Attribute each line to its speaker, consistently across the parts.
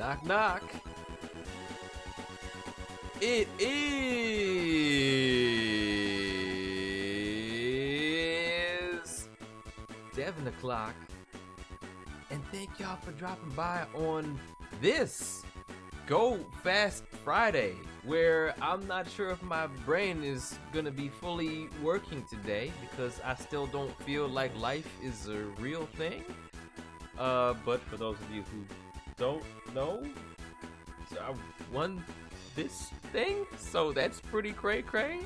Speaker 1: Knock, knock. It is 7 o'clock. And thank y'all for dropping by on this Go Fast Friday, where I'm not sure if my brain is gonna be fully working today because I still don't feel like life is a real thing. But for those of you who don't know, I won this thing, so that's pretty cray-cray.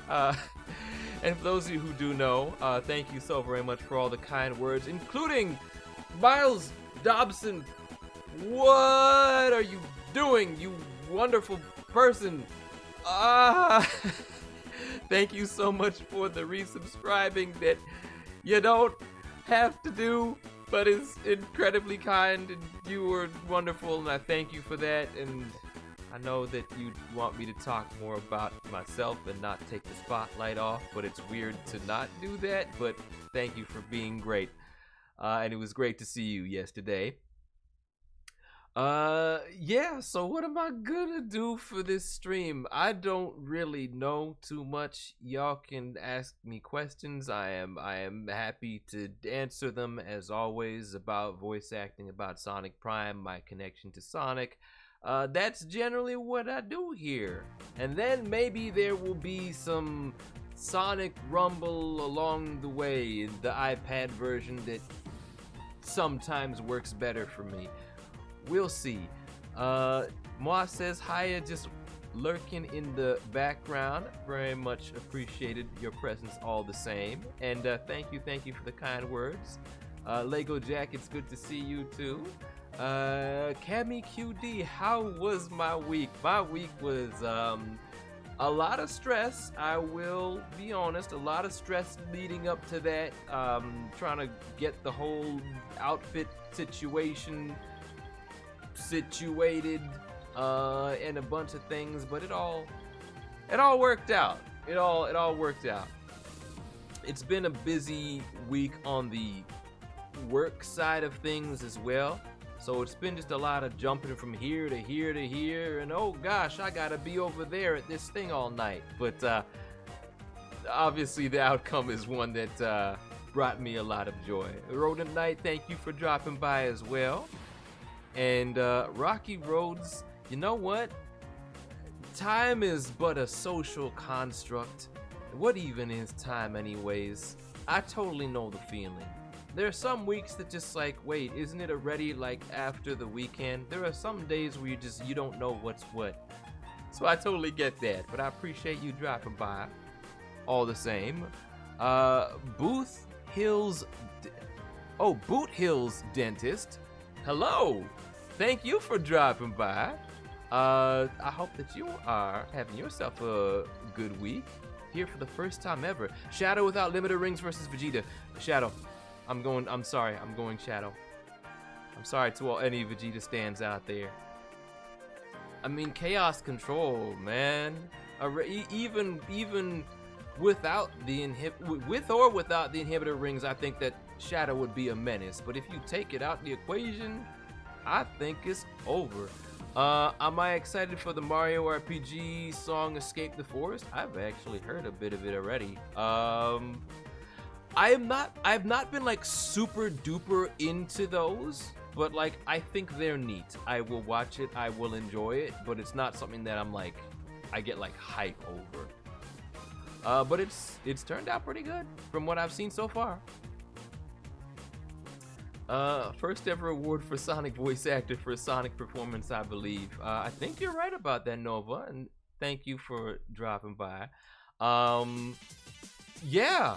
Speaker 1: And for those of you who do know, thank you so very much for all the kind words, including Miles Dobson. What are you doing, you wonderful person? Thank you so much for the resubscribing that you don't have to do, but is incredibly kind, and you were wonderful, and I thank you for that. And I know that you want me to talk more about myself and not take the spotlight off, but it's weird to not do that. But thank you for being great, and it was great to see you yesterday. Yeah, so what am I gonna do for this stream? I don't really know too much. Y'all can ask me questions. I am happy to answer them, as always, about voice acting, about Sonic Prime, my connection to Sonic. That's generally what I do here. And then maybe there will be some Sonic Rumble along the way, the iPad version that sometimes works better for me. We'll see. Moa says, hiya, just lurking in the background. Very much appreciated your presence all the same. And thank you for the kind words. Lego Jack, it's good to see you too. Cammy QD, how was my week? My week was a lot of stress, I will be honest. A lot of stress leading up to that. Trying to get the whole outfit situation situated, and a bunch of things, but it all worked out. It all worked out. It's been a busy week on the work side of things as well. So it's been just a lot of jumping from here to here to here, and oh gosh, I gotta be over there at this thing all night. But obviously the outcome is one that brought me a lot of joy. Rodent Knight, thank you for dropping by as well. And Rocky Roads, you know what? Time is but a social construct. What even is time anyways? I totally know the feeling. There are some weeks that just like, wait, isn't it already like after the weekend? There are some days where you don't know what's what. So I totally get that, but I appreciate you dropping by all the same. Boot Hills Dentist. Hello. Thank you for dropping by. I hope that you are having yourself a good week. Here for the first time ever. Shadow without limited rings versus Vegeta. Shadow. I'm sorry. I'm going Shadow. I'm sorry to all any Vegeta stands out there. I mean, Chaos Control, man. Even without the with or without the inhibitor rings, I think that Shadow would be a menace. But if you take it out the equation, I think it's over. Am I excited for the Mario RPG song Escape the Forest? I've actually heard a bit of it already. I've not been like super duper into those, but like I think they're neat. I will watch it, I will enjoy it, but it's not something that I'm like I get like hype over. But it's turned out pretty good from what I've seen so far. First ever award for Sonic voice actor for a Sonic performance, I believe. I think you're right about that, Nova, and thank you for dropping by. Yeah,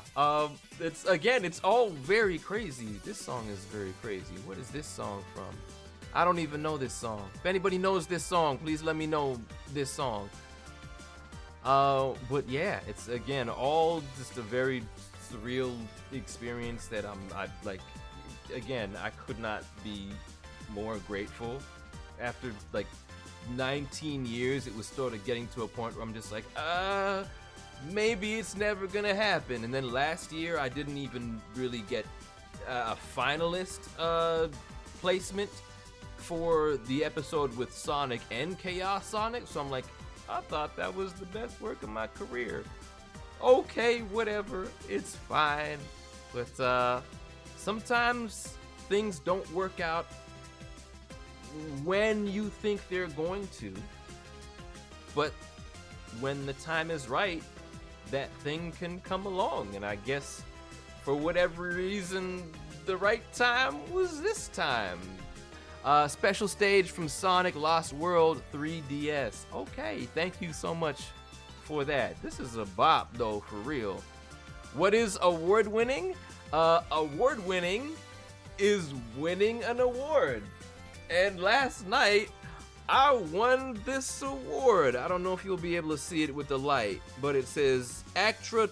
Speaker 1: it's all very crazy. This song is very crazy. What is this song from? I don't even know this song. If anybody knows this song, please let me know this song. But yeah, it's again all just a very surreal experience that I like. Again, I could not be more grateful. After like 19 years, it was sort of getting to a point where I'm just like, maybe it's never gonna happen. And then last year, I didn't even really get a finalist placement for the episode with Sonic and Chaos Sonic, so I'm like, I thought that was the best work of my career. Okay, whatever, it's fine. But sometimes things don't work out when you think they're going to. But when the time is right, that thing can come along. And I guess for whatever reason, the right time was this time. Special stage from Sonic Lost World 3DS. Okay, thank you so much for that. This is a bop though, for real. What is award winning? Award winning is winning an award. And last night, I won this award. I don't know if you'll be able to see it with the light, but it says ACTRA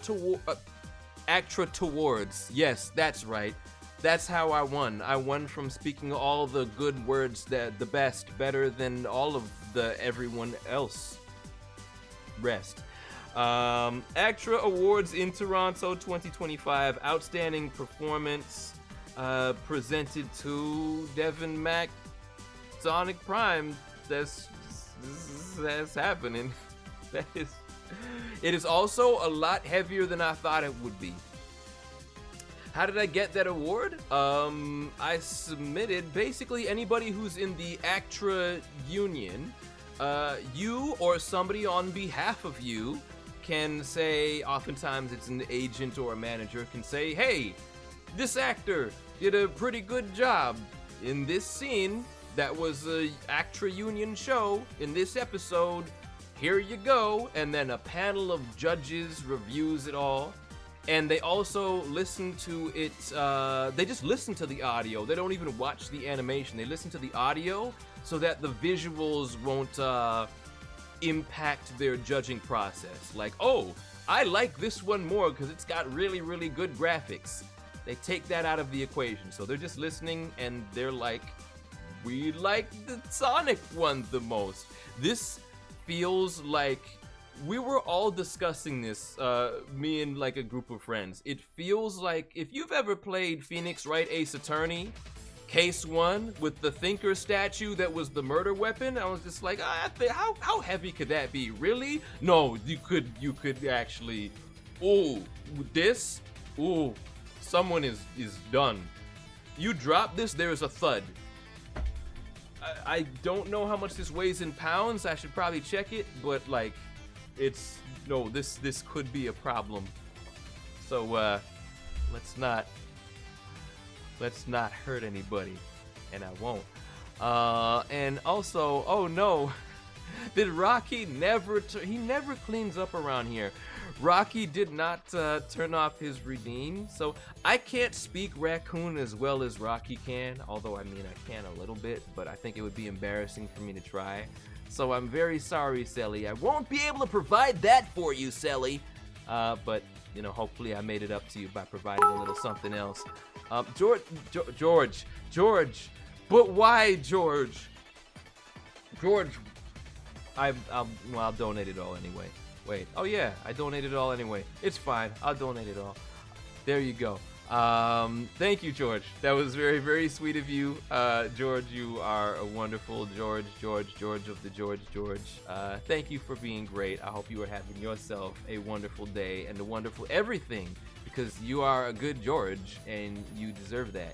Speaker 1: Towards. Yes, that's right. That's how I won. I won from speaking all the good words, that the best, better than all of the everyone else. Rest. ACTRA Awards in Toronto 2025. Outstanding performance presented to Devin Mack, Sonic Prime. That's happening. It is also a lot heavier than I thought it would be. How did I get that award? I submitted, basically anybody who's in the ACTRA union, you or somebody on behalf of you can say, oftentimes it's an agent or a manager, can say, hey, this actor did a pretty good job in this scene. That was a ACTRA union show in this episode. Here you go. And then a panel of judges reviews it all. And they also listen to it, they just listen to the audio. They don't even watch the animation. They listen to the audio so that the visuals won't impact their judging process. Like, oh, I like this one more because it's got really, really good graphics. They take that out of the equation. So they're just listening and they're like, we like the Sonic one the most. This feels like, we were all discussing this, me and like a group of friends. It feels like if you've ever played Phoenix Wright Ace Attorney, Case 1 with the Thinker statue that was the murder weapon, I was just like, how heavy could that be? Really? No, you could actually, ooh, this, ooh, someone is done. You drop this, there is a thud. I don't know how much this weighs in pounds. I should probably check it, but like, it's no, this could be a problem. So let's not hurt anybody, and I won't. And also, oh no, did Rocky never he never cleans up around here. Rocky did not turn off his redeem, so I can't speak raccoon as well as Rocky can, although I mean I can a little bit, but I think it would be embarrassing for me to try. So I'm very sorry, Sally. I won't be able to provide that for you, Sally. But, you know, hopefully I made it up to you by providing a little something else. George. But why, George? George, I'll donate it all anyway. Wait, oh yeah, I donated it all anyway. It's fine, I'll donate it all. There you go. Thank you, George. That was very, very sweet of you. George, you are a wonderful George of the George. Thank you for being great. I hope you are having yourself a wonderful day and a wonderful everything, because you are a good George and you deserve that.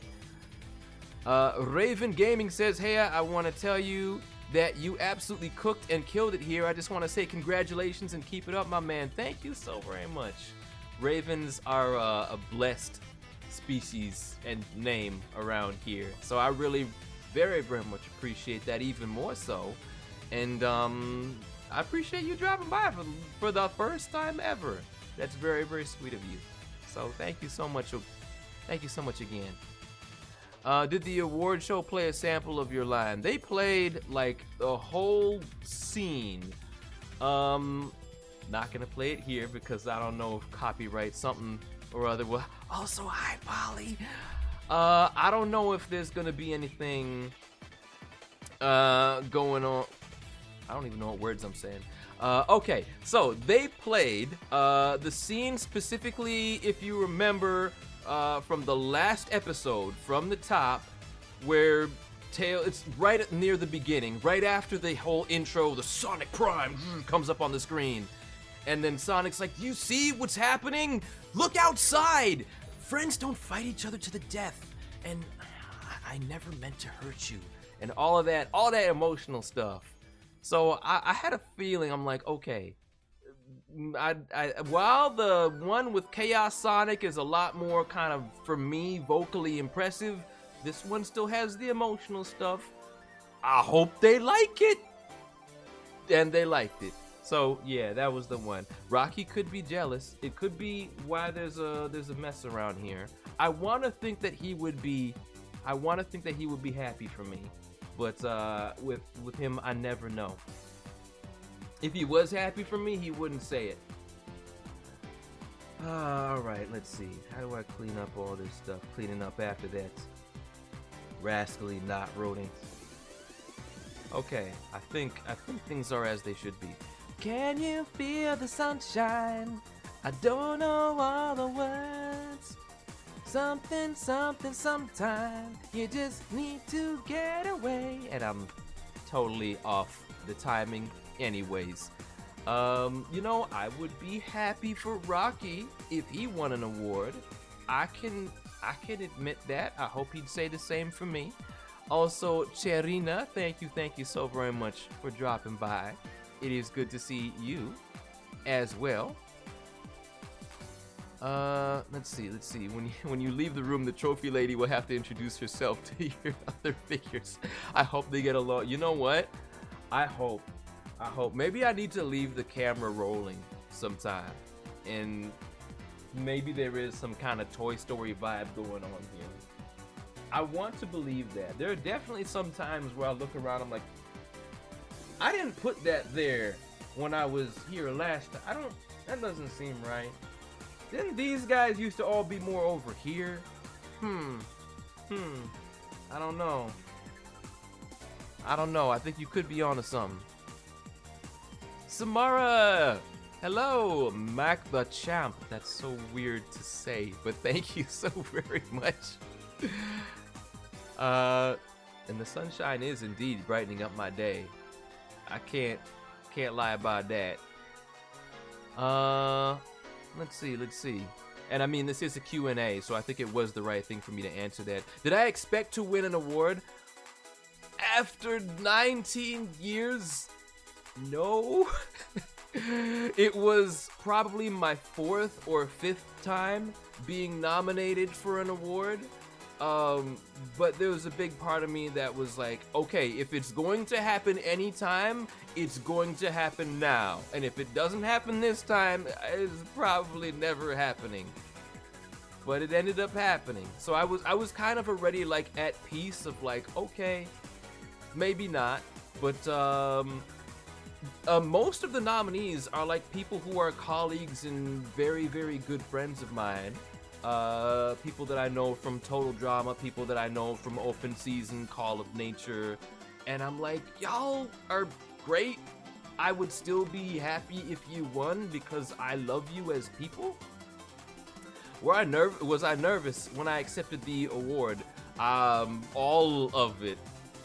Speaker 1: Raven Gaming says, hey, I want to tell you that you absolutely cooked and killed it here. I just want to say congratulations and keep it up, my man. Thank you so very much. Ravens are a blessed species and name around here, so I really very, very much appreciate that, even more so. And I appreciate you dropping by for the first time ever. That's very, very sweet of you. So thank you so much. Thank you so much again. Did the award show play a sample of your line? They played like the whole scene. Not gonna play it here because I don't know if copyright something or other will. Also, hi Polly. I don't know if there's gonna be anything going on. I don't even know what words I'm saying. Okay, so they played the scene specifically, if you remember, from the last episode, from the top, where it's right near the beginning, right after the whole intro, the Sonic Prime comes up on the screen. And then Sonic's like, you see what's happening? Look outside! Friends don't fight each other to the death. And I never meant to hurt you. And all that emotional stuff. So I had a feeling, I'm like, okay. While the one with Chaos Sonic is a lot more kind of, for me, vocally impressive, this one still has the emotional stuff. I hope they like it. And they liked it. So yeah, that was the one. Rocky could be jealous. It could be why there's a mess around here. I want to think that he would be happy for me. But with him, I never know. If he was happy for me, he wouldn't say it. Alright, let's see. How do I clean up all this stuff? Cleaning up after that rascally knot rodent. Okay, I think things are as they should be. Can you feel the sunshine? I don't know all the words. Something, something, sometime. You just need to get away. And I'm totally off the timing anyways. You know, I would be happy for Rocky if he won an award. I can admit that. I hope he'd say the same for me. Also, Cherina, thank you so very much for dropping by. It is good to see you as well. Let's see. When you leave the room, the trophy lady will have to introduce herself to your other figures. I hope they get along. You know what? I hope. Maybe I need to leave the camera rolling sometime. And maybe there is some kind of Toy Story vibe going on here. I want to believe that. There are definitely some times where I look around, I'm like, I didn't put that there when I was here last time. That doesn't seem right. Didn't these guys used to all be more over here? I don't know. I think you could be onto something. Samara! Hello, Mac the Champ. That's so weird to say, but thank you so very much. And the sunshine is indeed brightening up my day. I can't lie about that. Let's see. And I mean, this is a Q&A, so I think it was the right thing for me to answer that. Did I expect to win an award? After 19 years? No. It was probably my 4th or 5th time being nominated for an award. But there was a big part of me that was like, okay, if it's going to happen anytime, it's going to happen now. And if it doesn't happen this time, it's probably never happening. But it ended up happening. So I was kind of already like at peace of like, okay, maybe not. But most of the nominees are like people who are colleagues and very, very good friends of mine. People that I know from Total Drama, people that I know from Open Season, Call of Nature, and I'm like, y'all are great. I would still be happy if you won because I love you as people. Was I nervous when I accepted the award? All of it,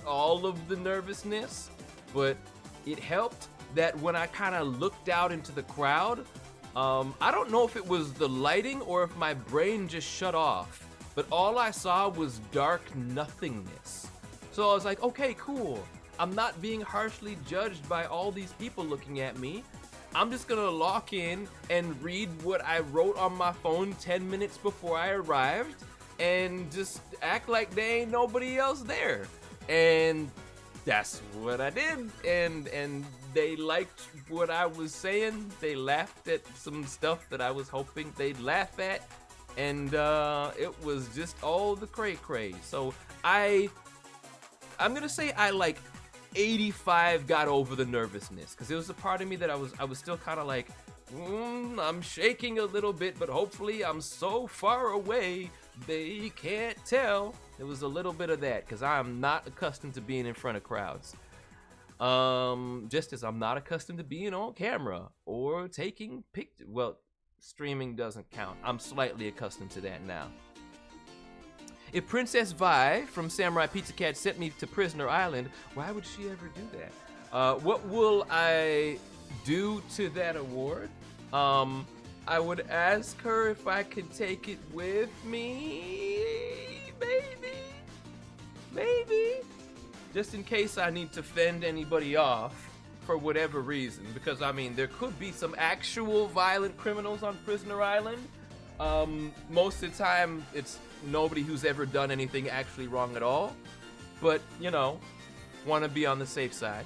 Speaker 1: all of the nervousness, but it helped that when I kind of looked out into the crowd, I don't know if it was the lighting or if my brain just shut off, but all I saw was dark nothingness. So I was like, okay, cool. I'm not being harshly judged by all these people looking at me. I'm just gonna lock in and read what I wrote on my phone 10 minutes before I arrived and just act like there ain't nobody else there. And that's what I did, and they liked what I was saying. They laughed at some stuff that I was hoping they'd laugh at, and it was just all the cray-cray. So I'm gonna say I like 85 got over the nervousness, because there was a part of me that I was still kind of like, I'm shaking a little bit, but hopefully I'm so far away they can't tell. There was a little bit of that, because I am not accustomed to being in front of crowds. Just as I'm not accustomed to being on camera or taking pictures. Well, streaming doesn't count. I'm slightly accustomed to that now. If Princess Vi from Samurai Pizza Cat sent me to Prisoner Island, why would she ever do that? What will I do to that award? I would ask her if I could take it with me. Maybe. Just in case I need to fend anybody off for whatever reason. Because, I mean, there could be some actual violent criminals on Prisoner Island. Most of the time, it's nobody who's ever done anything actually wrong at all. But, you know, want to be on the safe side.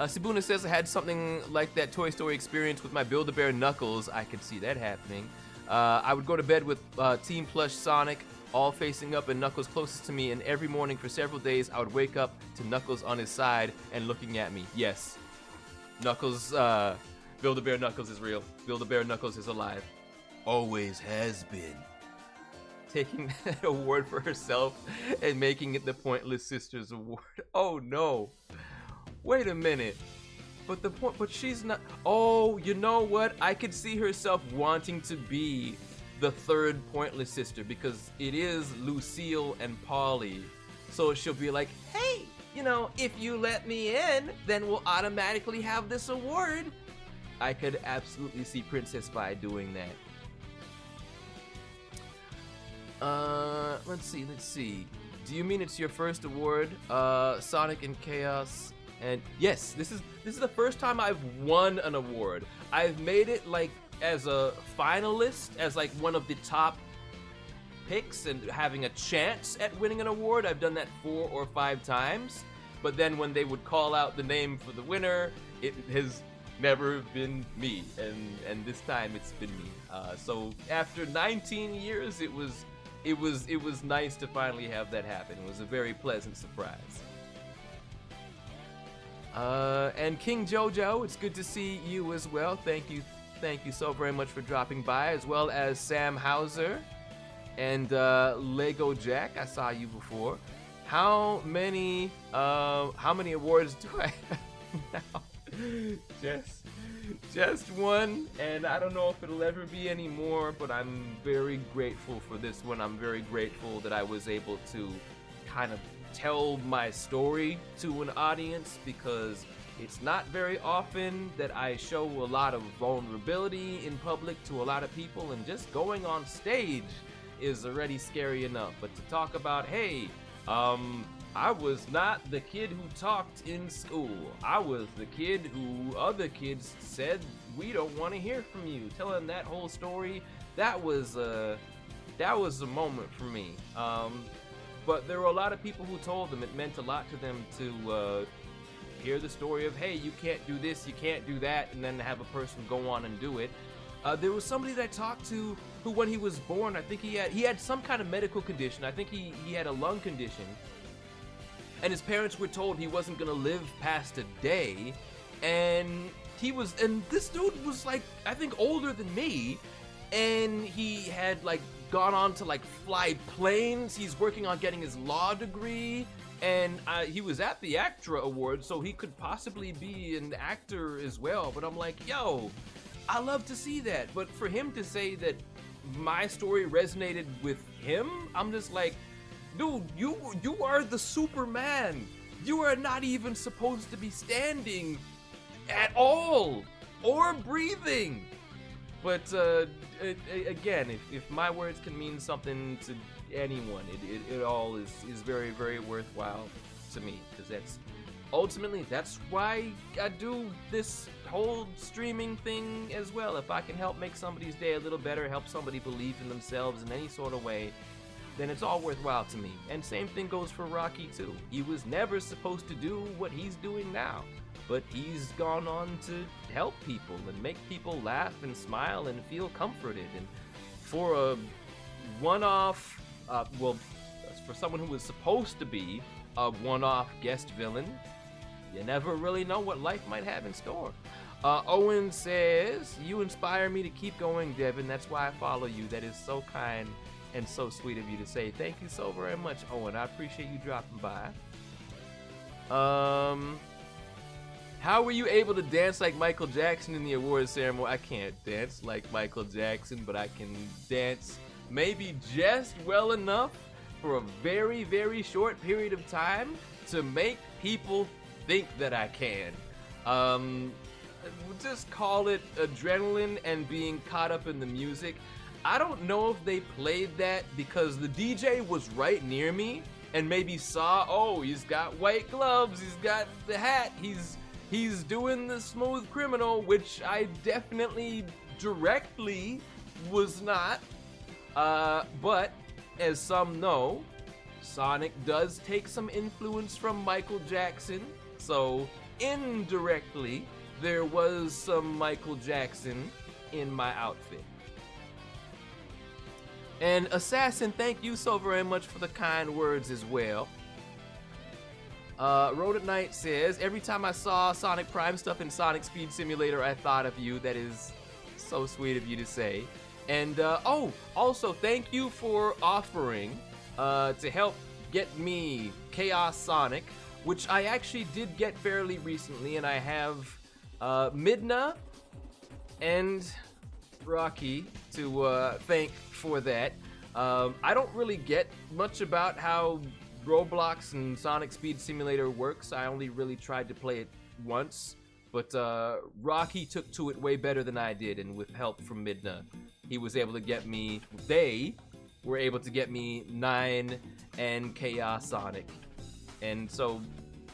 Speaker 1: Sibuna says I had something like that Toy Story experience with my Build-A-Bear Knuckles. I could see that happening. I would go to bed with Team Plush Sonic, all facing up and Knuckles closest to me, and every morning for several days I would wake up to Knuckles on his side and looking at me. Yes, Knuckles, Build-A-Bear Knuckles is real. Build-A-Bear Knuckles is alive. Always has been. Taking that award for herself and making it the Pointless Sisters Award. Oh no. Wait a minute. But she's not. Oh, you know what? I could see herself wanting to be the third Pointless Sister because it is Lucille and Polly. So she'll be like, hey, you know, if you let me in, then we'll automatically have this award. I could absolutely see Princess Vi doing that. Let's see. Do you mean it's your first award? Sonic and Chaos. And yes, this is the first time I've won an award. I've made it like as a finalist, as like one of the top picks and having a chance at winning an award. I've done that 4 or 5 times. But then when they would call out the name for the winner, it has never been me. And this time it's been me. So after 19 years, it was nice to finally have that happen. It was a very pleasant surprise. And King Jojo, it's good to see you as well. Thank you so very much for dropping by, as well as Sam Hauser and Lego Jack. I saw you before. How many awards do I have now? Just one, and I don't know if it'll ever be any more, but I'm very grateful for this one. I'm very grateful that I was able to kind of tell my story to an audience, because it's not very often that I show a lot of vulnerability in public to a lot of people, and just going on stage is already scary enough. But to talk about, hey, I was not the kid who talked in school. I was the kid who other kids said, we don't want to hear from you. Telling that whole story, that was a moment for me. But there were a lot of people who told them it meant a lot to them to hear the story of, hey, you can't do this, you can't do that, and then have a person go on and do it. There was somebody that I talked to who, when he was born, I think he had some kind of medical condition. I think he had a lung condition. And his parents were told he wasn't gonna live past a day. And this dude was like, I think older than me. And he had like gone on to like fly planes. He's working on getting his law degree. And he was at the ACTRA Awards, so he could possibly be an actor as well. But I'm like, yo, I love to see that. But for him to say that my story resonated with him, I'm just like, dude, you are the Superman. You are not even supposed to be standing at all or breathing. But again, if my words can mean something to anyone, it all is very, very worthwhile to me, because that's why I do this whole streaming thing as well. If I can help make somebody's day a little better, help somebody believe in themselves in any sort of way, then it's all worthwhile to me. And same thing goes for Rocky too. He was never supposed to do what he's doing now, but he's gone on to help people and make people laugh and smile and feel comforted. And for a one-off, for someone who was supposed to be a one-off guest villain, you never really know what life might have in store. Owen says, you inspire me to keep going, Devin. That's why I follow you. That is so kind and so sweet of you to say. Thank you so very much, Owen. I appreciate you dropping by. How were you able to dance like Michael Jackson in the awards ceremony? I can't dance like Michael Jackson, but I can dance maybe just well enough for a very, very short period of time to make people think that I can. Just call it adrenaline and being caught up in the music. I don't know if they played that because the DJ was right near me and maybe saw, oh, he's got white gloves, he's got the hat, he's doing the smooth criminal, which I definitely directly was not. But as some know, Sonic does take some influence from Michael Jackson, so indirectly there was some Michael Jackson in my outfit. And Assassin, thank you so very much for the kind words as well. Rodent Knight says, every time I saw Sonic Prime stuff in Sonic Speed Simulator, I thought of you. That is so sweet of you to say. And, also, thank you for offering to help get me Chaos Sonic, which I actually did get fairly recently, and I have Midna and Rocky to thank for that. I don't really get much about how Roblox and Sonic Speed Simulator works. I only really tried to play it once, but Rocky took to it way better than I did, and with help from Midna, he was able to get me, they were able to get me 9 and Chaos Sonic. And so,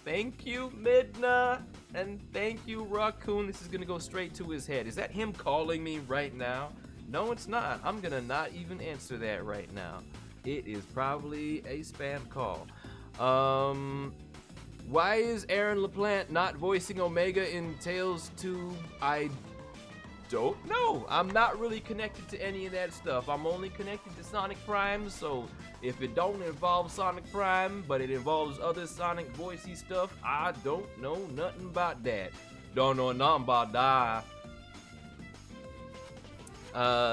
Speaker 1: thank you, Midna, and thank you, Raccoon. This is gonna go straight to his head. Is that him calling me right now? No, it's not. I'm gonna not even answer that right now. It is probably a spam call. Why is Aaron LaPlante not voicing Omega in Tales 2? I don't know. I'm not really connected to any of that stuff. I'm only connected to Sonic Prime, so if it don't involve Sonic Prime, but it involves other Sonic voicey stuff, I don't know nothing about that. Don't know nothing about that.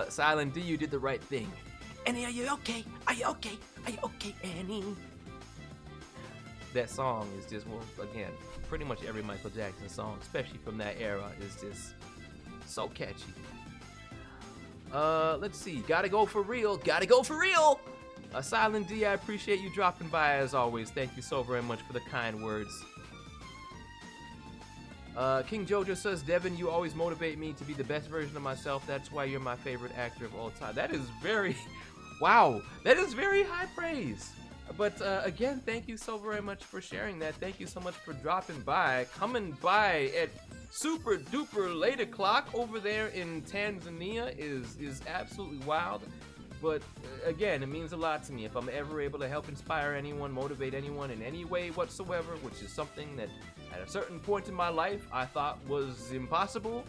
Speaker 1: Silent D, you did the right thing. Annie, are you okay? Are you okay? Are you okay, Annie? That song is just, well, again, pretty much every Michael Jackson song, especially from that era, is just so catchy. Let's see. Gotta go for real. Gotta go for real. Silent D, I appreciate you dropping by as always. Thank you so very much for the kind words. King Jojo says, Devin, you always motivate me to be the best version of myself. That's why you're my favorite actor of all time. That is very, wow. That is very high praise. But again, thank you so very much for sharing that. Thank you so much for dropping by, coming by at super duper late o'clock over there in Tanzania is absolutely wild. But again, it means a lot to me. If I'm ever able to help inspire anyone, motivate anyone in any way whatsoever, which is something that at a certain point in my life I thought was impossible,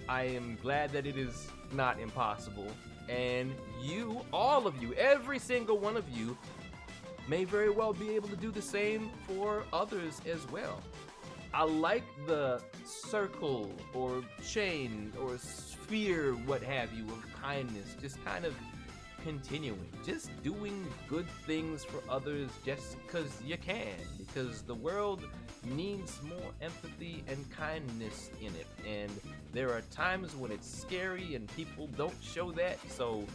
Speaker 1: I am glad that it is not impossible. And you, all of you, every single one of you, may very well be able to do the same for others as well. I like the circle or chain or sphere, what have you, of kindness, just kind of continuing, just doing good things for others just because you can, because the world needs more empathy and kindness in it, and there are times when it's scary and people don't show that, so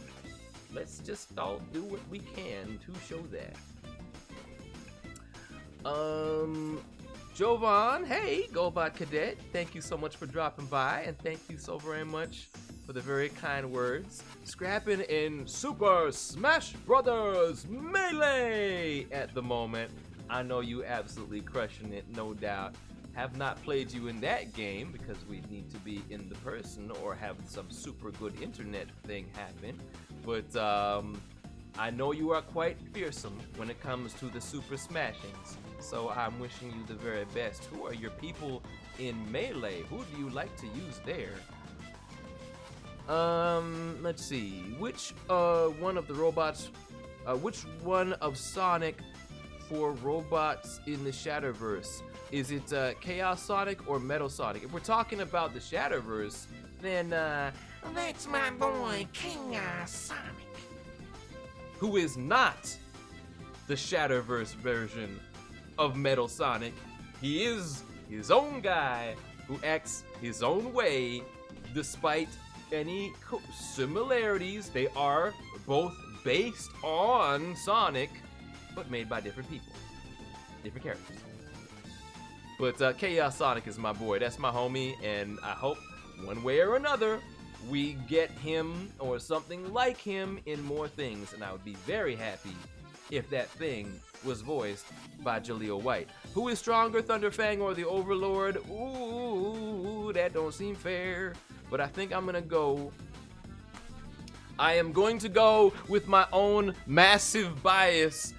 Speaker 1: let's just all do what we can to show that. Jovan, hey, GoBot Cadet, thank you so much for dropping by, and thank you so very much for the very kind words. Scrapping in Super Smash Brothers Melee at the moment. I know you absolutely crushing it, no doubt. Have not played you in that game because we need to be in the person or have some super good internet thing happen. But I know you are quite fearsome when it comes to the super smashings. So I'm wishing you the very best. Who are your people in Melee? Who do you like to use there? Let's see. Which one of the robots, which one of Sonic for robots in the Shatterverse? Is it Chaos Sonic or Metal Sonic? If we're talking about the Shatterverse, then that's my boy Chaos Sonic, who is not the Shatterverse version of Metal Sonic. He is his own guy who acts his own way despite any similarities. They are both based on Sonic, but made by different people, different characters. But Chaos Sonic is my boy. That's my homie, and I hope one way or another we get him or something like him in more things, and I would be very happy if that thing was voiced by Jaleel White. Who is stronger, Thunderfang or the Overlord? Ooh, that don't seem fair. But I think I'm gonna go. I am going to go with my own massive bias.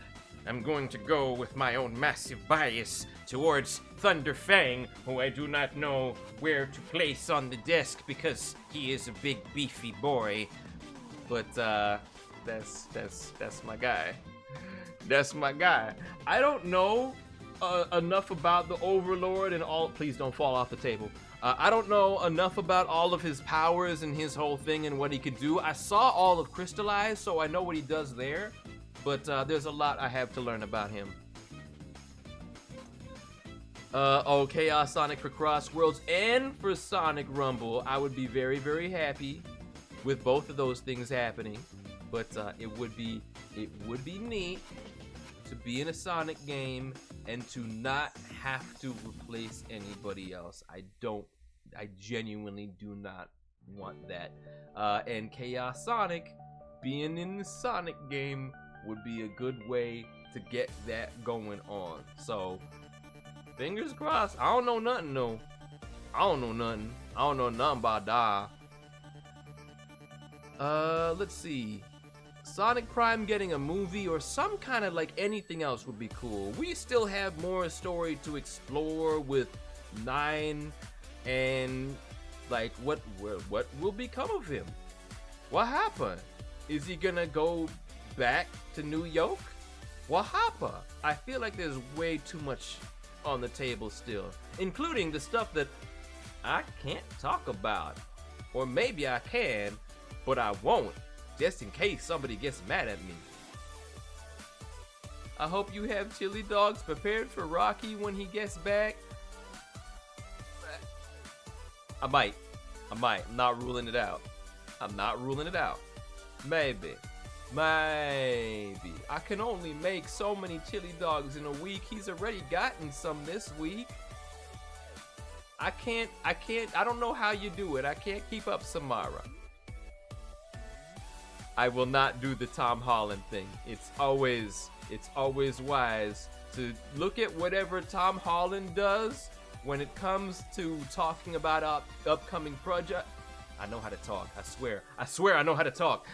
Speaker 1: I'm going to go with my own massive bias towards Thunderfang, who I do not know where to place on the desk because he is a big beefy boy. But that's my guy. That's my guy. I don't know enough about the Overlord and all. Please don't fall off the table. I don't know enough about all of his powers and his whole thing and what he could do. I saw all of Crystallize, so I know what he does there. But there's a lot I have to learn about him. Oh, Chaos Sonic for Cross Worlds and for Sonic Rumble. I would be very, very happy with both of those things happening. But it would be neat to be in a Sonic game and to not have to replace anybody else. I genuinely do not want that. And Chaos Sonic being in the Sonic game would be a good way to get that going on. So, fingers crossed. I don't know nothing, though. I don't know nothing about that. Let's see. Sonic Prime getting a movie or some kind of like anything else would be cool. We still have more story to explore with 9 and like what will become of him? What happened? Is he gonna go back to New York? What happened? I feel like there's way too much on the table still, including the stuff that I can't talk about. Or maybe I can, but I won't. Just in case somebody gets mad at me. I hope you have chili dogs prepared for Rocky when he gets back. I might. I'm not ruling it out. Maybe. I can only make so many chili dogs in a week. He's already gotten some this week. I don't know how you do it. I can't keep up, Samara. I will not do the Tom Holland thing. It's always wise to look at whatever Tom Holland does when it comes to talking about upcoming project. I know how to talk. I swear I know how to talk.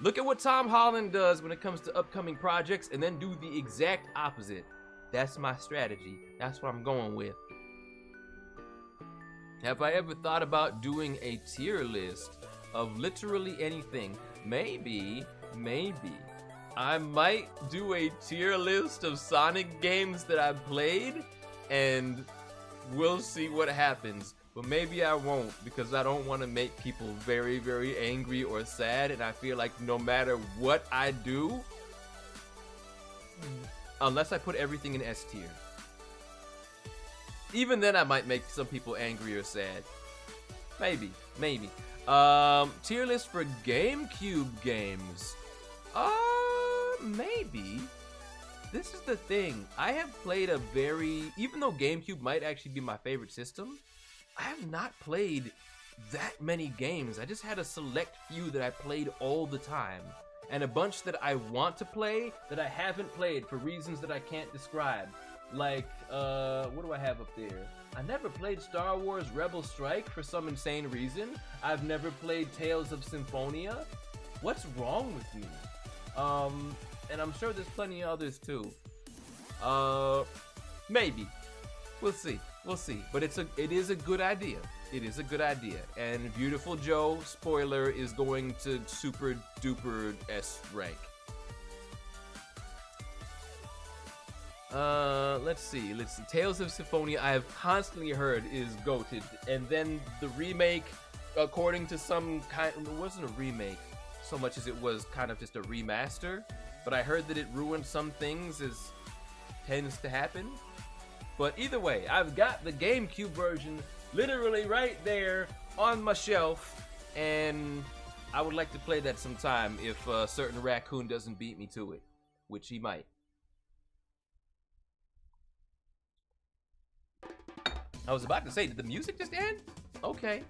Speaker 1: Look at what Tom Holland does when it comes to upcoming projects and then do the exact opposite. That's my strategy. That's what I'm going with. Have I ever thought about doing a tier list of literally anything? Maybe I might do a tier list of Sonic games that I've played, and we'll see what happens. But maybe I won't, because I don't want to make people very, very angry or sad, and I feel like no matter what I do, unless I put everything in S tier, even then I might make some people angry or sad. Maybe. Tier list for GameCube games. Maybe. This is the thing. I have played even though GameCube might actually be my favorite system, I have not played that many games. I just had a select few that I played all the time, and a bunch that I want to play that I haven't played for reasons that I can't describe. Like, what do I have up there? I never played Star Wars Rebel Strike for some insane reason. I've never played Tales of Symphonia. What's wrong with me? And I'm sure there's plenty of others too. Maybe. We'll see. But it is a good idea. And Beautiful Joe, spoiler, is going to super duper S rank. Let's see. Tales of Symphonia, I have constantly heard is goated, and then the remake, according to some kind, it wasn't a remake so much as it was kind of just a remaster, but I heard that it ruined some things, as tends to happen. But either way, I've got the GameCube version literally right there on my shelf, and I would like to play that sometime if a certain raccoon doesn't beat me to it, which he might. I was about to say, did the music just end? Okay.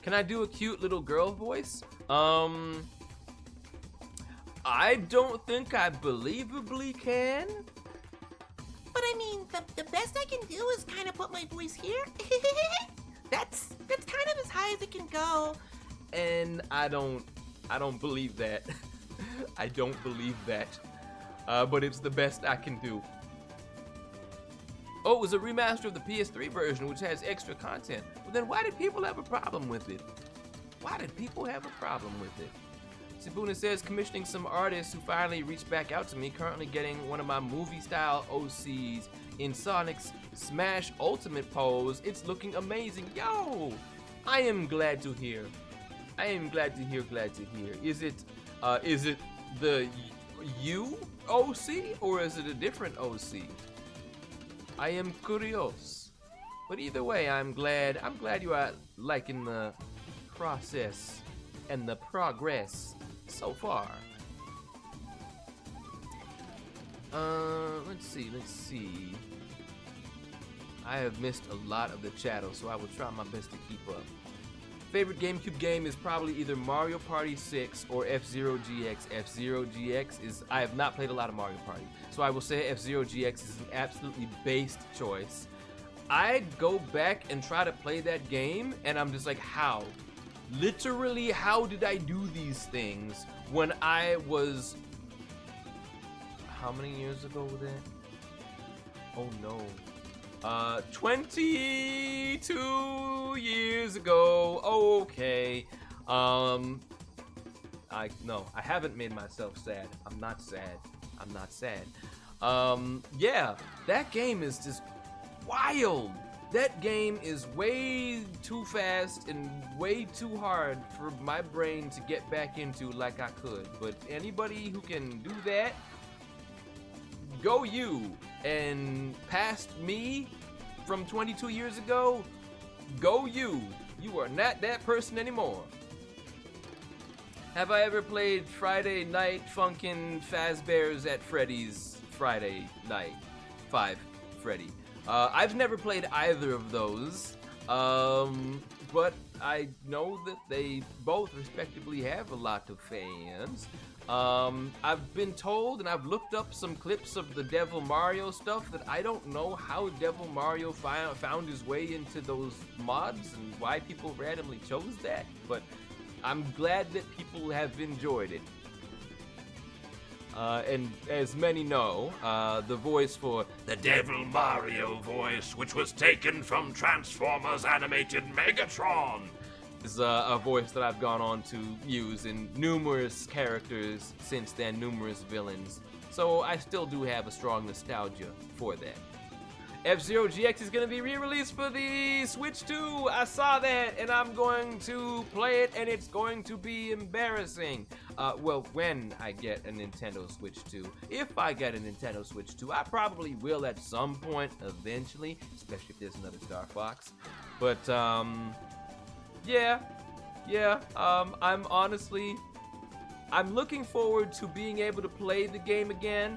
Speaker 1: Can I do a cute little girl voice? I don't think I believably can.
Speaker 2: But I mean, the best I can do is kind of put my voice here. That's kind of as high as it can go.
Speaker 1: And I don't believe that. I don't believe that. But it's the best I can do. Oh, it was a remaster of the PS3 version, which has extra content. Well, then why did people have a problem with it? Why did people have a problem with it? Sibuna says, commissioning some artists who finally reached back out to me, currently getting one of my movie-style OCs in Sonic's Smash Ultimate pose. It's looking amazing. Yo! I am glad to hear. I am glad to hear. Is it the U OC, or is it a different OC? I am curious. But either way, I'm glad you are liking the process and the progress so far. Let's see. I have missed a lot of the chat, so I will try my best to keep up. Favorite GameCube game is probably either Mario Party 6 or F-Zero GX. F-Zero GX is, I have not played a lot of Mario Party, so I will say F-Zero GX is an absolutely based choice. I'd go back and try to play that game, and I'm just like, how? Literally, how did I do these things when I was... How many years ago was that? Oh no. 22 years ago. Okay. I haven't made myself sad. I'm not sad. Yeah, that game is just wild. That game is way too fast and way too hard for my brain to get back into like I could. But anybody who can do that, go you. And past me from 22 years ago, go you. You are not that person anymore. Have I ever played Friday Night Funkin' Fazbear's at Freddy's Friday Night 5 Freddy? I've never played either of those, but I know that they both respectively have a lot of fans. I've been told, and I've looked up some clips of the Devil Mario stuff, that I don't know how Devil Mario found his way into those mods and why people randomly chose that, but I'm glad that people have enjoyed it. And as many know, the voice for the Devil Mario voice, which was taken from Transformers animated Megatron, is a voice that I've gone on to use in numerous characters since then, numerous villains. So I still do have a strong nostalgia for that. F-Zero GX is going to be re-released for the Switch 2. I saw that, and I'm going to play it, and it's going to be embarrassing. Well, when I get a Nintendo Switch 2. If I get a Nintendo Switch 2, I probably will at some point eventually, especially if there's another Star Fox. But, yeah, I'm looking forward to being able to play the game again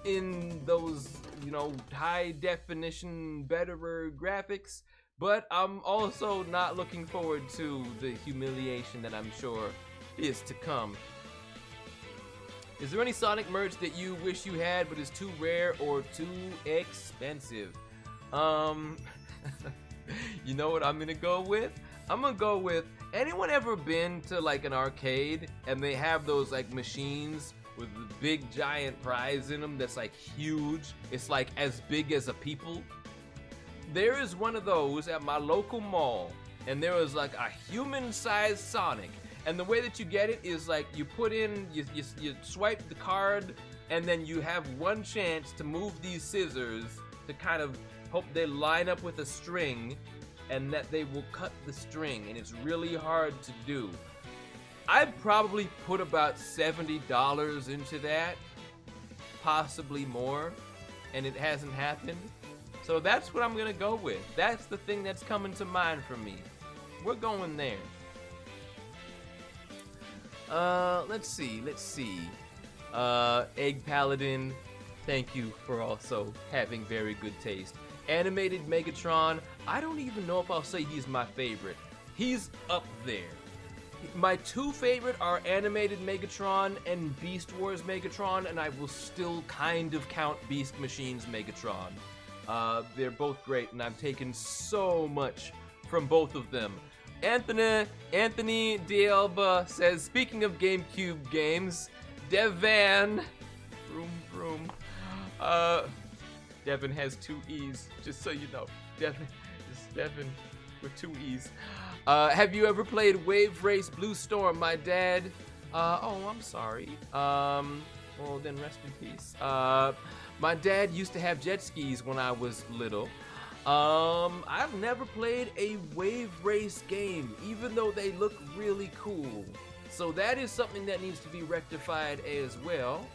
Speaker 1: in those, you know, high definition, betterer graphics, but I'm also not looking forward to the humiliation that I'm sure is to come. Is there any Sonic merch that you wish you had but is too rare or too expensive? You know what I'm gonna go with? I'm gonna go with, anyone ever been to like an arcade and they have those like machines with the big giant prize in them that's like huge? It's like as big as a people. There is one of those at my local mall, and there is like a human-sized Sonic, and the way that you get it is like you put in, you swipe the card, and then you have one chance to move these scissors to kind of hope they line up with a string, and that they will cut the string, and it's really hard to do. I'd probably put about $70 into that, possibly more, and it hasn't happened. So that's what I'm gonna go with. That's the thing that's coming to mind for me. We're going there. Let's see. Egg Paladin, thank you for also having very good taste. Animated Megatron, I don't even know if I'll say he's my favorite. He's up there. My two favorite are Animated Megatron and Beast Wars Megatron, and I will still kind of count Beast Machines Megatron. They're both great, and I've taken so much from both of them. Anthony D'Alba says, speaking of GameCube games, Devan, vroom. Devin has two E's, just so you know. Devin with two E's. Have you ever played Wave Race Blue Storm, my dad? Oh, I'm sorry. Well, then rest in peace. My dad used to have jet skis when I was little. I've never played a Wave Race game, even though they look really cool. So that is something that needs to be rectified as well.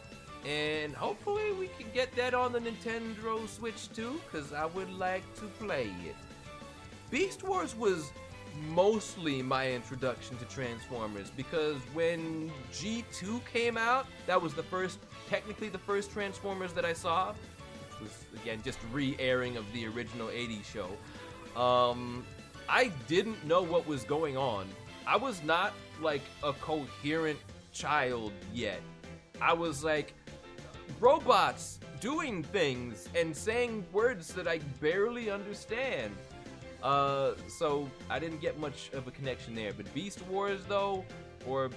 Speaker 1: And hopefully we can get that on the Nintendo Switch too, because I would like to play it. Beast Wars was mostly my introduction to Transformers, because when G2 came out, that was technically the first Transformers that I saw, which was, again, just re-airing of the original 80s show. I didn't know what was going on. I was not like a coherent child yet. I was like, robots doing things and saying words that I barely understand. So I didn't get much of a connection there. But Beast Wars, though, or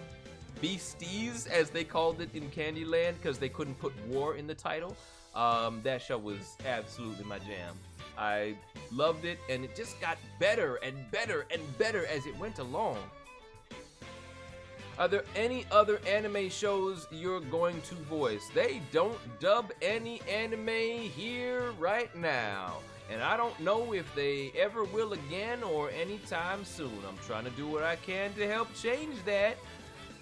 Speaker 1: Beasties, as they called it in Candyland, because they couldn't put war in the title, that show was absolutely my jam. I loved it, and it just got better and better and better as it went along. Are there any other anime shows you're going to voice? They don't dub any anime here right now, and I don't know if they ever will again or anytime soon. I'm trying to do what I can to help change that.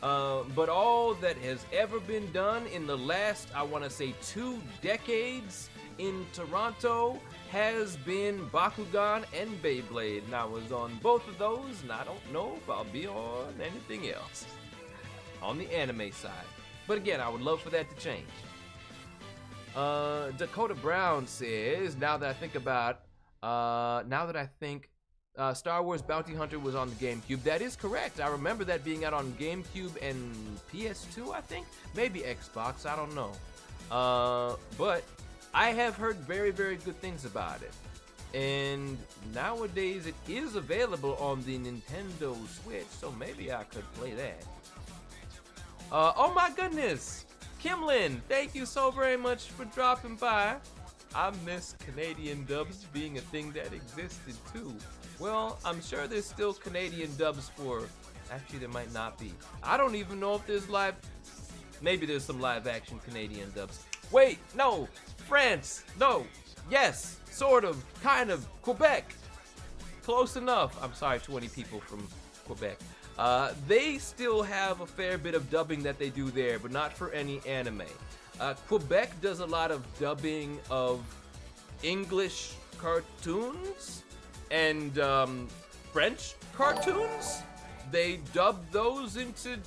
Speaker 1: But all that has ever been done in the last, I want to say, 2 decades in Toronto has been Bakugan and Beyblade, and I was on both of those, and I don't know if I'll be on anything else on the anime side. But again, I would love for that to change. Dakota Brown says, now that I think Star Wars Bounty Hunter was on the GameCube. That is correct. I remember that being out on GameCube and PS2, I think. Maybe Xbox, I don't know. But I have heard very, very good things about it. And nowadays it is available on the Nintendo Switch, so maybe I could play that. Oh my goodness! Kimlin, thank you so very much for dropping by. I miss Canadian dubs being a thing that existed too. Well, I'm sure there's still Canadian dubs for... Actually, there might not be. I don't even know if there's live... Maybe there's some live action Canadian dubs. Wait, no! France! No! Yes! Sort of. Kind of. Quebec! Close enough. I'm sorry to any people from Quebec. They still have a fair bit of dubbing that they do there, but not for any anime. Quebec does a lot of dubbing of English cartoons and French cartoons. They dub those into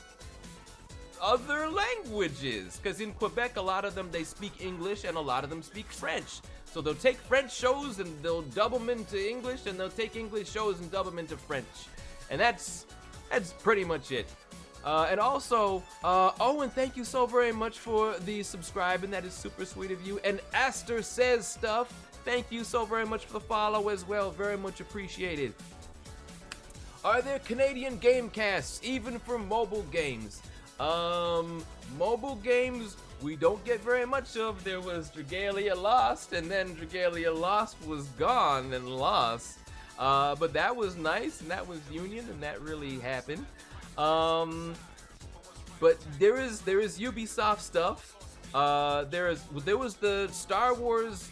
Speaker 1: other languages, because in Quebec a lot of them, they speak English and a lot of them speak French. So they'll take French shows and they'll dub them into English, and they'll take English shows and dub them into French. And that's pretty much it. And also, Owen, thank you so very much for the subscribing. That is super sweet of you. And Aster Says Stuff, thank you so very much for the follow as well. Very much appreciated. Are there Canadian game casts, even for mobile games? Mobile games, we don't get very much of. There was Dragalia Lost, and then Dragalia Lost was gone and lost. But that was nice, and that was Union, and that really happened. But there is Ubisoft stuff. There was the Star Wars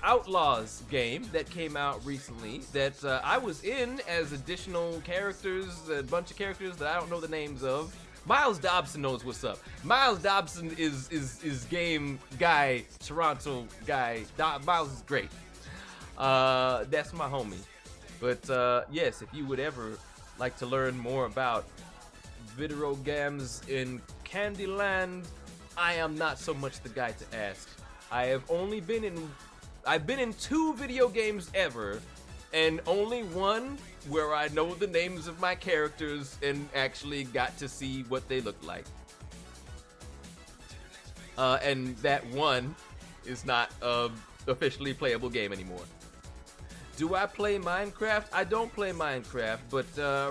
Speaker 1: Outlaws game that came out recently that I was in as additional characters, a bunch of characters that I don't know the names of. Miles Dobson knows what's up. Miles Dobson is game guy, Toronto guy. Miles is great. That's my homie. But yes, if you would ever like to learn more about video games in Candyland, I am not so much the guy to ask. I've been in 2 video games ever, and only one where I know the names of my characters and actually got to see what they look like. And that one is not a officially playable game anymore. Do I play Minecraft? I don't play Minecraft, but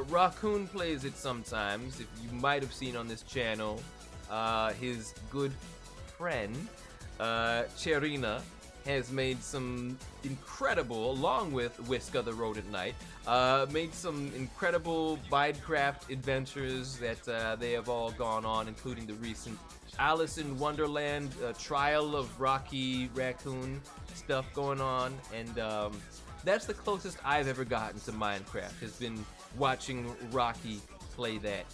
Speaker 1: Raccoon plays it sometimes. If you might have seen on this channel, his good friend, Cherina, has made some incredible, along with Whisker the Road at Night, made some incredible Minecraft adventures that they have all gone on, including the recent Alice in Wonderland Trial of Rocky Raccoon stuff going on, and that's the closest I've ever gotten to Minecraft, has been watching Rocky play that.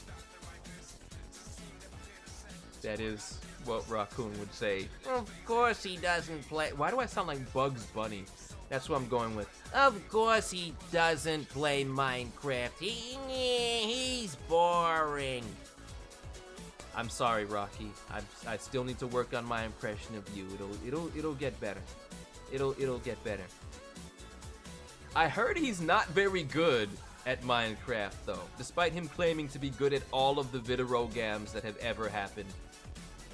Speaker 1: That is what Raccoon would say. Of course he doesn't play. Why do I sound like Bugs Bunny? That's what I'm going with. Of course he doesn't play Minecraft. He's boring. I'm sorry, Rocky. I still need to work on my impression of you. It'll get better. It'll get better. I heard he's not very good at Minecraft though, despite him claiming to be good at all of the video games that have ever happened.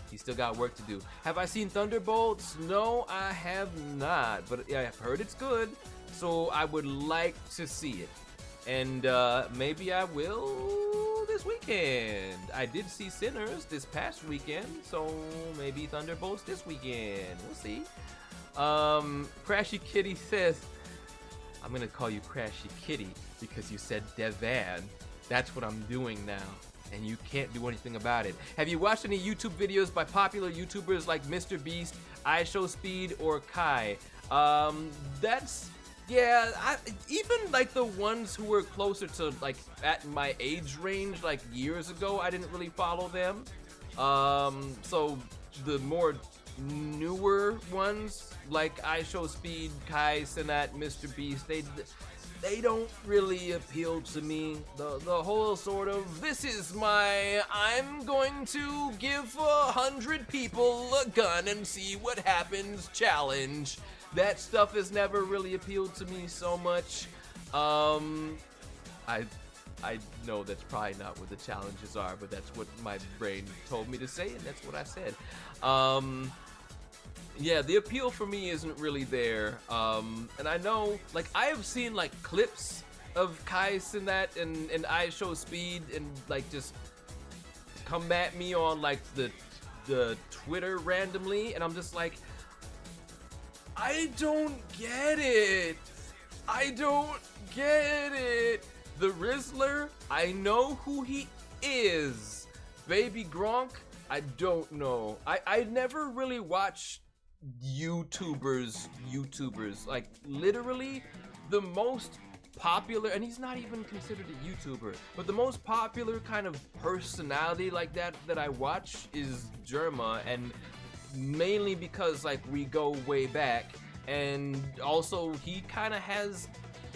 Speaker 1: He's still got work to do. Have I seen Thunderbolts? No, I have not, but I've heard it's good, so I would like to see it. And maybe I will this weekend. I did see Sinners this past weekend, so maybe Thunderbolts this weekend. We'll see. Crashy Kitty says, I'm gonna call you Crashy Kitty because you said Devan. That's what I'm doing now, and you can't do anything about it. Have you watched any YouTube videos by popular YouTubers like Mr. Beast, iShowSpeed, or Kai? Even like the ones who were closer to like at my age range, like years ago, I didn't really follow them. So the more newer ones like iShowSpeed, Kai, Sinat, Mr. Beast, they don't really appeal to me. The whole sort of, this is my, I'm going to give 100 people a gun and see what happens challenge. That stuff has never really appealed to me so much. I know that's probably not what the challenges are, but that's what my brain told me to say, and that's what I said. Yeah, the appeal for me isn't really there. And I know, like, I have seen, like, clips of Kai Sinat and iShowSpeed and, like, just come at me on, like, the Twitter randomly, and I'm just like, I don't get it. I don't get it. The Rizzler, I know who he is. Baby Gronk, I don't know. I never really watched YouTubers, like literally the most popular, and he's not even considered a YouTuber, but the most popular kind of personality like that I watch is Jerma, and mainly because like we go way back, and also he kind of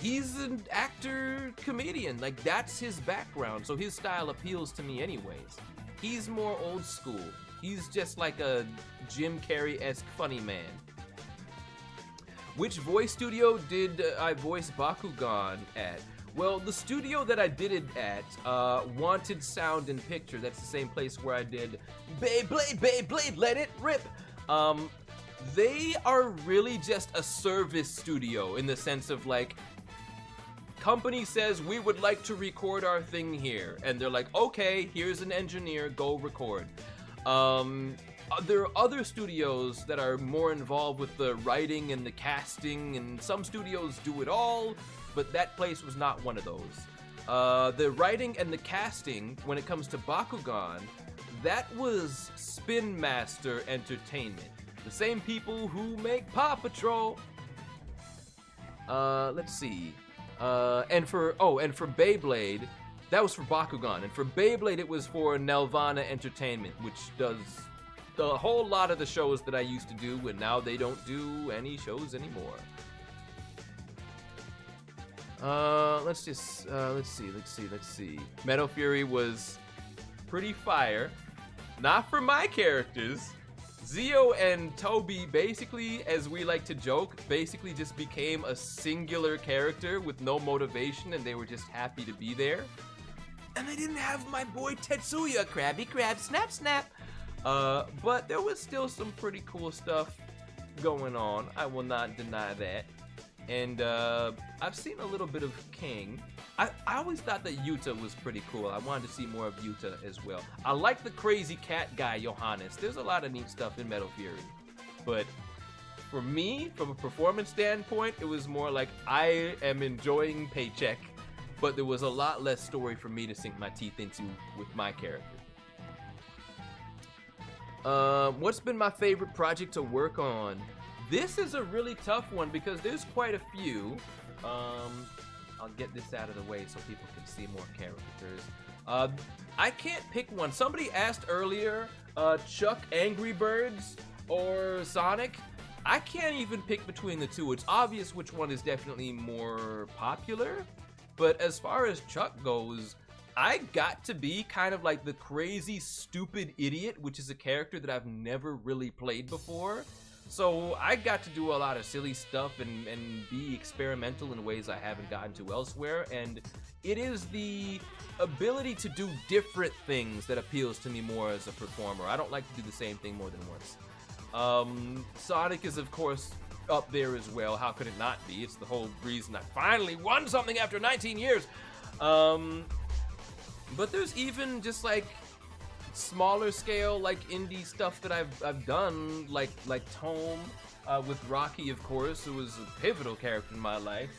Speaker 1: he's an actor comedian, like that's his background, so his style appeals to me anyways. He's more old school. He's just like a Jim Carrey-esque funny man. Which voice studio did I voice Bakugan at? Well, the studio that I did it at, Wanted Sound and Picture, that's the same place where I did Beyblade, Let It Rip. They are really just a service studio in the sense of like, company says we would like to record our thing here, and they're like, okay, here's an engineer, go record. There are other studios that are more involved with the writing and the casting, and some studios do it all, but that place was not one of those. The writing and the casting, when it comes to Bakugan, that was Spin Master Entertainment, the same people who make Paw Patrol. Let's see. And for Beyblade, that was for Bakugan, and for Beyblade it was for Nelvana Entertainment, which does the whole lot of the shows that I used to do, and now they don't do any shows anymore. Let's see. Metal Fury was pretty fire. Not for my characters. Zio and Toby basically, as we like to joke, basically just became a singular character with no motivation, and they were just happy to be there. And they didn't have my boy Tetsuya, Krabby Krab, Snap Snap. But there was still some pretty cool stuff going on. I will not deny that. And I've seen a little bit of King. I always thought that Yuta was pretty cool. I wanted to see more of Yuta as well. I like the crazy cat guy, Johannes. There's a lot of neat stuff in Metal Fury. But for me, from a performance standpoint, it was more like I am enjoying Paycheck, but there was a lot less story for me to sink my teeth into with my character. What's been my favorite project to work on? This is a really tough one because there's quite a few. I'll get this out of the way so people can see more characters. I can't pick one. Somebody asked earlier, Chuck Angry Birds or Sonic. I can't even pick between the two. It's obvious which one is definitely more popular. But as far as Chuck goes, I got to be kind of like the crazy, stupid idiot, which is a character that I've never really played before. So I got to do a lot of silly stuff and be experimental in ways I haven't gotten to elsewhere. And it is the ability to do different things that appeals to me more as a performer. I don't like to do the same thing more than once. Sonic is, of course, up there as well. How could it not be? It's the whole reason I finally won something after 19 years. But there's even just like smaller scale, like indie stuff that I've done, like Tome with Rocky, of course, who was a pivotal character in my life.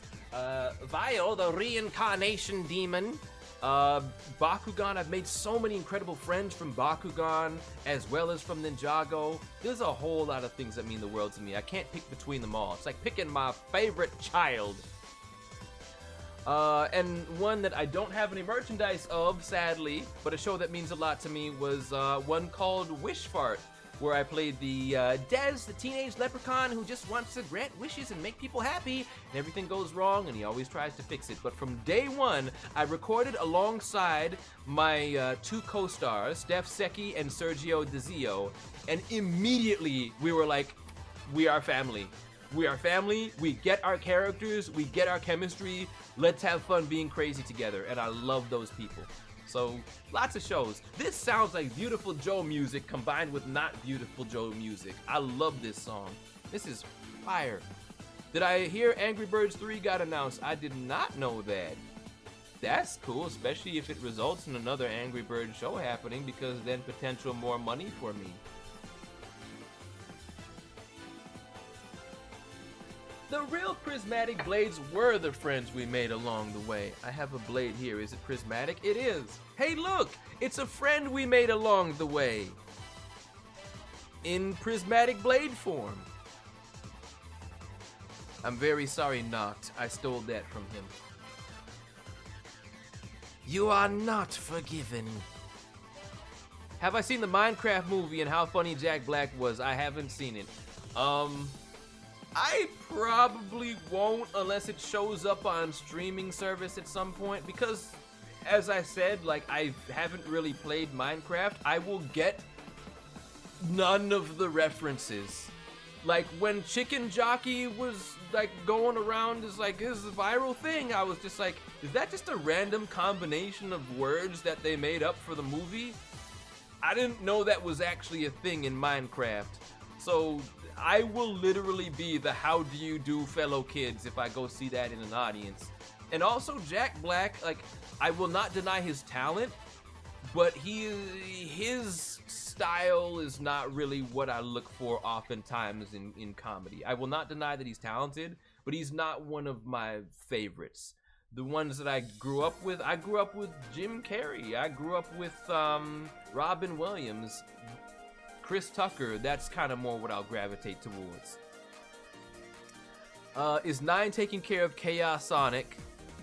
Speaker 1: Vio, the reincarnation demon. Bakugan, I've made so many incredible friends from Bakugan as well as from Ninjago. There's a whole lot of things that mean the world to me. I can't pick between them all. It's like picking my favorite child. And one that I don't have any merchandise of, sadly, but a show that means a lot to me was one called Wish Fart, where I played the Dez, the teenage leprechaun who just wants to grant wishes and make people happy, and everything goes wrong, and he always tries to fix it. But from day one, I recorded alongside my two co-stars, Steph Secchi and Sergio DeZio, and immediately we were like, we are family. We are family, we get our characters, we get our chemistry, let's have fun being crazy together, and I love those people. So, lots of shows. This sounds like Beautiful Joe music combined with not Beautiful Joe music. I love this song. This is fire. Did I hear Angry Birds 3 got announced? I did not know that. That's cool, especially if it results in another Angry Birds show happening, because then potential more money for me. The real prismatic blades were the friends we made along the way. I have a blade here. Is it prismatic? It is. Hey, look! It's a friend we made along the way. In prismatic blade form. I'm very sorry, Noct. I stole that from him. You are not forgiven. Have I seen the Minecraft movie and how funny Jack Black was? I haven't seen it. I probably won't unless it shows up on streaming service at some point, because as I said, like, I haven't really played Minecraft. I will get none of the references. Like when Chicken Jockey was like going around as like his viral thing, I was just like, is that just a random combination of words that they made up for the movie? I didn't know that was actually a thing in Minecraft. So I will literally be the how do you do fellow kids if I go see that in an audience. And also Jack Black, like, I will not deny his talent, but his style is not really what I look for oftentimes in comedy. I will not deny that he's talented, but he's not one of my favorites. The ones that I grew up with Jim Carrey. I grew up with Robin Williams. Chris Tucker, that's kind of more what I'll gravitate towards. Is Nine taking care of Chaos Sonic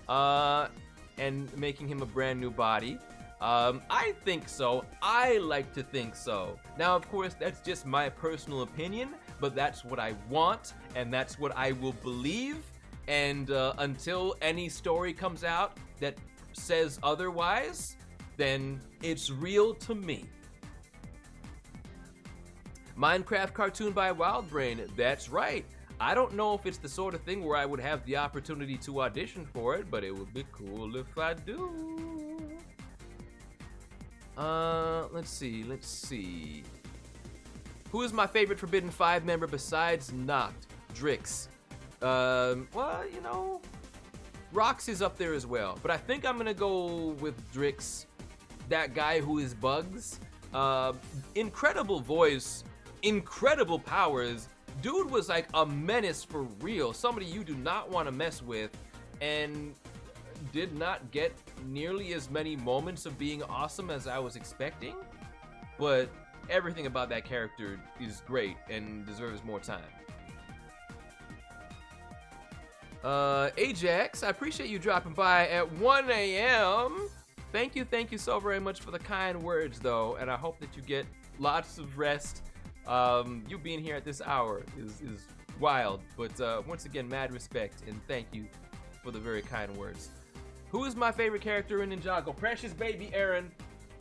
Speaker 1: and making him a brand new body? I think so. I like to think so. Now, of course, that's just my personal opinion, but that's what I want, and that's what I will believe. And until any story comes out that says otherwise, then it's real to me. Minecraft cartoon by Wildbrain. That's right. I don't know if it's the sort of thing where I would have the opportunity to audition for it, but it would be cool if I do. Let's see. Who is my favorite Forbidden 5 member besides Noct? Drix. Well, you know, Rox is up there as well, but I think I'm gonna go with Drix, that guy who is Bugs. Incredible voice, incredible powers. Dude was like a menace for real, somebody you do not want to mess with, and did not get nearly as many moments of being awesome as I was expecting, but everything about that character is great and deserves more time. Ajax, I appreciate you dropping by at 1 a.m. Thank you so very much for the kind words, though, and I hope that you get lots of rest. You being here at this hour is wild, but once again, mad respect, and thank you for the very kind words. Who is my favorite character in Ninjago? Precious baby Aaron.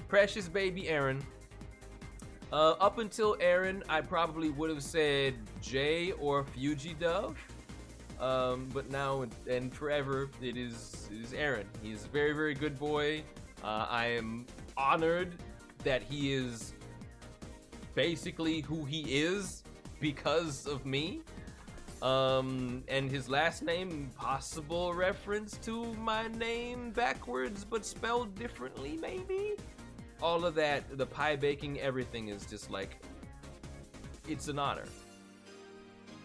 Speaker 1: Precious baby Aaron. Up until Aaron, I probably would have said Jay or Fugidove. But now and forever, it is Aaron. He's a very, very good boy. I am honored that he is basically who he is because of me. And his last name, possible reference to my name backwards but spelled differently, maybe? All of that, the pie baking, everything is just like, it's an honor.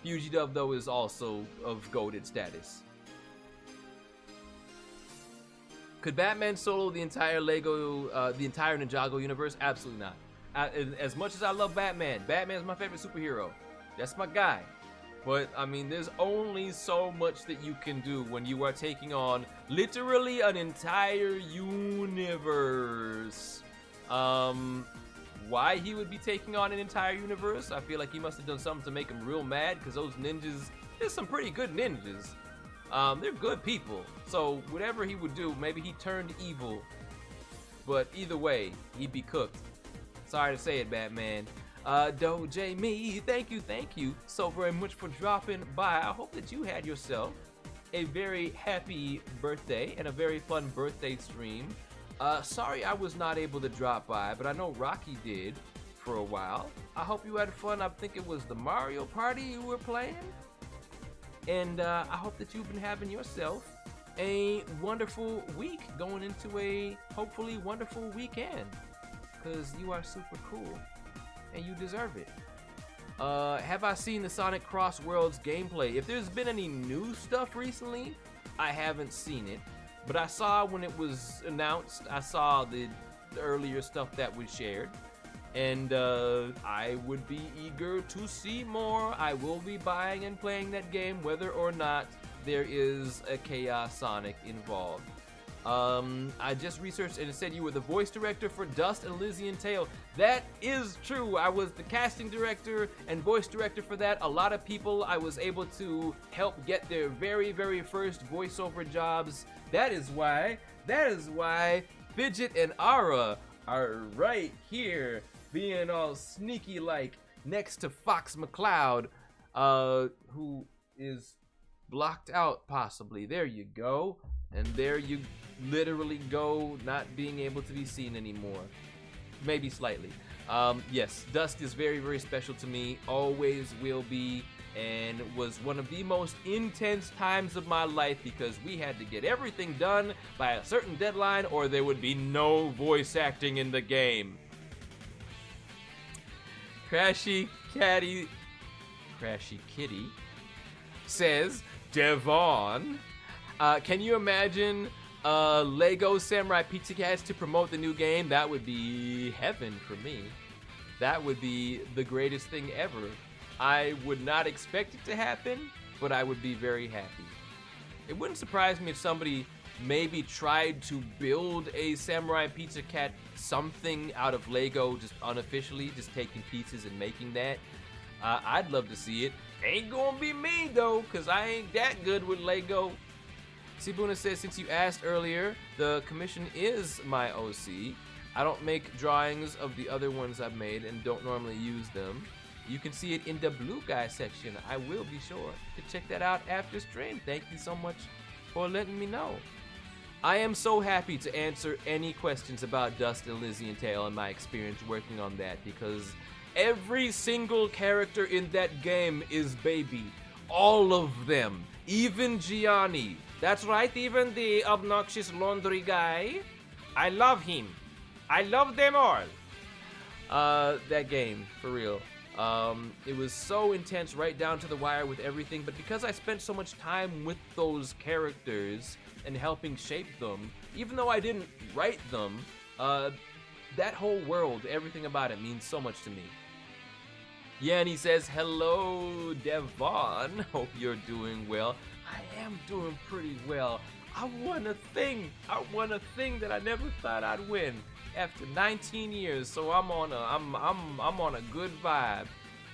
Speaker 1: Fugidove, though, is also of goated status. Could Batman solo the entire the entire Ninjago universe? Absolutely not. As much as I love Batman, Batman's my favorite superhero. That's my guy. But, I mean, there's only so much that you can do when you are taking on literally an entire universe. Why he would be taking on an entire universe? I feel like he must have done something to make him real mad, because those ninjas, there's some pretty good ninjas. They're good people. So, whatever he would do, maybe he turned evil. But either way, he'd be cooked. Sorry to say it, Batman. Doja Me, thank you so very much for dropping by. I hope that you had yourself a very happy birthday and a very fun birthday stream. Sorry I was not able to drop by, but I know Rocky did for a while. I hope you had fun. I think it was the Mario Party you were playing. And I hope that you've been having yourself a wonderful week going into a hopefully wonderful weekend, because you are super cool. And you deserve it. Have I seen the Sonic Cross Worlds gameplay? If there's been any new stuff recently, I haven't seen it. But I saw when it was announced, I saw the earlier stuff that was shared. And I would be eager to see more. I will be buying and playing that game whether or not there is a Chaos Sonic involved. I just researched and it said you were the voice director for Dust and Elysian Tale. That is true. I was the casting director and voice director for that. A lot of people I was able to help get their very, very first voiceover jobs. That is why Fidget and Ara are right here, being all sneaky like next to Fox McCloud, who is blocked out possibly. There you go. And there you literally go, not being able to be seen anymore. Maybe slightly. Yes, Dust is very, very special to me. Always will be. And was one of the most intense times of my life because we had to get everything done by a certain deadline or there would be no voice acting in the game. Crashy Kitty says, Devon, can you imagine Lego Samurai Pizza Cats to promote the new game? That would be heaven for me. That would be the greatest thing ever. I would not expect it to happen, but I would be very happy. It wouldn't surprise me if somebody maybe tried to build a Samurai Pizza Cat something out of Lego, just unofficially, just taking pieces and making that. I'd love to see it. Ain't gonna be me though, cause I ain't that good with Lego. Sibuna says, since you asked earlier, the commission is my OC. I don't make drawings of the other ones I've made and don't normally use them. You can see it in the blue guy section. I will be sure to check that out after stream. Thank you so much for letting me know. I am so happy to answer any questions about Dust and Lizzie and Tail and my experience working on that, because every single character in that game is baby. All of them. Even Gianni. That's right, even the obnoxious laundry guy. I love him. I love them all. That game, for real. It was so intense right down to the wire with everything, but because I spent so much time with those characters and helping shape them, even though I didn't write them, that whole world, everything about it means so much to me. Yeah, and he says, hello, Devon. Hope you're doing well. I am doing pretty well. I won a thing. That I never thought I'd win after 19 years. So I'm on a good vibe.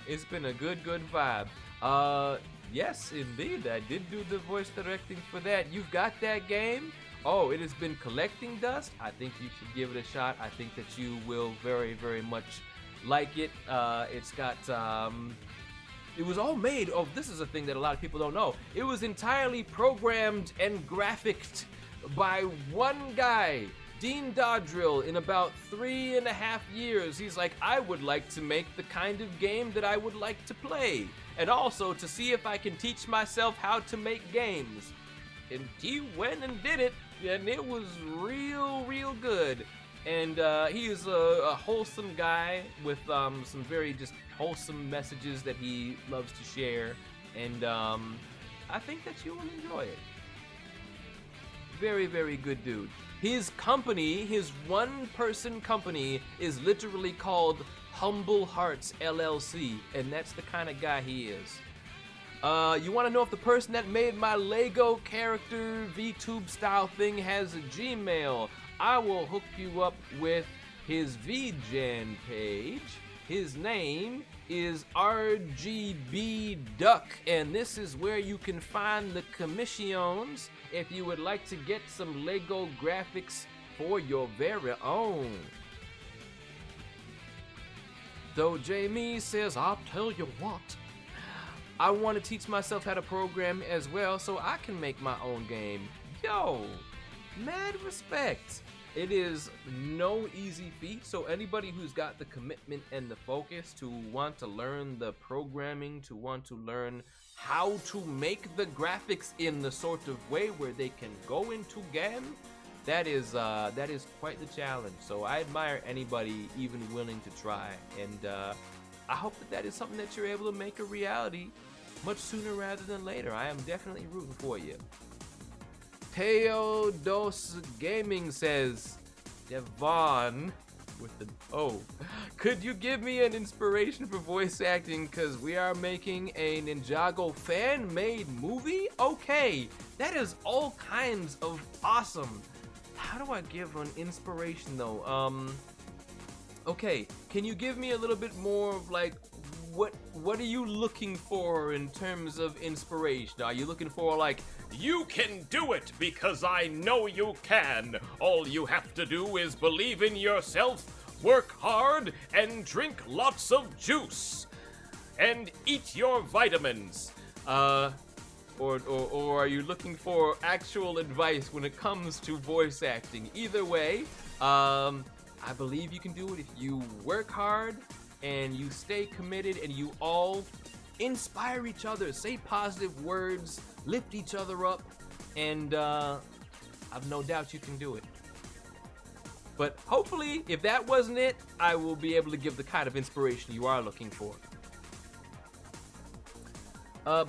Speaker 1: It's been a good vibe. Yes, indeed, I did do the voice directing for that. You've got that game? Oh, it has been collecting dust. I think you should give it a shot. I think that you will very, very much like it. It's got, it was all made, oh, this is a thing that a lot of people don't know. It was entirely programmed and graphicked by one guy, Dean Dodrill, in about 3.5 years. He's like, I would like to make the kind of game that I would like to play, and also to see if I can teach myself how to make games. And he went and did it, and it was real good. And he is a wholesome guy with some very just wholesome messages that he loves to share, and I think that you will enjoy it. Very, very good dude. His company, his one-person company, is literally called Humble Hearts LLC, and that's the kind of guy he is. You want to know if the person that made my Lego character VTube style thing has a Gmail? I will hook you up with his VGen page. His name is RGB Duck, and this is where you can find the commissions if you would like to get some Lego graphics for your very own. Though Jamie says, I'll tell you what, I want to teach myself how to program as well so I can make my own game. Yo, mad respect. It is no easy feat, so anybody who's got the commitment and the focus to want to learn the programming, to want to learn how to make the graphics in the sort of way where they can go into game, that is quite the challenge. So I admire anybody even willing to try, and I hope that is something that you're able to make a reality much sooner rather than later. I am definitely rooting for you. Teo Dos Gaming says, Devon, with the could you give me an inspiration for voice acting, because we are making a Ninjago fan-made movie? Okay, that is all kinds of awesome. How do I give an inspiration though? Okay, can you give me a little bit more of like, what are you looking for in terms of inspiration? Are you looking for like, you can do it because I know you can. All you have to do is believe in yourself, work hard, and drink lots of juice, and eat your vitamins. Or are you looking for actual advice when it comes to voice acting? Either way, I believe you can do it if you work hard and you stay committed and you all inspire each other, say positive words, lift each other up, and I've no doubt you can do it. But hopefully, if that wasn't it, I will be able to give the kind of inspiration you are looking for.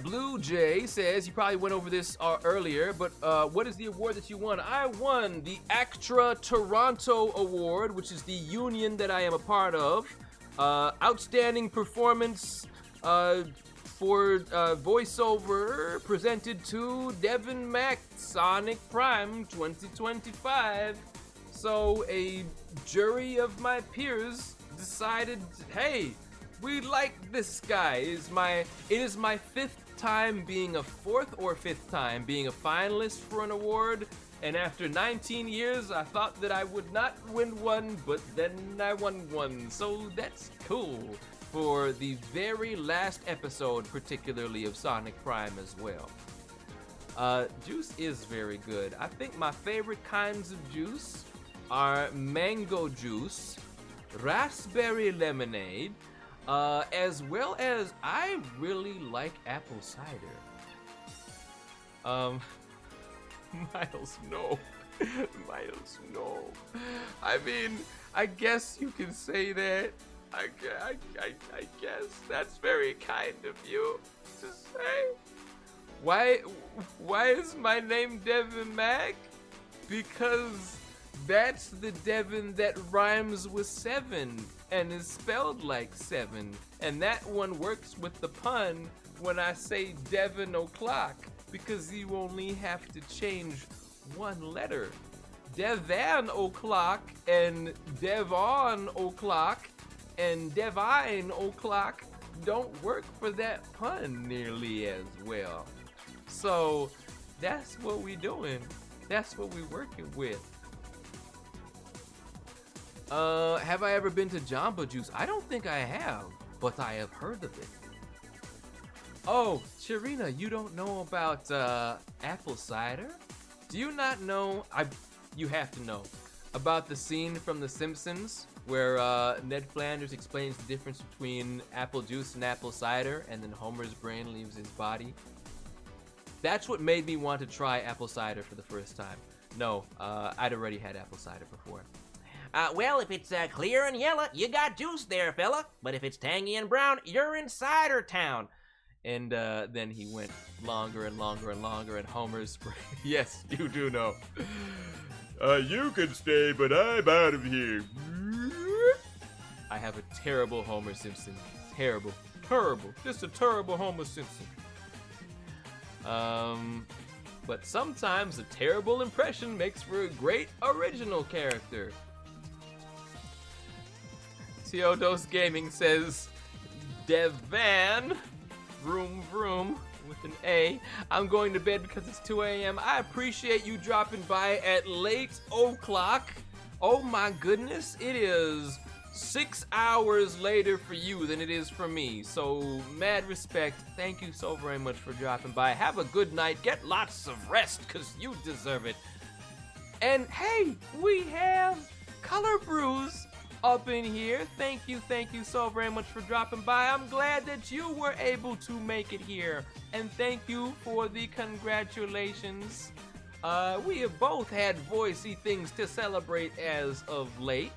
Speaker 1: Blue Jay says, you probably went over this earlier, but what is the award that you won? I won the ACTRA Toronto Award, which is the union that I am a part of. Outstanding performance for voiceover presented to Devin Mack, Sonic Prime 2025. So a jury of my peers decided, hey, we like this guy. It is my 5th time being a fourth or fifth time being a finalist for an award. And after 19 years, I thought that I would not win one, but then I won one. So that's cool for the very last episode, particularly of Sonic Prime as well. Juice is very good. I think my favorite kinds of juice are mango juice, raspberry lemonade, as well as I really like apple cider. Miles, no. Miles, no. I mean, I guess you can say that. I guess that's very kind of you to say. Why is my name Devin Mac? Because that's the Devin that rhymes with 7 and is spelled like 7. And that one works with the pun when I say Devin O'Clock, because you only have to change one letter. Devan O'Clock and Devon O'Clock and Devine O'Clock don't work for that pun nearly as well. So that's what we doing. That's what we working with. Have I ever been to Jamba Juice? I don't think I have, but I have heard of it. Oh, Sharina, you don't know about apple cider? Do you not know? You have to know about the scene from The Simpsons where Ned Flanders explains the difference between apple juice and apple cider, and then Homer's brain leaves his body. That's what made me want to try apple cider for the first time. No, I'd already had apple cider before.
Speaker 2: Well, if it's clear and yellow, you got juice there, fella. But if it's tangy and brown, you're in cider town.
Speaker 1: And then he went longer and longer and longer, and Homer's yes, you do know. You can stay, but I'm out of here. I have a terrible Homer Simpson. Terrible. Just a terrible Homer Simpson. But sometimes a terrible impression makes for a great original character. Teodos Gaming says, Devan, vroom vroom, with an A. I'm going to bed because it's 2 a.m. I appreciate you dropping by at late o'clock. Oh my goodness, it is 6 hours later for you than it is for me. So, mad respect. Thank you so very much for dropping by. Have a good night. Get lots of rest, because you deserve it. And hey, we have Color Brews up in here. Thank you so very much for dropping by. I'm glad that you were able to make it here. And thank you for the congratulations. We have both had voicey things to celebrate as of late.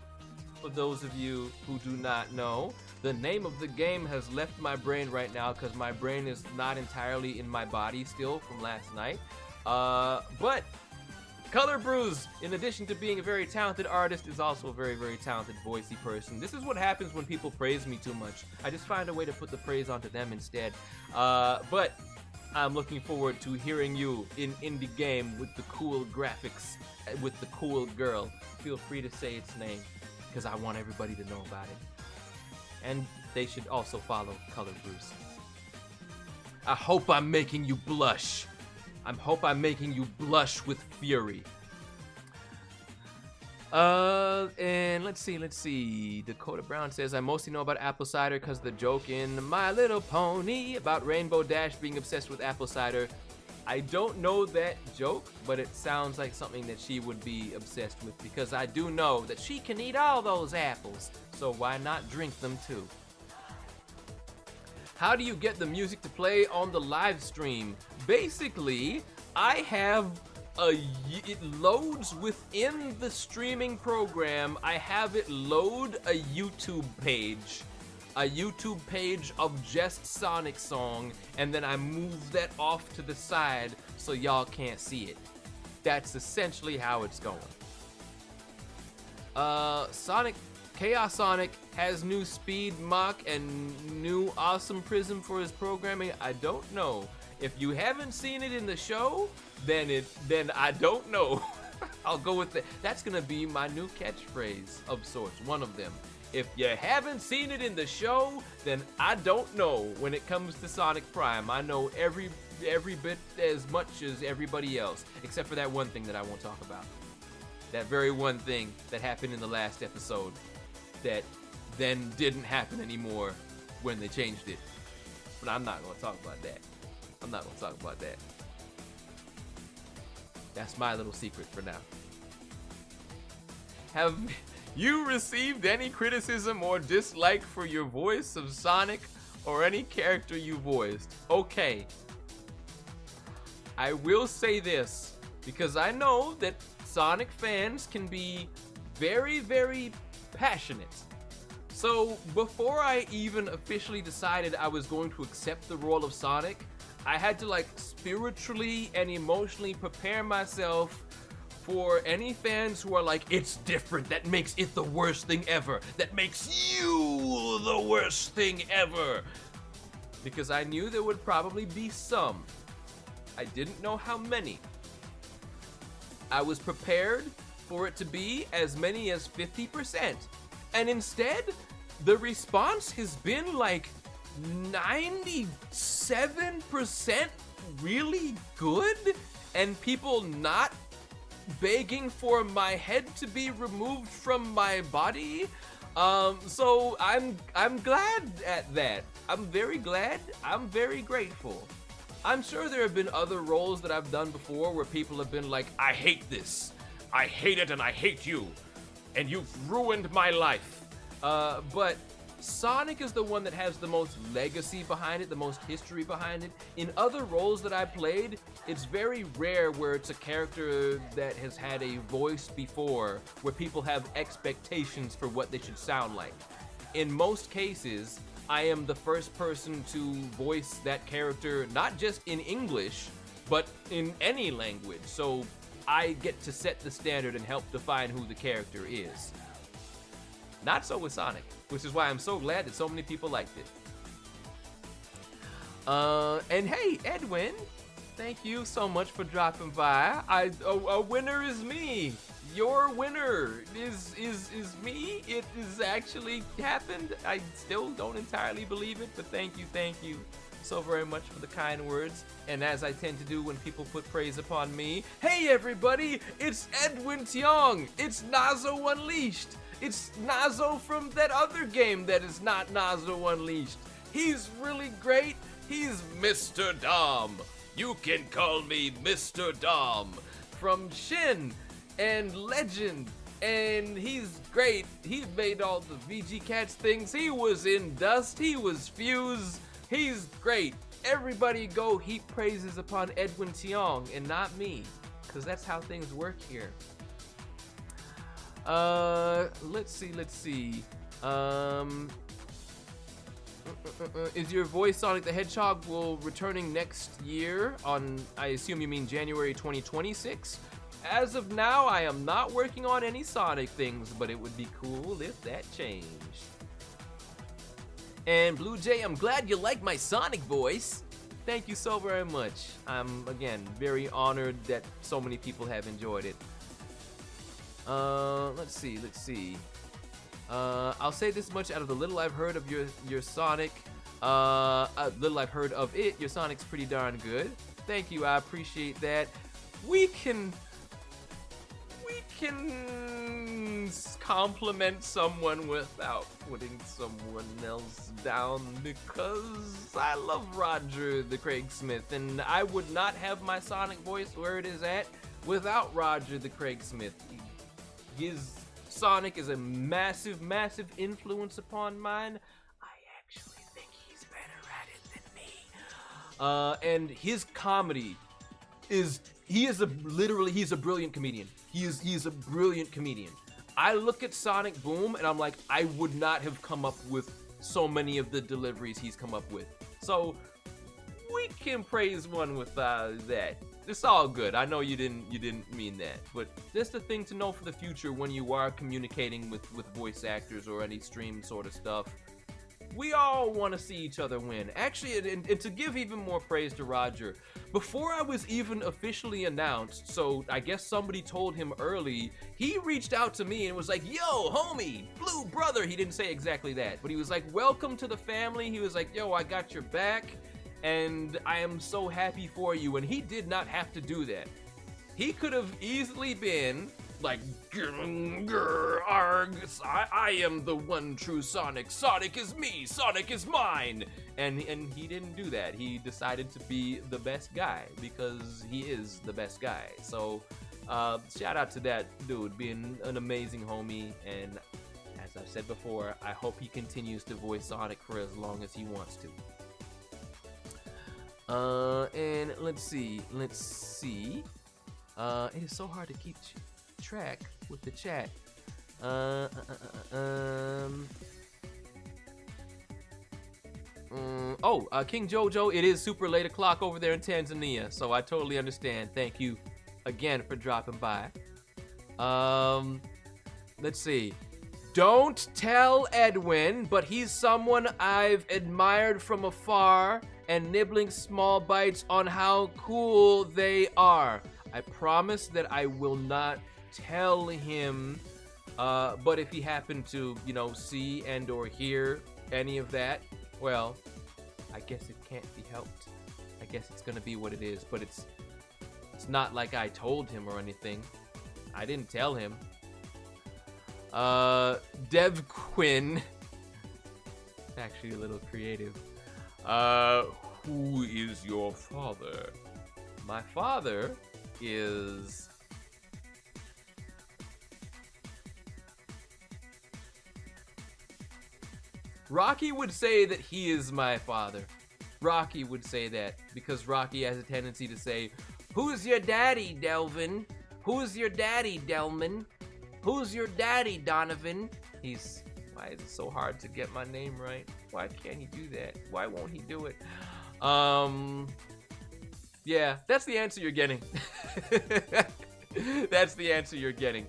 Speaker 1: For those of you who do not know, the name of the game has left my brain right now because my brain is not entirely in my body still from last night. But Color Brews, in addition to being a very talented artist, is also a very, very talented voicey person. This is what happens when people praise me too much. I just find a way to put the praise onto them instead. But I'm looking forward to hearing you in indie game with the cool graphics, with the cool girl. Feel free to say its name, because I want everybody to know about it. And they should also follow Color Brews. I hope I'm making you blush. I hope I'm making you blush with fury. And let's see. Dakota Brown says, I mostly know about apple cider because the joke in My Little Pony about Rainbow Dash being obsessed with apple cider. I don't know that joke, but it sounds like something that she would be obsessed with, because I do know that she can eat all those apples, so why not drink them too? How do you get the music to play on the live stream? Basically, I have it loads within the streaming program. I have it load a YouTube page of just Sonic song, and then I move that off to the side so y'all can't see it. That's essentially how it's going. Chaos Sonic has new speed Mach and new awesome prism for his programming. I don't know. If you haven't seen it in the show, then I don't know. I'll go with that. That's gonna be my new catchphrase of sorts, one of them. If you haven't seen it in the show, then I don't know. When it comes to Sonic Prime, I know every bit as much as everybody else, except for that one thing that I won't talk about. That very one thing that happened in the last episode that then didn't happen anymore when they changed it. But I'm not gonna talk about that. I'm not gonna talk about that. That's my little secret for now. Have you received any criticism or dislike for your voice of Sonic or any character you voiced? Okay. I will say this, because I know that Sonic fans can be very, very passionate. So before I even officially decided I was going to accept the role of Sonic, I had to like spiritually and emotionally prepare myself for any fans who are like, it's different, that makes it the worst thing ever, that makes you the worst thing ever. Because I knew there would probably be some. I didn't know how many. I was prepared for it to be as many as 50%. And instead, the response has been like 97% really good, and people not begging for my head to be removed from my body. So I'm glad at that. I'm very glad. I'm very grateful. I'm sure there have been other roles that I've done before where people have been like, I hate this. I hate it and I hate you. And you've ruined my life. But Sonic is the one that has the most legacy behind it, the most history behind it. In other roles that I played, it's very rare where it's a character that has had a voice before, where people have expectations for what they should sound like. In most cases, I am the first person to voice that character, not just in English, but in any language. So I get to set the standard and help define who the character is. Not so with Sonic, which is why I'm so glad that so many people liked it. And hey, Edwin, thank you so much for dropping by. A winner is me. Your winner is me. It has actually happened. I still don't entirely believe it, but thank you so very much for the kind words. And as I tend to do when people put praise upon me, hey everybody, it's Edwin Tiong. It's Nazo Unleashed. It's Nazo from that other game that is not Nazo Unleashed. He's really great. He's Mr. Dom. You can call me Mr. Dom from Shin and Legend. And he's great. He made all the VG Cats things. He was in Dust. He was Fuse. He's great. Everybody go heap praises upon Edwin Tiong and not me, because that's how things work here. Let's see. Is your voice Sonic the Hedgehog returning next year on, I assume you mean January 2026? As of now, I am not working on any Sonic things, but it would be cool if that changed. And Blue Jay, I'm glad you like my Sonic voice. Thank you so very much. I'm, again, very honored that so many people have enjoyed it. Let's see. I'll say this much: out of the little I've heard of your Sonic, little I've heard of it, your Sonic's pretty darn good. Thank you, I appreciate that. We can compliment someone without putting someone else down, because I love Roger the Craig Smith, and I would not have my Sonic voice where it is at without Roger the Craig Smith. His Sonic is a massive, massive influence upon mine. I actually think he's better at it than me. And his comedy is, he's a brilliant comedian. He's a brilliant comedian. I look at Sonic Boom and I'm like, I would not have come up with so many of the deliveries he's come up with. So we can praise one with that. It's all good. I know you didn't mean that, but just a thing to know for the future when you are communicating with voice actors or any stream sort of stuff. We all want to see each other win. Actually, and to give even more praise to Roger, before I was even officially announced, so I guess somebody told him early, he reached out to me and was like, yo, homie, Blue brother. He didn't say exactly that, but he was like, welcome to the family. He was like, yo, I got your back, and I am so happy for you. And he did not have to do that. He could have easily been like, arg, I am the one true Sonic. Sonic is me. Sonic is mine. And he didn't do that. He decided to be the best guy because he is the best guy. So shout out to that dude, being an amazing homie. And as I've said before, I hope he continues to voice Sonic for as long as he wants to. And let's see. It is so hard to keep track with the chat. King Jojo, it is super late o'clock over there in Tanzania, so I totally understand. Thank you again for dropping by. Let's see. Don't tell Edwin, but he's someone I've admired from afar and nibbling small bites on how cool they are. I promise that I will not tell him, but if he happened to, see and or hear any of that, well, I guess it can't be helped. I guess it's gonna be what it is, but it's not like I told him or anything. I didn't tell him. Dev Quinn, actually a little creative. Who is your father? My father is Rocky would say that he is my father. Rocky would say that because Rocky has a tendency to say, who's your daddy, Delvin? Who's your daddy, Delman? Who's your daddy, Donovan? Why is it so hard to get my name right? Why can't he do that? Why won't he do it? Yeah, that's the answer you're getting. That's the answer you're getting.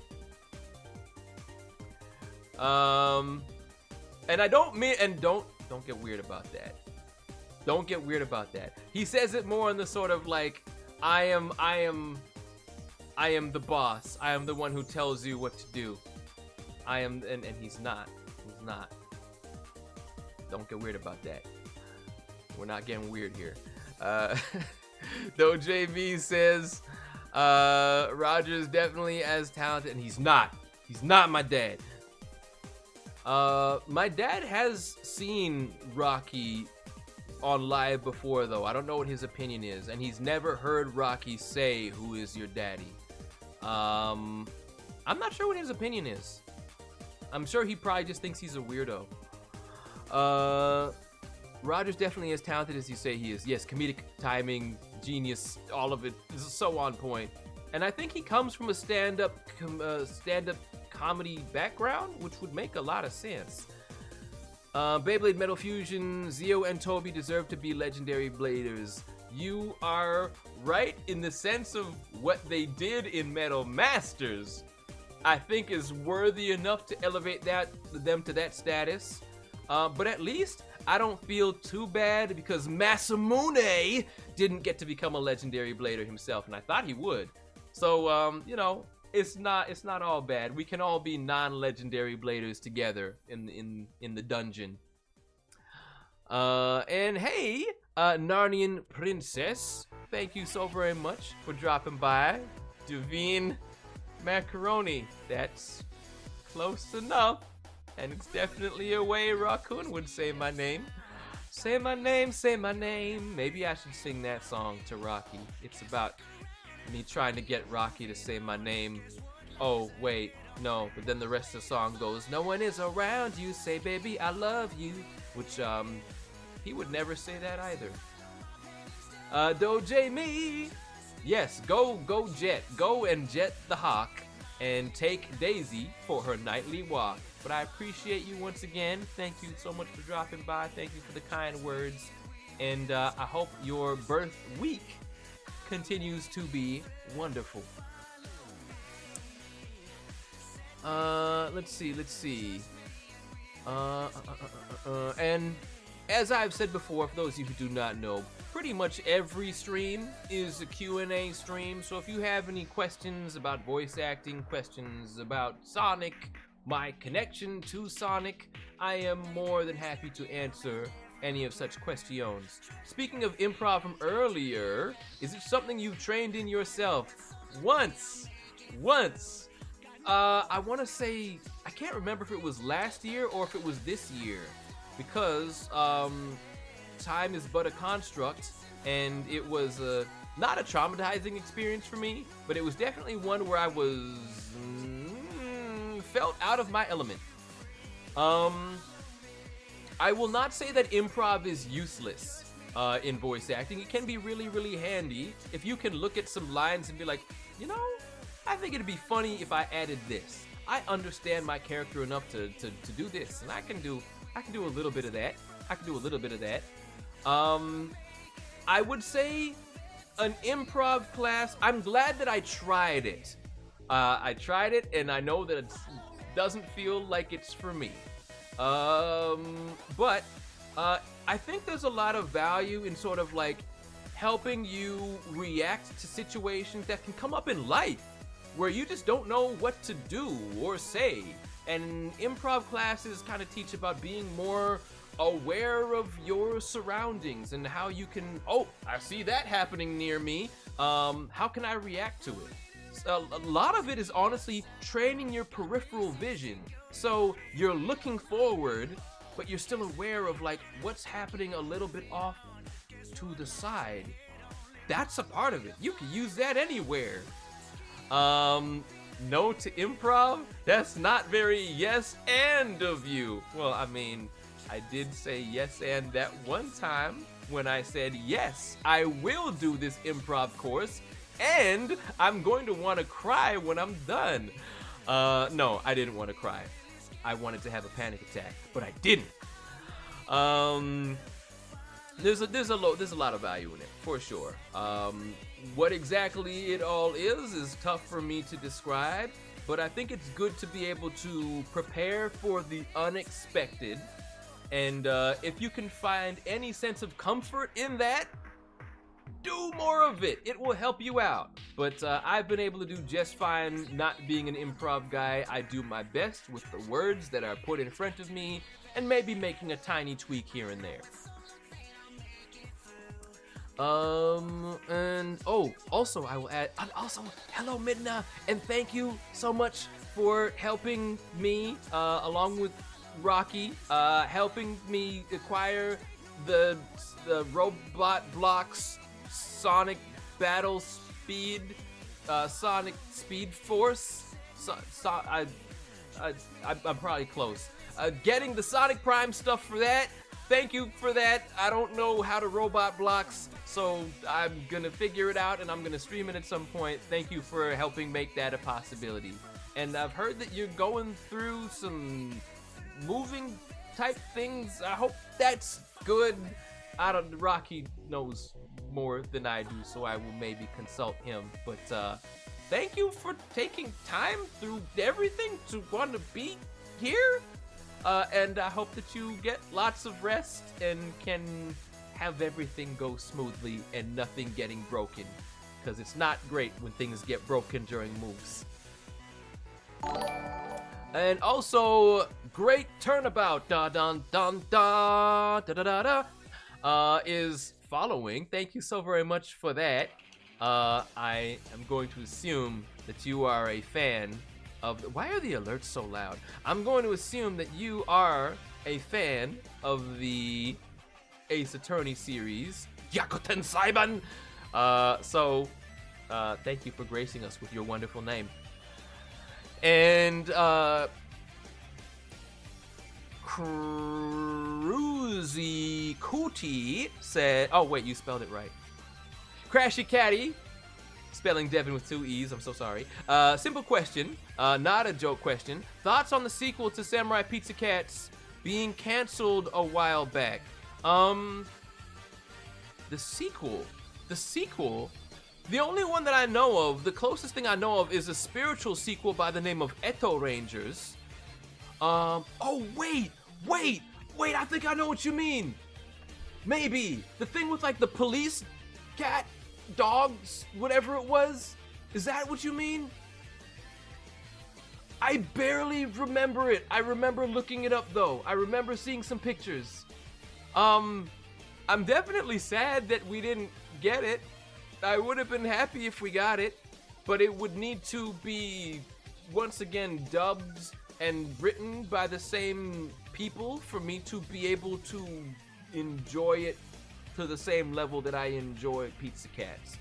Speaker 1: And I don't mean, and don't get weird about that. Don't get weird about that. He says it more in the sort of like, I am the boss. I am the one who tells you what to do. And he's not. He's not. Don't get weird about that. We're not getting weird here. Though JV says Roger's definitely as talented, and he's not. He's not my dad. My dad has seen Rocky on live before, though. I don't know what his opinion is, and he's never heard Rocky say, "Who is your daddy?" I'm not sure what his opinion is. I'm sure he probably just thinks he's a weirdo. Roger's definitely as talented as you say he is. Yes, comedic timing, genius, all of it is so on point. And I think he comes from a stand-up comedy background, which would make a lot of sense. Beyblade Metal Fusion, Zio and Toby deserve to be legendary bladers. You are right in the sense of what they did in Metal Masters. I think is worthy enough to elevate them to that status. But at least I don't feel too bad because Masamune didn't get to become a legendary blader himself, and I thought he would. So, it's not all bad. We can all be non-legendary bladers together in the dungeon. And hey, Narnian Princess, thank you so very much for dropping by. Divine Macaroni, that's close enough. And it's definitely a way Raccoon would say my name. Say my name, say my name. Maybe I should sing that song to Rocky. It's about me trying to get Rocky to say my name. Oh, wait, no. But then the rest of the song goes, no one is around you, say baby I love you. Which, he would never say that either. Doje me. Yes, go Jet. Go and jet the hawk and take Daisy for her nightly walk. But I appreciate you once again. Thank you so much for dropping by. Thank you for the kind words. And I hope your birth week continues to be wonderful. Let's see. And as I've said before, for those of you who do not know, pretty much every stream is a Q&A stream. So if you have any questions about voice acting, questions about Sonic, my connection to Sonic, I am more than happy to answer any of such questions. Speaking of improv from earlier, is it something you've trained in yourself? Once. I want to say, I can't remember if it was last year or if it was this year, because time is but a construct, and it was not a traumatizing experience for me, but it was definitely one where I was felt out of my element. I will not say that improv is useless in voice acting. It can be really, really handy if you can look at some lines and be like, you know, I think it'd be funny if I added this. I understand my character enough to do this, and I can do a little bit of that. I would say an improv class. I'm glad that I tried it. I tried it, and I know that it doesn't feel like it's for me. But I think there's a lot of value in sort of like helping you react to situations that can come up in life where you just don't know what to do or say. And improv classes kind of teach about being more aware of your surroundings and how you can, oh, I see that happening near me. How can I react to it? A lot of it is honestly training your peripheral vision. So you're looking forward, but you're still aware of like what's happening a little bit off to the side. That's a part of it. You can use that anywhere. No to improv? That's not very yes and of you. Well, I mean, I did say yes and that one time when I said, yes, I will do this improv course, and I'm going to want to cry when I'm done. No, I didn't want to cry. I wanted to have a panic attack, but I didn't. There's a lot of value in it, for sure. What exactly it all is tough for me to describe, but I think it's good to be able to prepare for the unexpected. And if you can find any sense of comfort in that, do more of it. It will help you out. But I've been able to do just fine not being an improv guy. I do my best with the words that are put in front of me and maybe making a tiny tweak here and there. And also I will add, hello Midna, and thank you so much for helping me, along with Rocky, helping me acquire the robot blocks Sonic Battle Speed, Sonic Speed Force. I'm probably close. Getting the Sonic Prime stuff for that. Thank you for that. I don't know how to robot blocks, so I'm gonna figure it out and I'm gonna stream it at some point. Thank you for helping make that a possibility. And I've heard that you're going through some moving type things. I hope that's good. Rocky knows more than I do, so I will maybe consult him. But thank you for taking time through everything to want to be here. And I hope that you get lots of rest and can have everything go smoothly and nothing getting broken. Because it's not great when things get broken during moves. And also, great turnabout is following. Thank you so very much for that. I am going to assume that you are a fan of why are the alerts so loud? I'm going to assume that you are a fan of the Ace Attorney series, Yakoten Saiban. So thank you for gracing us with your wonderful name. And Cruzy Cootie said, oh wait, you spelled it right. Crashy Catty, spelling Devin with 2 E's, I'm so sorry. Simple question, not a joke question. Thoughts on the sequel to Samurai Pizza Cats being canceled a while back? The sequel, the only one that I know of, the closest thing I know of is a spiritual sequel by the name of Eto Rangers. Oh wait, Wait, I think I know what you mean. Maybe the thing with like the police cat, dogs, whatever it was. Is that what you mean? I barely remember it. I remember looking it up though. I remember seeing some pictures. I'm definitely sad that we didn't get it. I would have been happy if we got it, but it would need to be once again dubbed and written by the same people for me to be able to enjoy it to the same level that I enjoy Pizza Cats.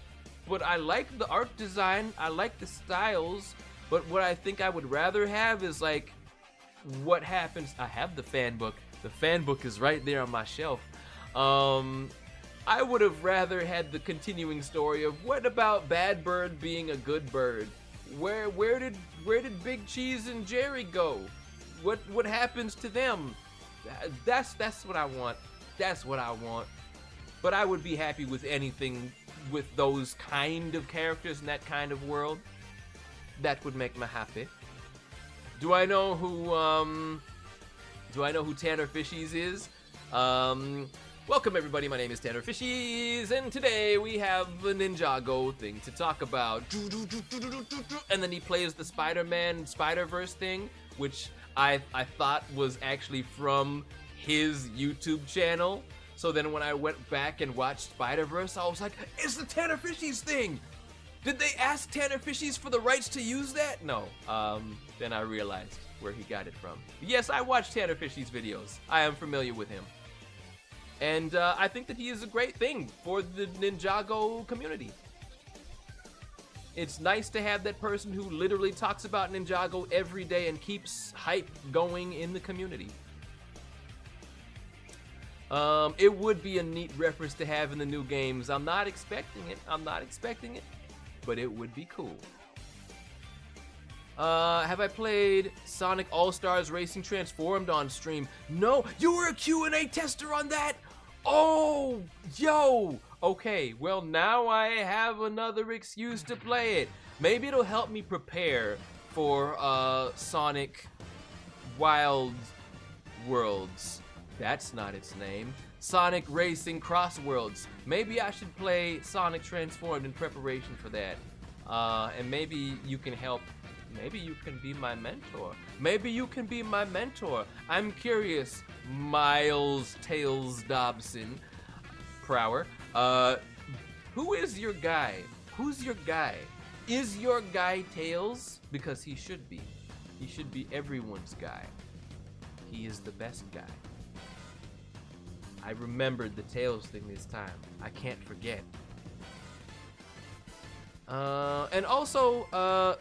Speaker 1: But I like the art design, I like the styles, but what I think I would rather have is like what happens. I have the fan book. The fan book is right there on my shelf. I would have rather had the continuing story of what about Bad Bird being a good bird? Where did Big Cheese and Jerry go? What happens to them? That's what I want. That's what I want. But I would be happy with anything with those kind of characters in that kind of world. That would make me happy. Do I know who Tanner Fishies is? Welcome everybody, my name is Tanner Fishies, and today we have a Ninjago thing to talk about. And then he plays the Spider-Man Spider-Verse thing, which I thought was actually from his YouTube channel. So then when I went back and watched Spider-Verse, I was like, it's the Tanner Fishies thing! Did they ask Tanner Fishies for the rights to use that? No. Then I realized where he got it from. Yes, I watched Tanner Fishies videos. I am familiar with him. And I think that he is a great thing for the Ninjago community. It's nice to have that person who literally talks about Ninjago every day and keeps hype going in the community. It would be a neat reference to have in the new games. I'm not expecting it, but it would be cool. Have I played Sonic All-Stars Racing Transformed on stream? No, you were a Q&A tester on that? Oh, yo! Okay, well now I have another excuse to play it. Maybe it'll help me prepare for, Sonic Wild Worlds. That's not its name. Sonic Racing Cross Worlds. Maybe I should play Sonic Transformed in preparation for that. And maybe you can help. Maybe you can be my mentor. Maybe you can be my mentor. I'm curious, Miles Tails Dobson. Prower. Who is your guy? Who's your guy? Is your guy Tails? Because he should be. He should be everyone's guy. He is the best guy. I remembered the Tails thing this time. I can't forget. And also,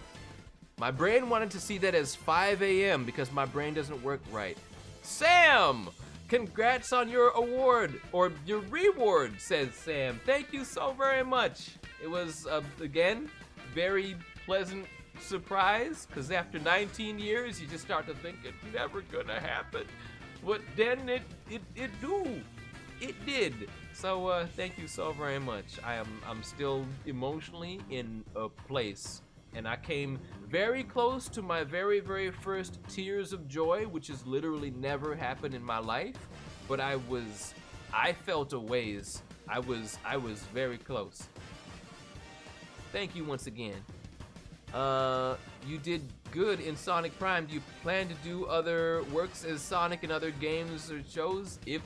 Speaker 1: my brain wanted to see that as 5 a.m. because my brain doesn't work right. Sam! Congrats on your award, or your reward, says Sam. Thank you so very much. It was, again, very pleasant surprise, because after 19 years, you just start to think it's never gonna happen. But then it did. So thank you so very much. I'm still emotionally in a place, and I came very close to my very first tears of joy, which has literally never happened in my life. But I felt a ways. I was very close. Thank you once again. You did good in Sonic Prime. Do you plan to do other works as Sonic in other games or shows? If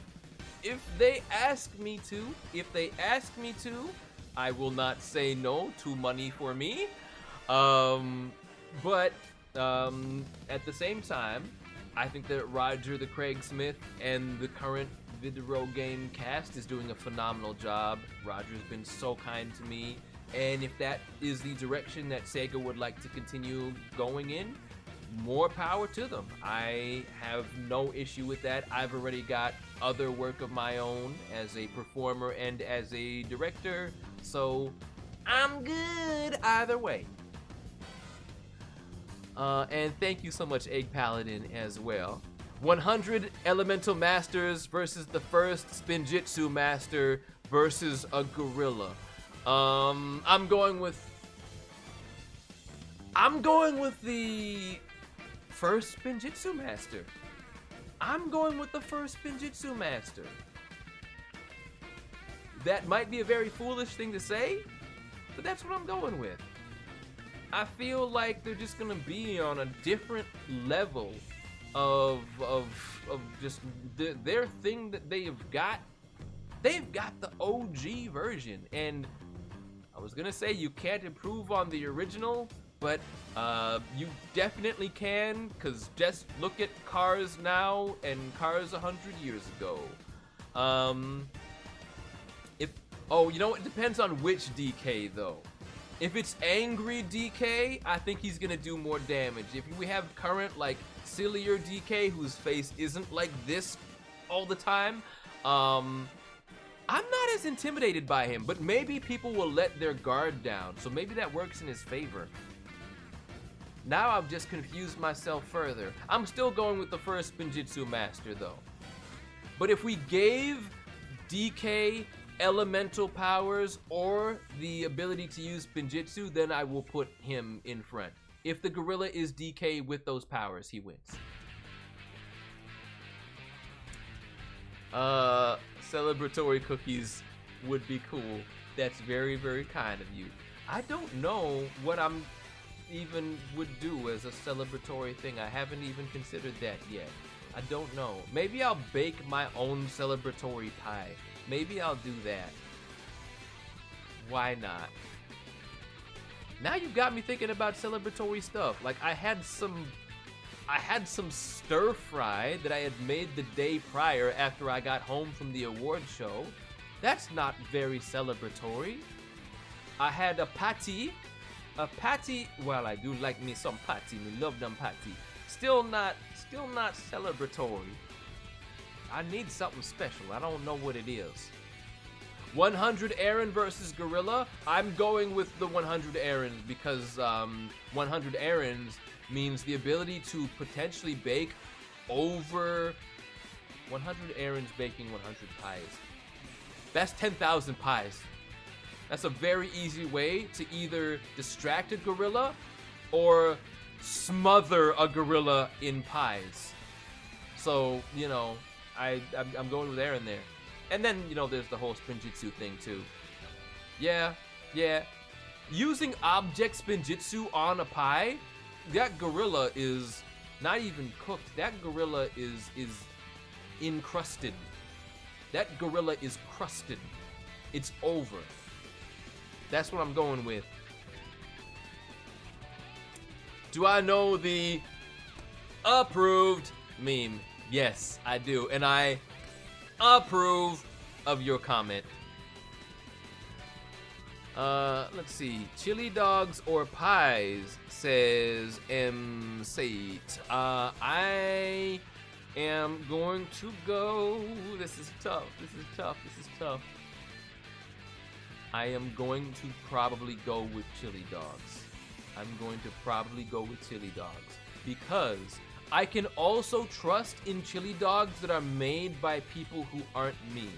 Speaker 1: they ask me to, I will not say no to money for me. But at the same time, I think that Roger the Craig Smith and the current video game cast is doing a phenomenal job. Roger's been so kind to me, and if that is the direction that Sega would like to continue going in, more power to them. I have no issue with that. I've already got other work of my own as a performer and as a director, so I'm good either way. And thank you so much, Egg Paladin, as well. 100 Elemental Masters versus the first Spinjitzu Master versus a gorilla. I'm going with the first Spinjitzu Master. I'm going with the first Spinjitzu Master. That might be a very foolish thing to say, but that's what I'm going with. I feel like they're just gonna be on a different level of just their thing that they have got. They've got the OG version, and I was gonna say you can't improve on the original, but you definitely can, because just look at Cars now and Cars 100 years ago. You know, it depends on which DK though. If it's angry DK, I think he's gonna do more damage. If we have current, like, sillier DK whose face isn't like this all the time, I'm not as intimidated by him, but maybe people will let their guard down, so maybe that works in his favor. Now I've just confused myself further. I'm still going with the first Spinjitzu Master though. But if we gave DK elemental powers or the ability to use Spinjitzu, then I will put him in front. If the gorilla is DK with those powers, he wins. Celebratory cookies would be cool. That's very, very kind of you. I don't know what I'm even would do as a celebratory thing. I haven't even considered that yet. I don't know. Maybe I'll bake my own celebratory pie. Maybe I'll do that. Why not? Now you've got me thinking about celebratory stuff. Like I had some stir fry that I had made the day prior after I got home from the award show. That's not very celebratory. I had a patty. Well, I do like me some patty. Me love them patty. Still not celebratory. I need something special. I don't know what it is. 100 Aaron versus Gorilla. I'm going with the 100 Aarons because 100 Aarons means the ability to potentially bake over 100 Aarons baking 100 pies. That's 10,000 pies. That's a very easy way to either distract a gorilla or smother a gorilla in pies. So, you know, I'm going with Aaron there. And then, you know, there's the whole Spinjitzu thing too. Yeah. Using object Spinjitzu on a pie, that gorilla is not even cooked. That gorilla is encrusted. That gorilla is crusted. It's over. That's what I'm going with. Do I know the approved meme? Yes, I do. And I approve of your comment. Let's see. Chili dogs or pies, says M. Sate. I am going to go. This is tough. I am going to probably go with chili dogs. Because I can also trust in chili dogs that are made by people who aren't me.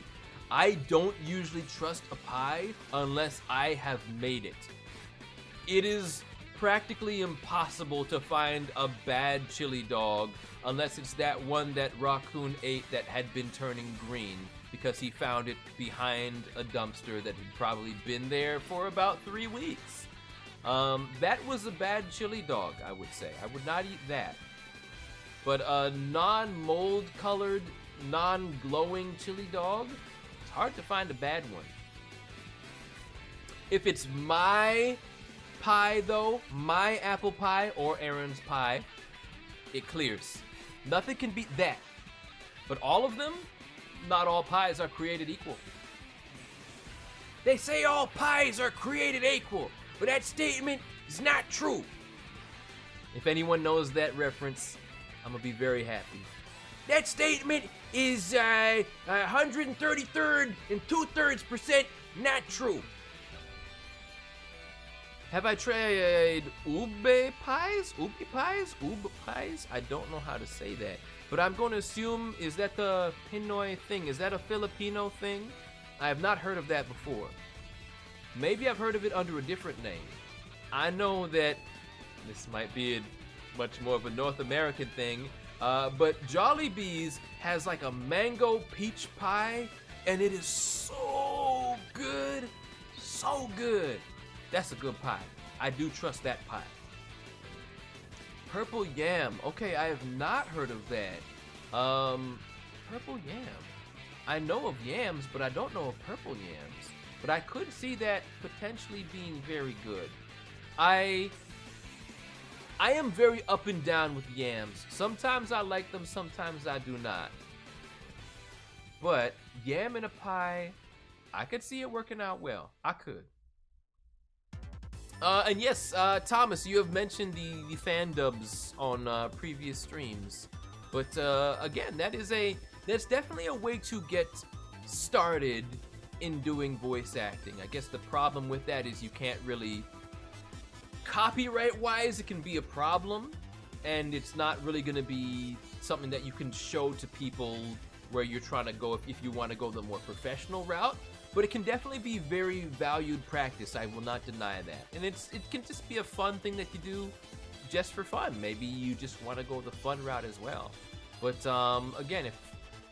Speaker 1: I don't usually trust a pie unless I have made it. It is practically impossible to find a bad chili dog unless it's that one that Raccoon ate that had been turning green because he found it behind a dumpster that had probably been there for about 3 weeks. That was a bad chili dog, I would say. I would not eat that. But a non-mold colored, non-glowing chili dog, it's hard to find a bad one. If it's my pie though, my apple pie or Aaron's pie, it clears. Nothing can beat that. But all of them, not all pies are created equal. They say all pies are created equal, but that statement is not true. If anyone knows that reference, I'm gonna be very happy. That statement is 133rd and 2/3% not true. Have I tried ube pies? I don't know how to say that. But I'm going to assume, is that the Pinoy thing? Is that a Filipino thing? I have not heard of that before. Maybe I've heard of it under a different name. I know that this might be much more of a North American thing, But Jollibee's has like a mango peach pie, and it is so good. So good. That's a good pie. I do trust that pie. Purple yam. Okay, I have not heard of that. Purple yam. I know of yams, but I don't know of purple yams. But I could see that potentially being very good. I am very up and down with yams. Sometimes I like them, sometimes I do not. But yam in a pie, I could see it working out well. I could. And yes, Thomas, you have mentioned the fan dubs on previous streams. But again, that's definitely a way to get started in doing voice acting. I guess the problem with that is you can't really, copyright-wise, it can be a problem, and it's not really gonna be something that you can show to people where you're trying to go if you want to go the more professional route. But it can definitely be very valued practice. I will not deny that. And it can just be a fun thing that you do just for fun. Maybe you just want to go the fun route as well. But again,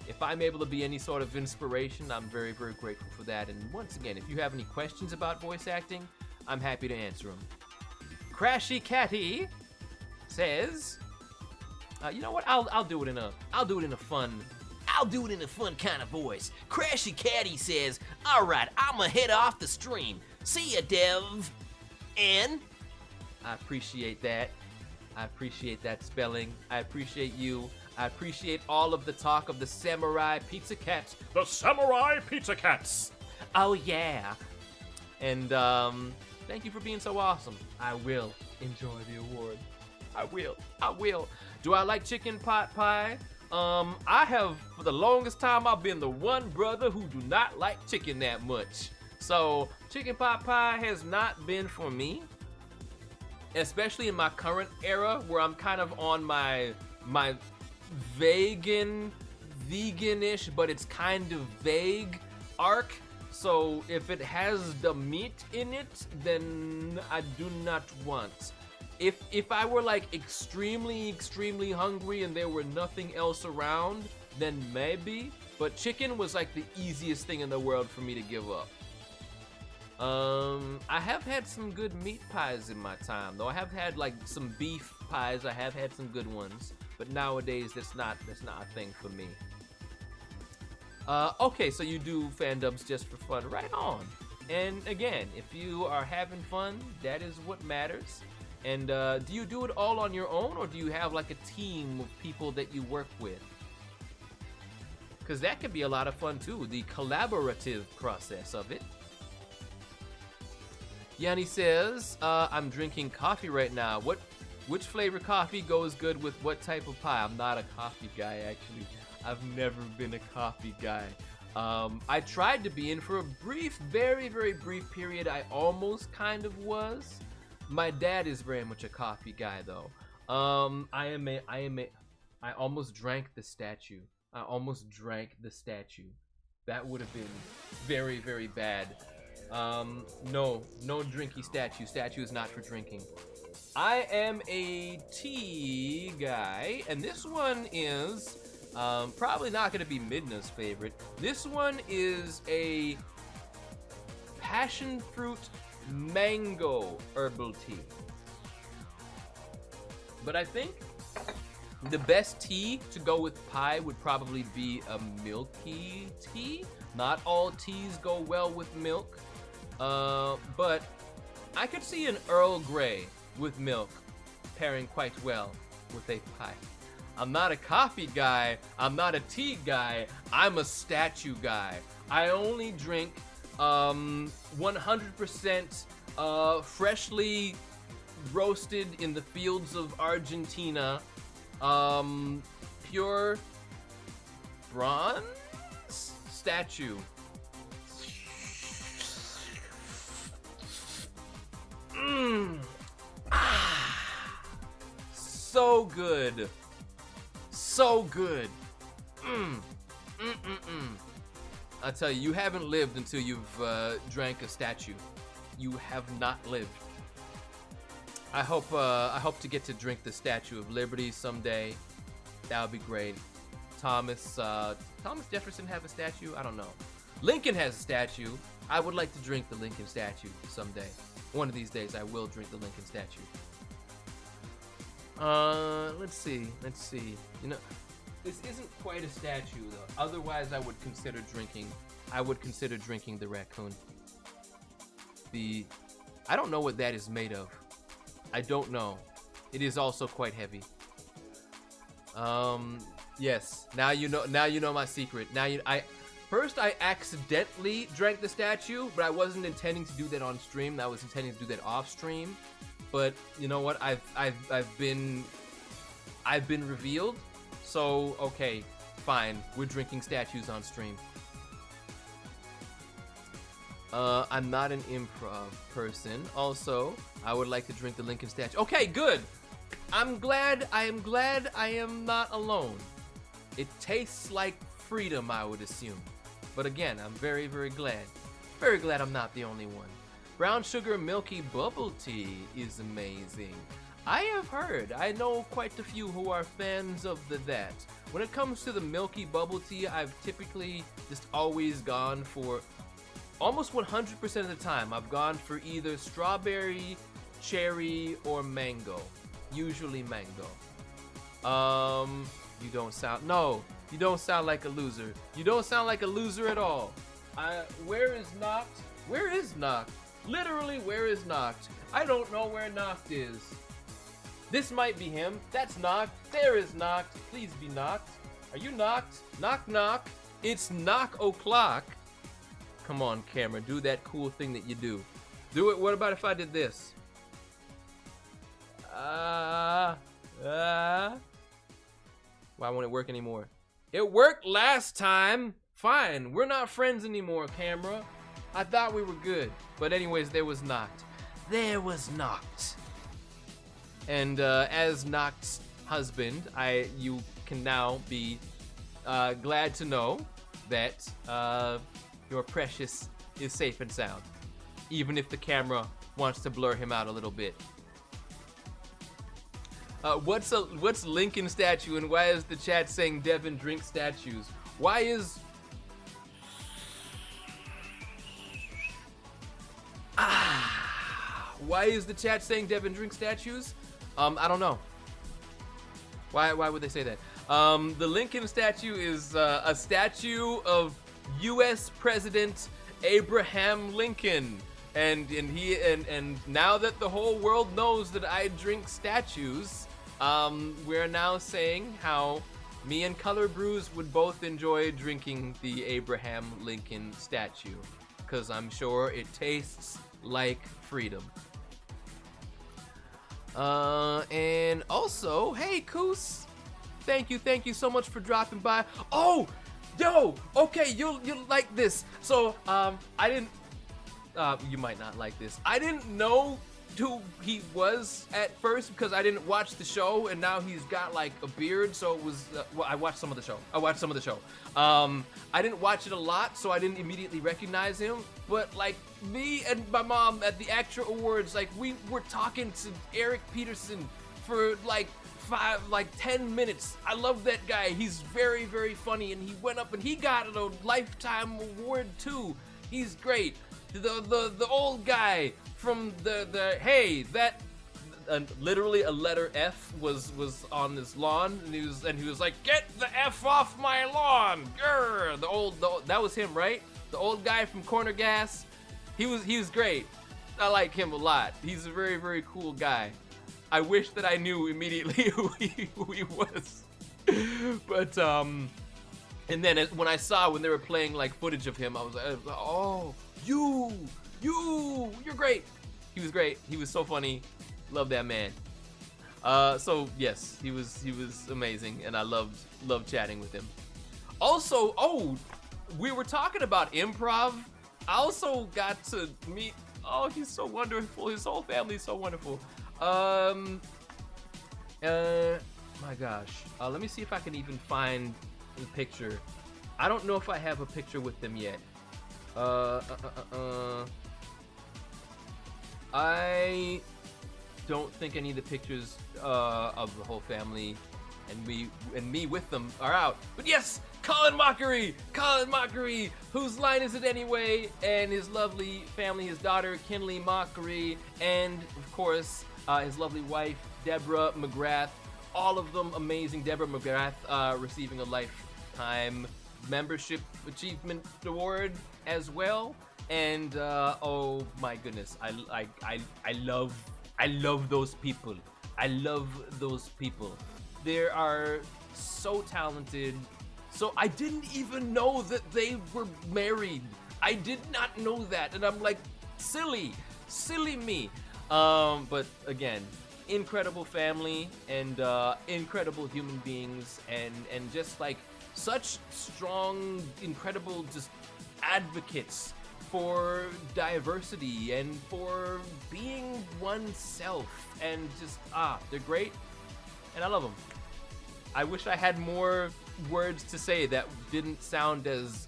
Speaker 1: if I'm able to be any sort of inspiration, I'm very, very grateful for that. And once again, if you have any questions about voice acting, I'm happy to answer them. Crashy Catty says, you know what? I'll do it in a fun kind of voice. Crashy Catty says, "Alright, I'ma head off the stream. See ya, Dev." And I appreciate that. I appreciate that spelling. I appreciate you. I appreciate all of the talk of the Samurai Pizza Cats. The Samurai Pizza Cats! Oh yeah. And thank you for being so awesome. I will enjoy the award. I will. Do I like chicken pot pie? I have, for the longest time, I've been the one brother who do not like chicken that much. So, chicken pot pie has not been for me. Especially in my current era, where I'm kind of on my veganish, but it's kind of vague arc. So, if it has the meat in it, then I do not want. If I were like extremely hungry and there were nothing else around, then maybe. But chicken was like the easiest thing in the world for me to give up. I have had some good meat pies in my time, though. I have had like some beef pies. I have had some good ones, but nowadays that's not a thing for me. Okay, so you do fan dubs just for fun, right on. And again, if you are having fun, that is what matters. And do you do it all on your own, or do you have like a team of people that you work with? Because that could be a lot of fun too, the collaborative process of it. Yanni says, I'm drinking coffee right now. Which flavor coffee goes good with what type of pie? I'm not a coffee guy, actually. I've never been a coffee guy. I tried to be in for a brief, very, very brief period. I almost kind of was. My dad is very much a coffee guy, though. I almost drank the statue. That would have been very, very bad. No drinky statue. Statue is not for drinking. I am a tea guy, and this one is probably not going to be Midna's favorite. This one is a passion fruit mango herbal tea. But I think the best tea to go with pie would probably be a milky tea. Not all teas go well with milk, but I could see an Earl Grey with milk pairing quite well with a pie. I'm not a coffee guy, I'm not a tea guy, I'm a statue guy. I only drink 100% freshly roasted in the fields of Argentina, pure bronze statue. So good. So good. I tell you, you haven't lived until you've drank a statue. You have not lived. I hope to get to drink the Statue of Liberty someday. That would be great. Thomas Jefferson have a statue? I don't know. Lincoln has a statue. I would like to drink the Lincoln statue someday. One of these days, I will drink the Lincoln statue. Let's see. You know, this isn't quite a statue though. Otherwise, I would consider drinking the raccoon. I don't know what that is made of. I don't know. It is also quite heavy. Yes. Now you know my secret. First I accidentally drank the statue, but I wasn't intending to do that on stream. I was intending to do that off stream. But you know what? I've been revealed. So okay, fine. We're drinking statues on stream. I'm not an improv person. Also, I would like to drink the Lincoln statue. Okay, good. I am glad I am not alone. It tastes like freedom, I would assume. But again, I'm very, very glad. Very glad I'm not the only one. Brown sugar milky bubble tea is amazing. I have heard, I know quite a few who are fans of that. When it comes to the milky bubble tea, I've typically just always gone for, almost 100% of the time, I've gone for either strawberry, cherry, or mango. Usually mango. You don't sound like a loser. You don't sound like a loser at all. Where is Noct? Where is Noct? Literally, where is Noct? I don't know where Noct is. This might be him. That's Noct. There is Noct. Please be Noct. Are you Noct? Knock, knock. It's knock o'clock. Come on, camera. Do that cool thing that you do. Do it. What about if I did this? Why won't it work anymore? It worked last time. Fine. We're not friends anymore, camera. I thought we were good. But anyways, there was Noct. There was Noct. And as Noct's husband, you can now be glad to know that your precious is safe and sound, even if the camera wants to blur him out a little bit. What's Lincoln statue, and why is the chat saying Devin drink statues? Why is the chat saying Devin drink statues? I don't know. Why would they say that? The Lincoln statue is a statue of U.S. President Abraham Lincoln, and now that the whole world knows that I drink statues, we're now saying how me and Color Brews would both enjoy drinking the Abraham Lincoln statue, because I'm sure it tastes like freedom. And also, hey Koos, thank you so much for dropping by. Oh, yo, okay, you'll like this. So, I didn't, you might not like this. I didn't know who he was at first because I didn't watch the show, and now he's got like a beard, so it was, well, I watched some of the show. I didn't watch it a lot, so I didn't immediately recognize him, but like me and my mom at the ACTRA Awards, like we were talking to Eric Peterson for like 10 minutes. I love that guy. He's very, very funny, and he went up and he got a Lifetime Award too. He's great. The old guy from the hey, that literally a letter F was on this lawn, and he was like, get the F off my lawn. Grr. That was him, right? The old guy from Corner Gas. He was great. I like him a lot. He's a very, very cool guy. I wish that I knew immediately who he was. But and then when they were playing like footage of him, I was like, oh, you're great. He was great. He was so funny. Love that man. So yes, he was amazing, and I loved chatting with him. Also, we were talking about improv. I also got to meet. Oh, he's so wonderful. His whole family is so wonderful. My gosh. Let me see if I can even find a picture. I don't know if I have a picture with them yet. I don't think any of the pictures of the whole family and me with them are out. But yes, Colin Mockery, whose line is it anyway? And his lovely family, his daughter Kinley Mockery, and of course his lovely wife Deborah McGrath. All of them amazing. Deborah McGrath receiving a lifetime membership achievement award as well. And oh my goodness, I love those people. I love those people. They are so talented. So I didn't even know that they were married. I did not know that, and I'm like, silly me. But again, incredible family and incredible human beings, and just like such strong, incredible, just advocates for diversity and for being oneself, and just they're great, and I love them. I wish I had more words to say that didn't sound as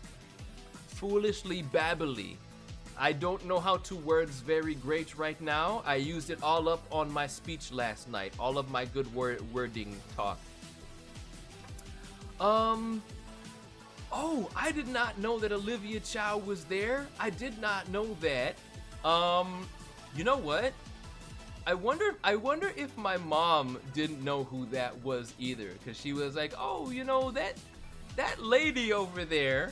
Speaker 1: foolishly babbly. I don't know how to words very great right now. I used it all up on my speech last night, all of my good wording talk. Oh, I did not know that Olivia Chow was there. I did not know that. You know what? I wonder if my mom didn't know who that was either, because she was like, oh, you know, that lady over there.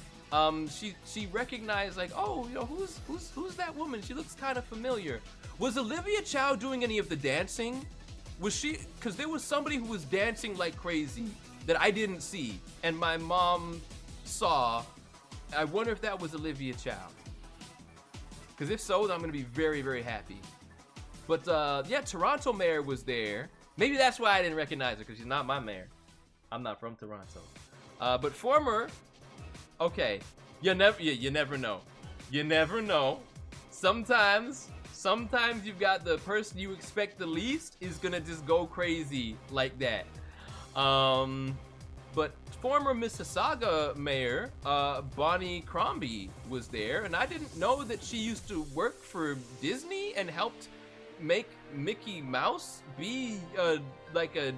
Speaker 1: She recognized, like, oh, you know, who's that woman? She looks kind of familiar. Was Olivia Chow doing any of the dancing? Was she? Because there was somebody who was dancing like crazy that I didn't see, and my mom saw. I wonder if that was Olivia Chow. Because if so, then I'm gonna be very, very happy. But yeah, Toronto mayor was there. Maybe that's why I didn't recognize her, because she's not my mayor. I'm not from Toronto. But former. Okay, you never know. You never know. Sometimes you've got the person you expect the least is gonna just go crazy like that. But former Mississauga mayor Bonnie Crombie was there, and I didn't know that she used to work for Disney and helped make Mickey Mouse be like a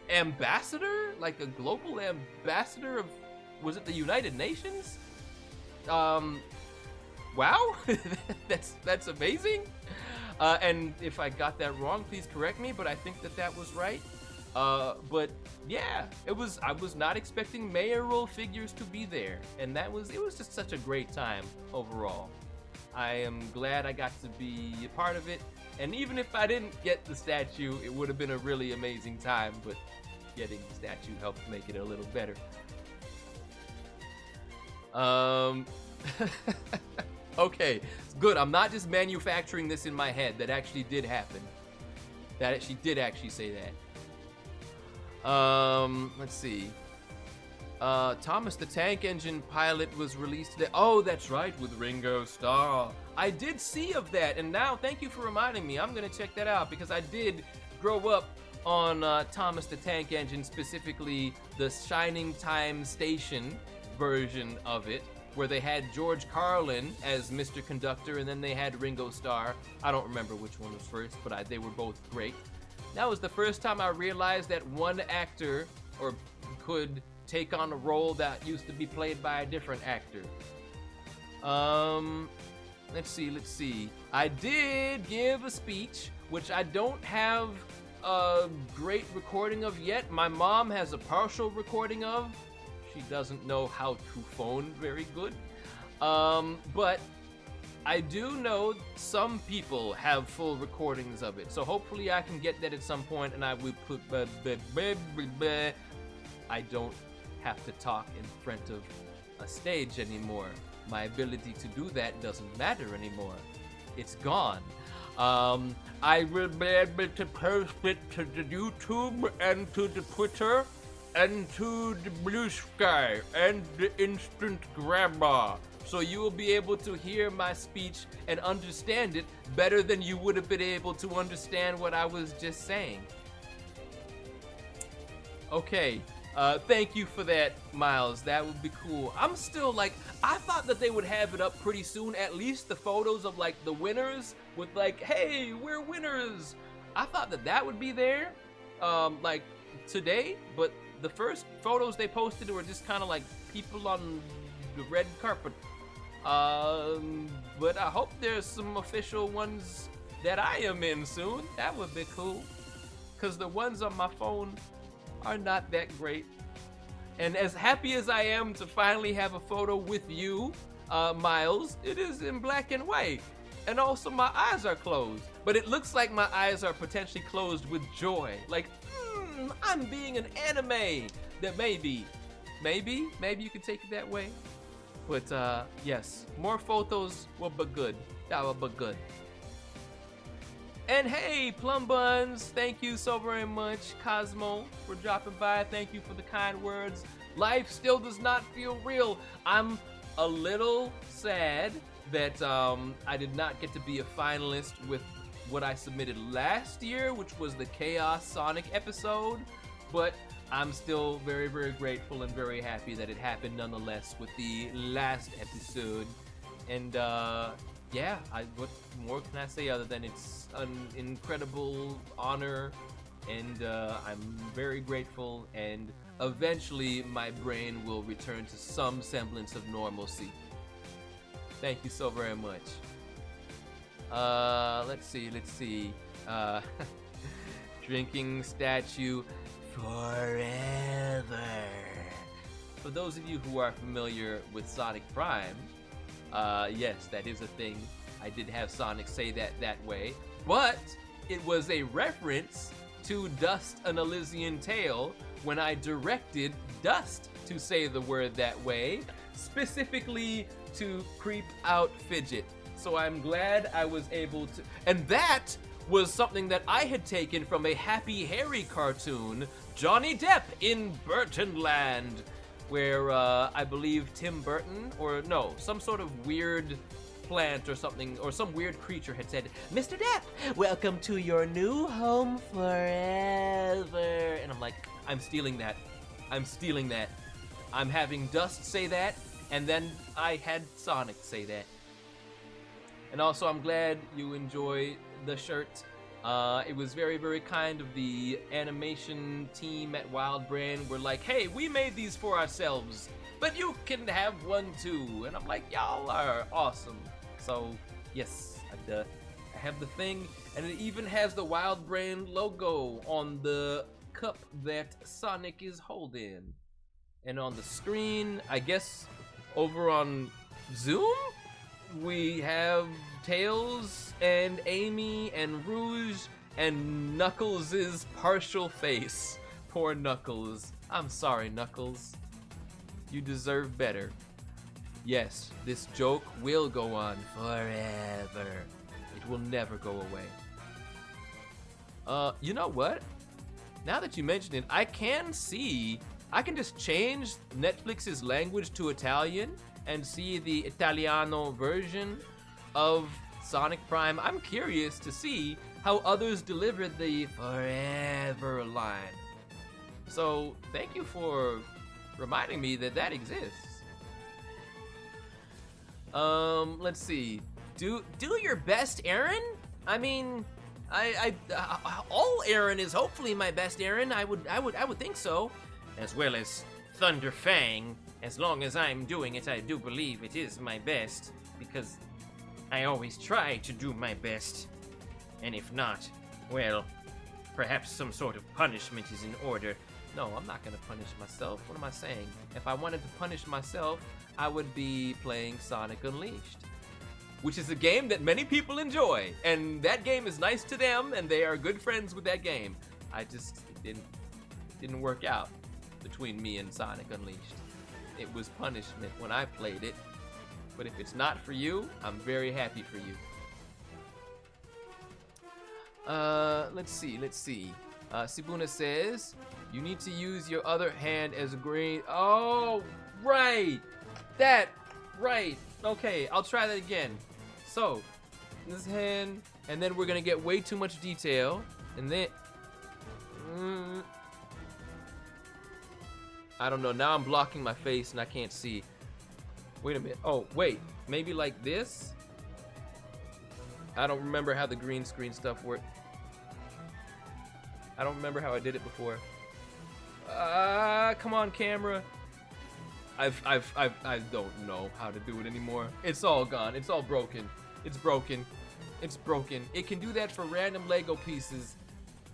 Speaker 1: ambassador, like a global ambassador of, was it the United Nations? Wow, that's amazing. And if I got that wrong, please correct me, but I think that was right. But yeah, I was not expecting mayoral figures to be there, and it was just such a great time overall. I am glad I got to be a part of it, and even if I didn't get the statue, it would have been a really amazing time, but getting the statue helped make it a little better. Okay, good. I'm not just manufacturing this in my head. That actually did happen. She did actually say that. Let's see. Thomas the Tank Engine pilot was released today. Oh, that's right, with Ringo Starr. I did see of that, and now thank you for reminding me. I'm gonna check that out, because I did grow up on Thomas the Tank Engine, specifically the Shining Time Station version of it, where they had George Carlin as Mr. Conductor, and then they had Ringo Starr. I don't remember which one was first, but they were both great. That was the first time I realized that one actor could take on a role that used to be played by a different actor. Let's see. I did give a speech, which I don't have a great recording of yet. My mom has a partial recording of. She doesn't know how to phone very good. But I do know some people have full recordings of it. So hopefully I can get that at some point, and I will put... I don't have to talk in front of a stage anymore. My ability to do that doesn't matter anymore. It's gone. I will be able to post it to the YouTube and to the Twitter and to the Blue Sky and the Instant Grabber. So you will be able to hear my speech and understand it better than you would have been able to understand what I was just saying. Okay, thank you for that, Miles. That would be cool. I'm still like, I thought that they would have it up pretty soon, at least the photos of like the winners with like, hey, we're winners. I thought that would be there, like today, but the first photos they posted were just kind of like people on the red carpet. But I hope there's some official ones that I am in soon. That would be cool. Because the ones on my phone are not that great. And as happy as I am to finally have a photo with you, Miles, it is in black and white. And also my eyes are closed. But it looks like my eyes are potentially closed with joy. Like, I'm being an anime. That maybe you could take it that way. But yes, more photos will be good. That will be good. And hey, Plum Buns, thank you so very much, Cosmo, for dropping by. Thank you for the kind words. Life still does not feel real. I'm a little sad that I did not get to be a finalist with what I submitted last year, which was the Chaos Sonic episode. But I'm still very, very grateful and very happy that it happened nonetheless with the last episode. And yeah, what more can I say other than it's an incredible honor, and I'm very grateful, and eventually my brain will return to some semblance of normalcy. Thank you so very much. Let's see. Drinking statue forever. For those of you who are familiar with Sonic Prime, yes, that is a thing. I did have Sonic say that way, but it was a reference to Dust An Elysian Tale when I directed Dust to say the word that way, specifically to creep out Fidget. So I'm glad I was able to, and that was something that I had taken from a Happy Harry cartoon, Johnny Depp in Burtonland, where I believe Tim Burton, or no, some sort of weird plant or something, or some weird creature had said, "Mr. Depp, welcome to your new home forever." And I'm like, I'm stealing that. I'm having Dust say that, and then I had Sonic say that. And also, I'm glad you enjoy the shirt. It was very, very kind of the animation team at Wild Brain. We're like, hey, we made these for ourselves, but you can have one too. And I'm like, y'all are awesome. So, yes, I have the thing, and it even has the Wild Brain logo on the cup that Sonic is holding. And on the screen, I guess over on Zoom, we have Tails and Amy and Rouge and Knuckles' partial face. Poor Knuckles. I'm sorry, Knuckles. You deserve better. Yes, this joke will go on forever. It will never go away. You know what? Now that you mention it, I can just change Netflix's language to Italian and see the Italiano version of Sonic Prime. I'm curious to see how others deliver the forever line. So thank you for reminding me that exists. Let's see. Do your best, Aaron? I mean, all Aaron is hopefully my best Aaron. I would think so. As well as Thunder Fang. As long as I'm doing it, I do believe it is my best, because I always try to do my best. And if not, well, perhaps some sort of punishment is in order. No, I'm not gonna punish myself. What am I saying? If I wanted to punish myself, I would be playing Sonic Unleashed, which is a game that many people enjoy, and that game is nice to them, and they are good friends with that game. It didn't work out between me and Sonic Unleashed. It was punishment when I played it, but if it's not for you, I'm very happy for you. Let's see. Sibuna says, you need to use your other hand as green. Oh, right. Right. Okay, I'll try that again. So, this hand, and then we're gonna get way too much detail, and then, I don't know, now I'm blocking my face and I can't see. Wait a minute, oh, wait, maybe like this? I don't remember how the green screen stuff worked. I don't remember how I did it before. Come on, camera. I don't know how to do it anymore. It's all gone. It's all broken. It's broken. It's broken. It can do that for random Lego pieces.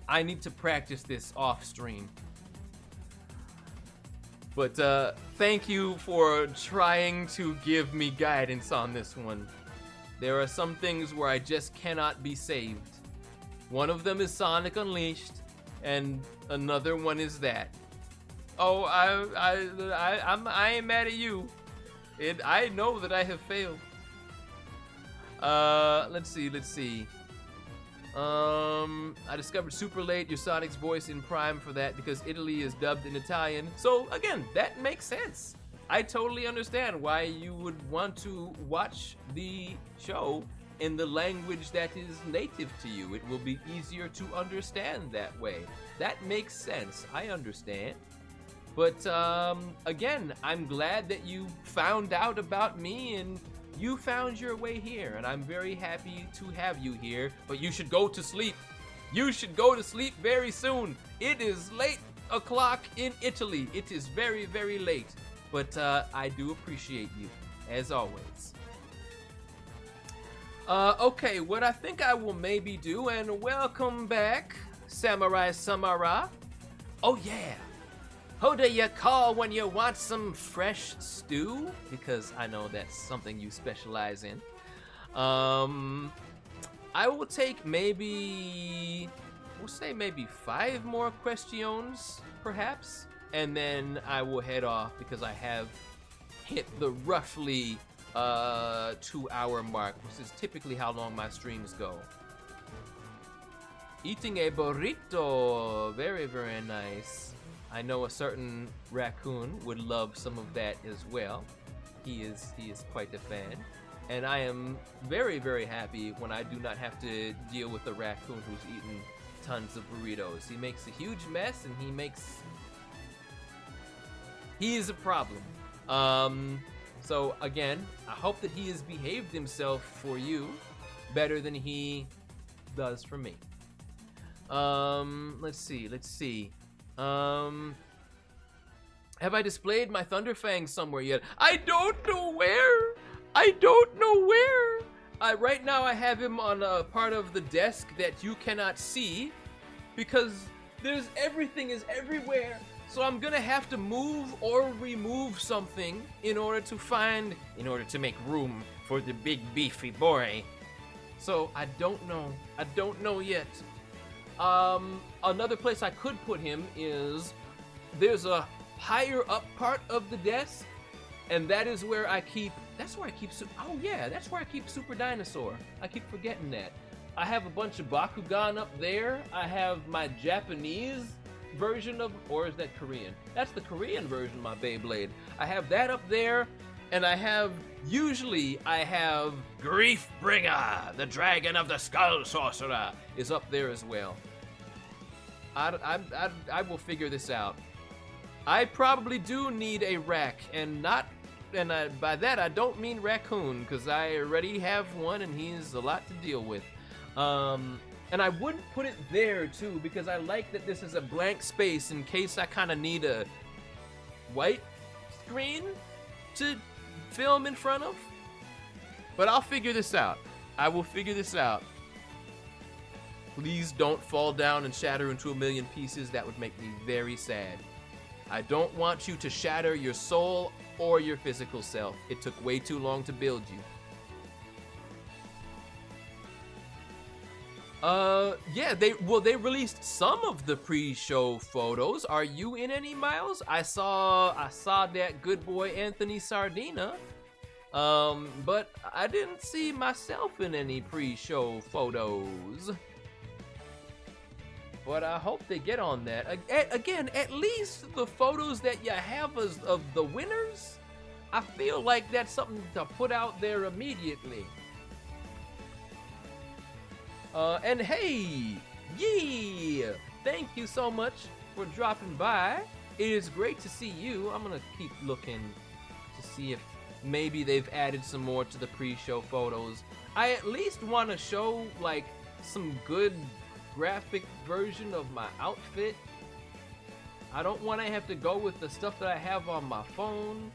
Speaker 1: I need to practice this off stream. But thank you for trying to give me guidance on this one. There are some things where I just cannot be saved. One of them is Sonic Unleashed, and another one is that. Oh, I ain't mad at you. I know that I have failed. Let's see. I discovered super late your Sonic's voice in Prime for that because Italy is dubbed in Italian. So again, that makes sense. I totally understand why you would want to watch the show in the language that is native to you. It will be easier to understand that way. That makes sense. I understand. But again, I'm glad that you found out about me and you found your way here, and I'm very happy to have you here, but you should go to sleep. You should go to sleep very soon. It is late o'clock in Italy. It is very, very late, but I do appreciate you, as always. Okay, what I think I will maybe do, and welcome back, Samurai Samara. Oh yeah. Who do you call when you want some fresh stew? Because I know that's something you specialize in. I will take maybe 5 more questions, perhaps, and then I will head off because I have hit the roughly 2-hour mark, which is typically how long my streams go. Eating a burrito, very, very nice. I know a certain raccoon would love some of that as well. He is quite a fan. And I am very, very happy when I do not have to deal with a raccoon who's eaten tons of burritos. He makes a huge mess and he is a problem. So again, I hope that he has behaved himself for you better than he does for me. Let's see. Have I displayed my Thunderfang somewhere yet? I don't know where. Right now I have him on a part of the desk that you cannot see because everything is everywhere. So I'm gonna have to move or remove something in order to make room for the big beefy boy. So I don't know yet. Another place I could put him is there's a higher up part of the desk, and that's where I keep Super Dinosaur. I keep forgetting that. I have a bunch of Bakugan up there. I have my Japanese version of, or is that Korean? That's the Korean version of my Beyblade. I have that up there, and I have Griefbringer, the Dragon of the Skull Sorcerer, is up there as well. I will figure this out. I probably do need a rack, by that I don't mean raccoon, because I already have one and he's a lot to deal with. And I wouldn't put it there too, because I like that this is a blank space in case I kind of need a white screen to film in front of. But I'll figure this out. I will figure this out. Please don't fall down and shatter into a million pieces. That would make me very sad. I don't want you to shatter your soul or your physical self. It took way too long to build you. Yeah, they released some of the pre-show photos. Are you in any, Miles? I saw that good boy Anthony Sardina. But I didn't see myself in any pre-show photos. But I hope they get on that. Again, at least the photos that you have of the winners, I feel like that's something to put out there immediately. And hey, yeah, thank you so much for dropping by. It is great to see you. I'm gonna keep looking to see if maybe they've added some more to the pre-show photos. I at least want to show like some good graphic version of my outfit. I don't want to have to go with the stuff that I have on my phone,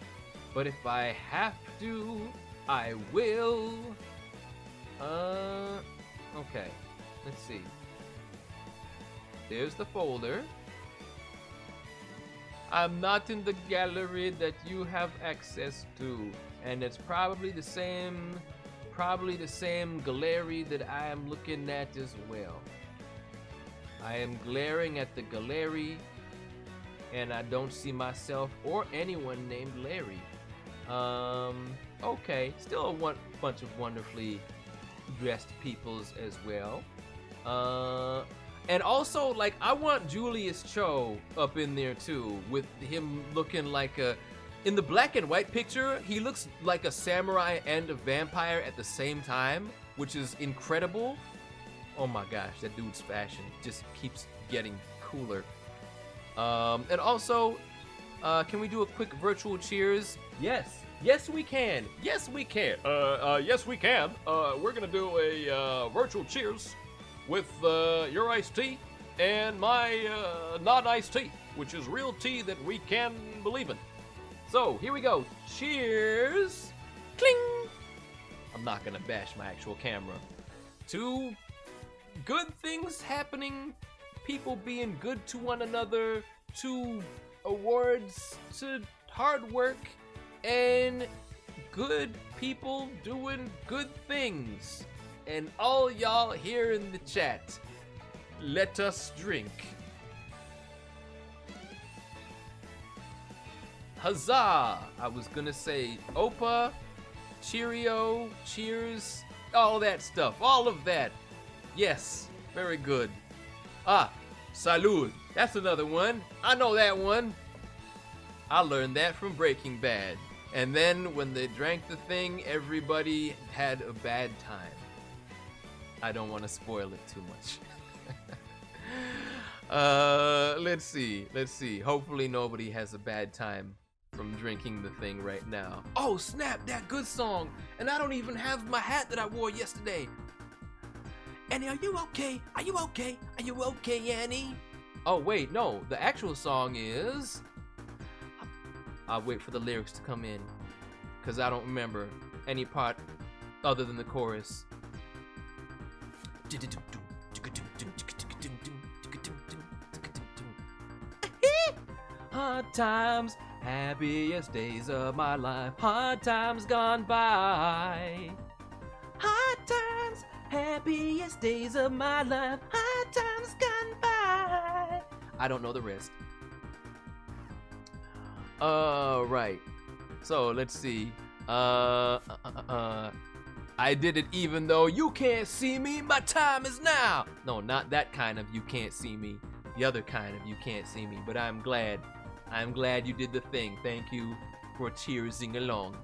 Speaker 1: but if I have to, I will. Okay. Let's see. There's the folder. I'm not in the gallery that you have access to, and it's probably the same gallery that I am looking at as well. I am glaring at the gallery, and I don't see myself or anyone named Larry. Okay, still a bunch of wonderfully dressed peoples as well. And also, like, I want Julius Cho up in there too, with him looking like in the black and white picture, he looks like a samurai and a vampire at the same time, which is incredible. Oh my gosh, that dude's fashion just keeps getting cooler. And also, can we do a quick virtual cheers? Yes, we can. Yes, we can.
Speaker 3: Yes, we can. We're gonna do a virtual cheers with your iced tea and my non-iced tea, which is real tea that we can believe in.
Speaker 1: So, here we go. Cheers. Cling. I'm not gonna bash my actual camera. To good things happening, people being good to one another, to awards, to hard work, and good people doing good things. And all y'all here in the chat, let us drink. Huzzah! I was gonna say Opa, Cheerio, cheers, all that stuff, all of that. Yes, very good. Ah, salud. That's another one. I know that one. I learned that from Breaking Bad. And then when they drank the thing, everybody had a bad time. I don't want to spoil it too much. Let's see. Hopefully nobody has a bad time from drinking the thing right now. Oh snap, that good song. And I don't even have my hat that I wore yesterday. Annie, are you okay? Are you okay? Are you okay, Annie? Oh wait, no, the actual song is... I'll wait for the lyrics to come in, because I don't remember any part other than the chorus. Hard times, happiest days of my life. Hard times gone by. Hard times, happiest days of my life. Hard times gone by. I don't know the rest. Right. So let's see. I did it even though you can't see me. My time is now. No, not that kind of you can't see me. The other kind of you can't see me. But I'm glad you did the thing. Thank you for cheersing along.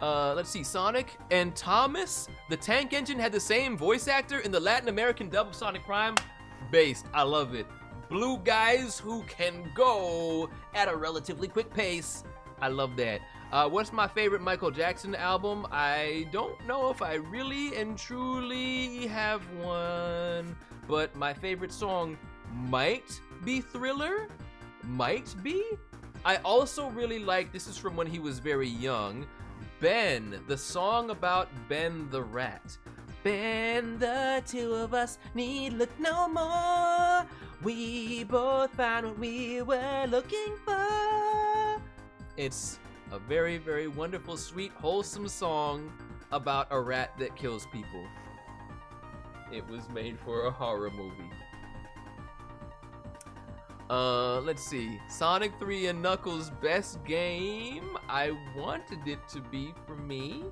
Speaker 1: Let's see. Sonic and Thomas, the Tank Engine, had the same voice actor in the Latin American dub of Sonic Prime. Based. I love it. Blue guys who can go at a relatively quick pace. I love that. What's my favorite Michael Jackson album? I don't know if I really and truly have one, but my favorite song might be Thriller. Might be. I also really like, this is from when he was very young, Ben, the song about Ben the Rat. Ben, the two of us need look no more. We both found what we were looking for. It's a very, very wonderful, sweet, wholesome song about a rat that kills people. It was made for a horror movie. Let's see. Sonic 3 and Knuckles' best game. I wanted it to be for me.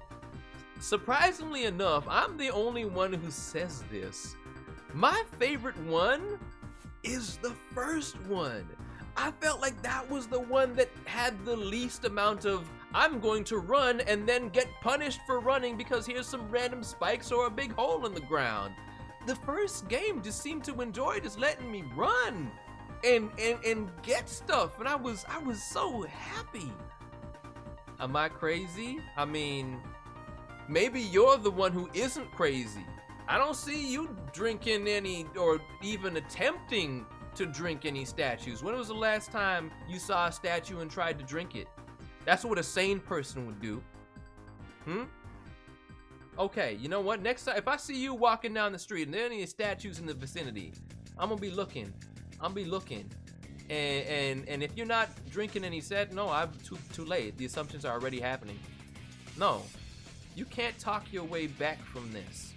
Speaker 1: Surprisingly enough, I'm the only one who says this. My favorite one is the first one. I felt like that was the one that had the least amount of I'm going to run and then get punished for running because here's some random spikes or a big hole in the ground. The first game just seemed to enjoy just letting me run and get stuff, and I was so happy. Am I crazy? I mean, maybe you're the one who isn't crazy. I don't see you drinking any or even attempting to drink any statues. When was the last time you saw a statue and tried to drink it? That's what a sane person would do. Okay, you know what? Next time, if I see you walking down the street and there are any statues in the vicinity, I'm gonna be looking. And if you're not drinking any no, I'm too late. The assumptions are already happening. No, you can't talk your way back from this.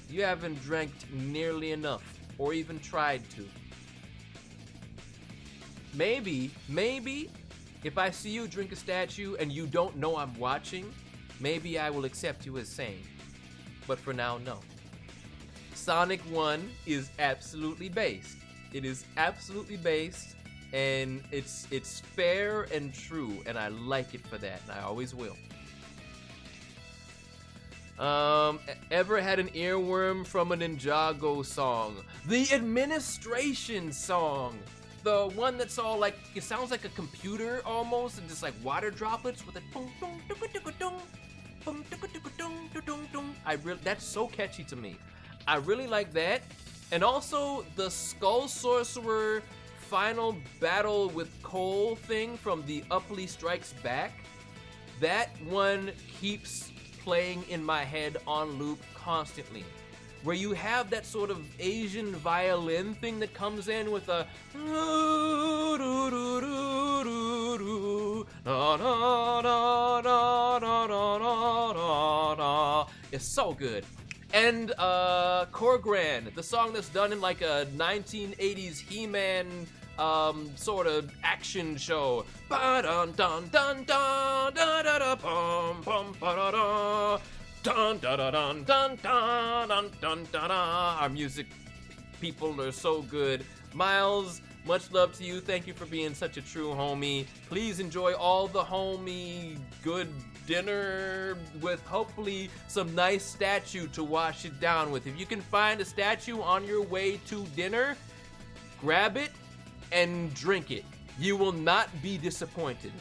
Speaker 1: You haven't drank nearly enough, or even tried to. Maybe, if I see you drink a statue and you don't know I'm watching, maybe I will accept you as sane. But for now, no. Sonic 1 is absolutely based. It is absolutely based, and it's fair and true, and I like it for that, and I always will. Ever had an earworm from a Ninjago song? The administration song. The one that's all like, it sounds like a computer almost, and just like water droplets with a boom, boom, boom, boom. That's so catchy to me. I really like that. And also the Skull Sorcerer final battle with Cole thing from the Upley Strikes Back. That one keeps playing in my head on loop constantly. Where you have that sort of Asian violin thing that comes in with a it's so good. And Corgran, the song that's done in like a 1980s He-Man sort of action show. Ba-dun dun dun dun da da da bum bum ba da da dun da da dun dun dun dun dun da da. Our music people are so good. Miles, much love to you. Thank you for being such a true homie. Please enjoy all the homie good dinner with hopefully some nice statue to wash it down with. If you can find a statue on your way to dinner, grab it and drink it. You will not be disappointed.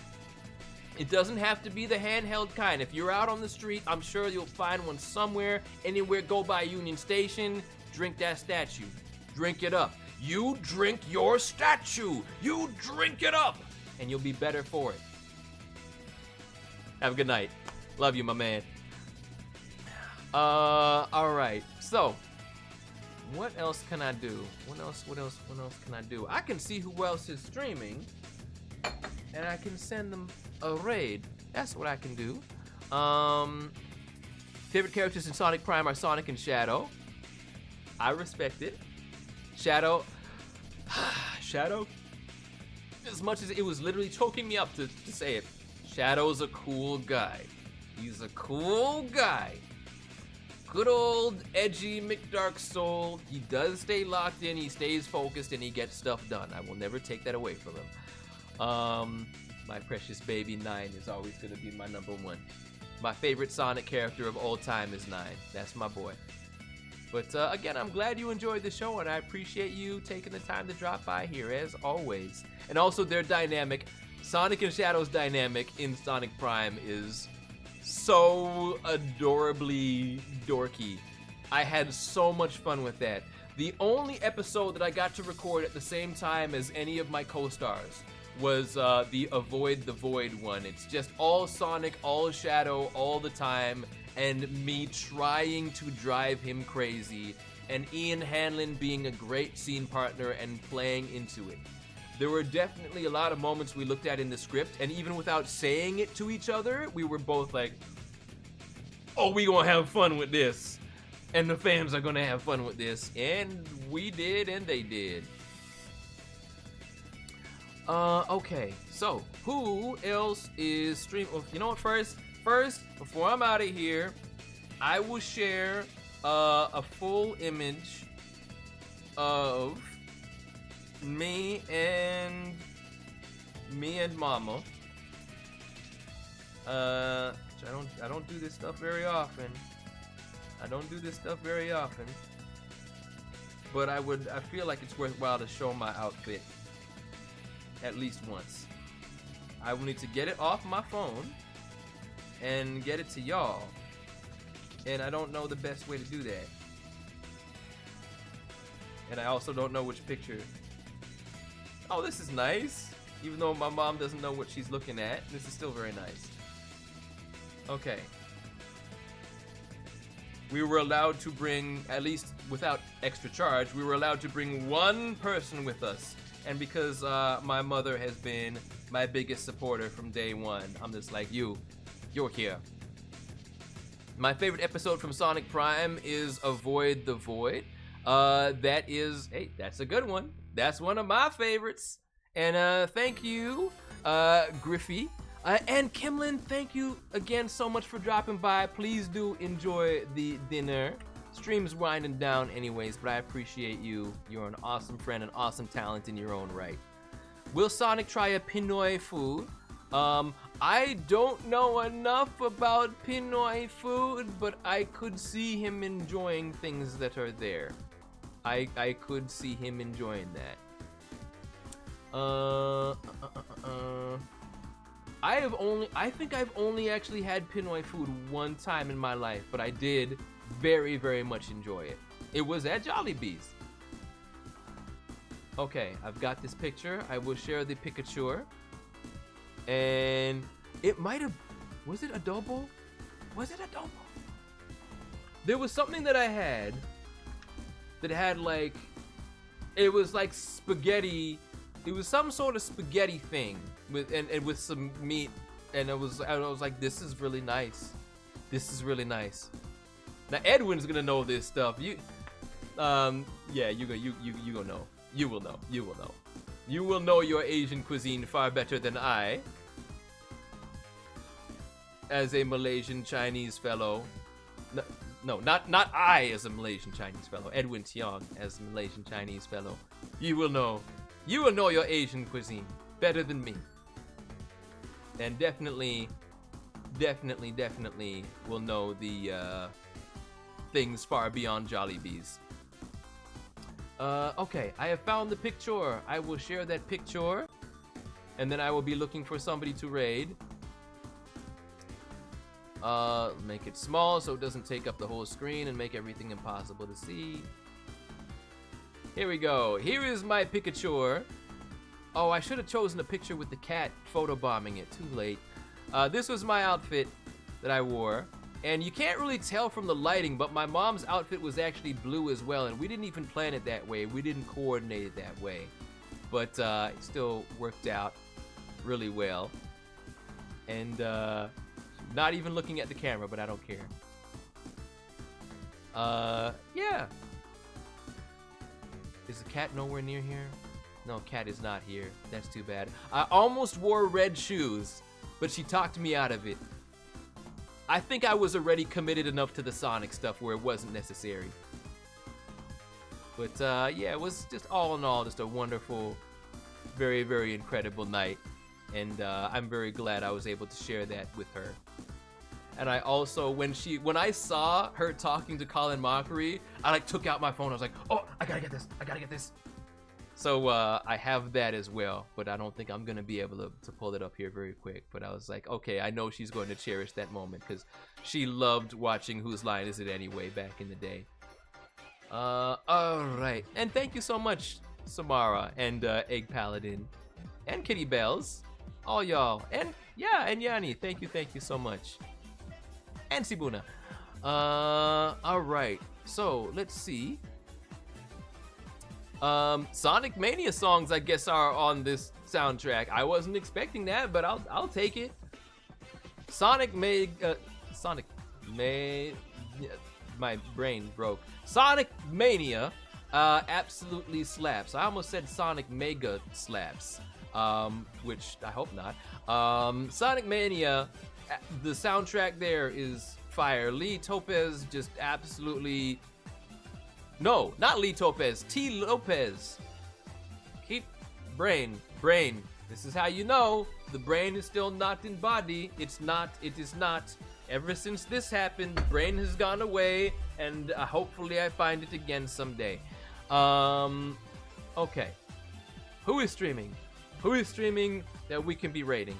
Speaker 1: It doesn't have to be the handheld kind. If you're out on the street, I'm sure you'll find one somewhere. Anywhere, go by Union Station, drink that statue. Drink it up. You drink your statue. You drink it up, and you'll be better for it. Have a good night. Love you, my man. All right. So, what else can I do? What else can I do? I can see who else is streaming, and I can send them a raid. That's what I can do. Favorite characters in Sonic Prime are Sonic and Shadow. I respect it. Shadow, as much as it was literally choking me up to say it, Shadow's a cool guy. He's a cool guy. Good old edgy McDark Soul. He does stay locked in, he stays focused, and he gets stuff done. I will never take that away from him. My precious baby 9 is always gonna be my number one. My favorite Sonic character of all time is 9. That's my boy. But again, I'm glad you enjoyed the show, and I appreciate you taking the time to drop by here, as always. And also, their dynamic, Sonic and Shadow's dynamic in Sonic Prime is so adorably dorky. I had so much fun with that. The only episode that I got to record at the same time as any of my co-stars was the Avoid the Void one. It's just all Sonic, all Shadow, all the time, and me trying to drive him crazy, and Ian Hanlon being a great scene partner and playing into it. There were definitely a lot of moments we looked at in the script, and even without saying it to each other, we were both like, oh, we gonna have fun with this. And the fans are gonna have fun with this. And we did, and they did. Okay, so who else is streaming? Well, you know what, first, before I'm out of here, I will share a full image of me and Mama. I don't do this stuff very often. But I feel like it's worthwhile to show my outfit at least once. I will need to get it off my phone and get it to y'all. And I don't know the best way to do that. And I also don't know which picture Oh, this is nice. Even though my mom doesn't know what she's looking at, this is still very nice. Okay. We were allowed to bring, at least without extra charge, we were allowed to bring one person with us. And because my mother has been my biggest supporter from day one, I'm just like, you're here. My favorite episode from Sonic Prime is Avoid the Void. Hey, that's a good one. That's one of my favorites. And thank you, Griffey. And Kimlin, thank you again so much for dropping by. Please do enjoy the dinner. Stream's winding down anyways, but I appreciate you. You're an awesome friend, an awesome talent in your own right. Will Sonic try a Pinoy food? I don't know enough about Pinoy food, but I could see him enjoying things that are there. I could see him enjoying that. I think I've only actually had Pinoy food one time in my life, but I did very, very much enjoy it. It was at Jollibee's. Okay, I've got this picture. I will share the Pikachu. And it might have, was it adobo? Was it adobo? There was something that I had that had like, it was like spaghetti. It was some sort of spaghetti thing with and with some meat, and I was like, this is really nice. This is really nice. Now Edwin's gonna know this stuff. Yeah, you gonna know. You will know. You will know. You will know your Asian cuisine far better than I, as a Malaysian Chinese fellow. No, not I as a Malaysian Chinese fellow. Edwin Tiong as a Malaysian Chinese fellow. You will know. You will know your Asian cuisine better than me. And definitely will know the things far beyond Jollibee's. Okay, I have found the picture. I will share that picture, and then I will be looking for somebody to raid. Make it small so it doesn't take up the whole screen and make everything impossible to see. Here we go. Here is my Pikachu. Oh, I should have chosen a picture with the cat photobombing it. Too late. This was my outfit that I wore. And you can't really tell from the lighting, but my mom's outfit was actually blue as well. And we didn't even plan it that way. We didn't coordinate it that way. But it still worked out really well. And not even looking at the camera, but I don't care. Yeah. Is the cat nowhere near here? No, cat is not here. That's too bad. I almost wore red shoes, but she talked me out of it. I think I was already committed enough to the Sonic stuff where it wasn't necessary. But yeah, it was just all in all just a wonderful, very, very incredible night. And I'm very glad I was able to share that with her. And I also, when I saw her talking to Colin Mockery, I like took out my phone. I was like, oh, I gotta get this. So I have that as well, but I don't think I'm gonna be able to pull it up here very quick. But I was like, okay, I know she's going to cherish that moment because she loved watching Whose Line Is It Anyway back in the day. All right, and thank you so much, Samara and Egg Paladin and Kitty Bells, all y'all, and yeah, and Yanni, thank you so much. And Sibuna. All right. So let's see. Sonic Mania songs, I guess, are on this soundtrack. I wasn't expecting that, but I'll take it. My brain broke. Sonic Mania, absolutely slaps. I almost said Sonic Mega slaps, which I hope not. Sonic Mania. The soundtrack there is fire. Lee Topez just absolutely... No, not Lee Topez. T. Lopez. Keep... Brain. This is how you know the brain is still not in body. It is not. Ever since this happened, the brain has gone away, and hopefully I find it again someday. Okay. Who is streaming? Who is streaming that we can be rating?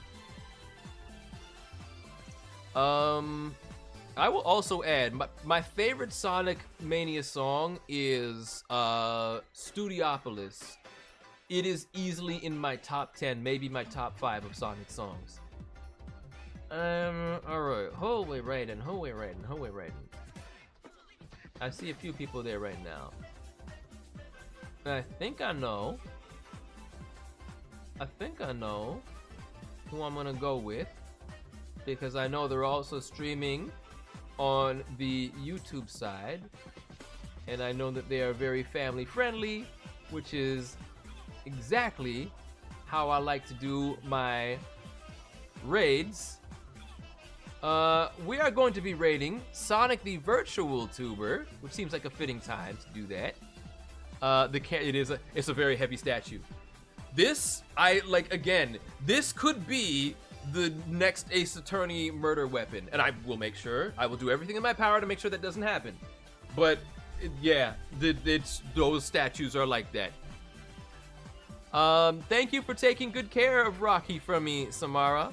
Speaker 1: I will also add, my favorite Sonic Mania song is Studiopolis. It is easily in my top 10, maybe my top 5 of Sonic songs. Alright. Hallway Raiden. I see a few people there right now. I think I know who I'm gonna go with, because I know they're also streaming on the YouTube side, and I know that they are very family friendly, which is exactly how I like to do my raids. We are going to be raiding Sonic the Virtual Tuber, which seems like a fitting time to do that. It's a very heavy statue. This, this could be the next Ace Attorney murder weapon, and I will make sure, I will do everything in my power to make sure that doesn't happen. But yeah, those statues are like that. Thank you for taking good care of Rocky from me, Samara.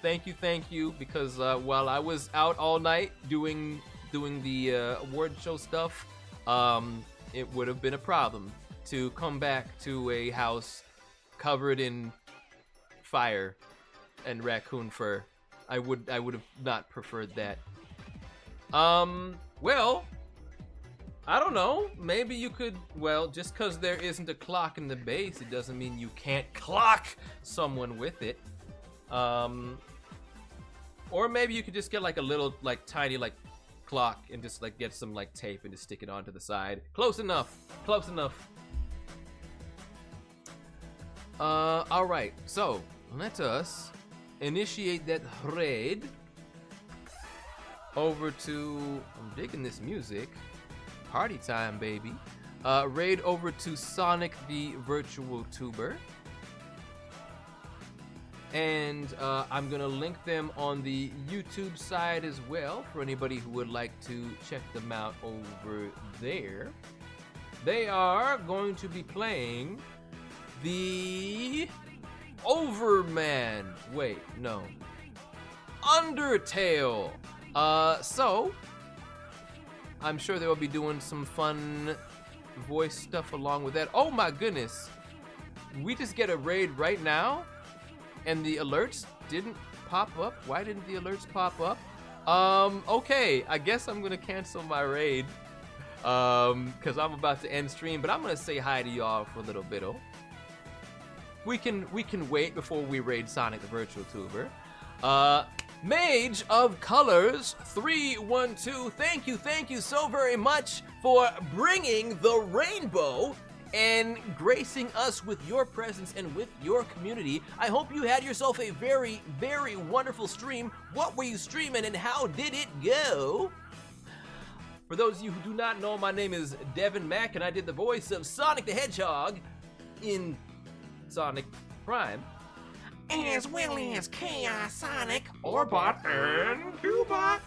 Speaker 1: Thank you, because while I was out all night doing the award show stuff, it would have been a problem to come back to a house covered in fire and raccoon fur. I would have not preferred that. Well, I don't know. Maybe you could, well, just because there isn't a clock in the base, it doesn't mean you can't clock someone with it. Or maybe you could just get like a little, like, tiny, like, clock and just, like, get some, like, tape and just stick it onto the side. Close enough. Alright, so let us initiate that raid over to, I'm digging this music, party time, baby. Raid over to Sonic the Virtual Tuber. And I'm gonna link them on the YouTube side as well for anybody who would like to check them out over there. They are going to be playing the Overman. Wait, no. Undertale. So I'm sure they will be doing some fun voice stuff along with that. Oh my goodness. We just get a raid right now? And the alerts didn't pop up? Why didn't the alerts pop up? Okay, I guess I'm gonna cancel my raid. Cause I'm about to end stream, but I'm gonna say hi to y'all for a little bit. We can wait before we raid Sonic the Virtual Tuber. Mage of Colors 312, thank you so very much for bringing the rainbow and gracing us with your presence and with your community. I hope you had yourself a very, very wonderful stream. What were you streaming and how did it go? For those of you who do not know, my name is Devin Mack and I did the voice of Sonic the Hedgehog in Sonic Prime.
Speaker 2: As well as Chaos Sonic,
Speaker 3: Orbot, and Cubot.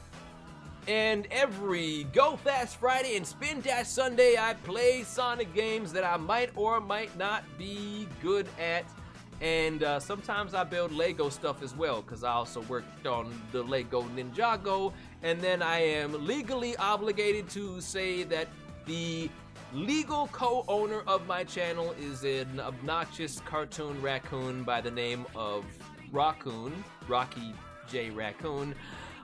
Speaker 1: And every Go Fast Friday and Spin Dash Sunday, I play Sonic games that I might or might not be good at. And sometimes I build Lego stuff as well, because I also worked on the Lego Ninjago. And then I am legally obligated to say that the legal co-owner of my channel is an obnoxious cartoon raccoon by the name of Raccoon, Rocky J. Raccoon.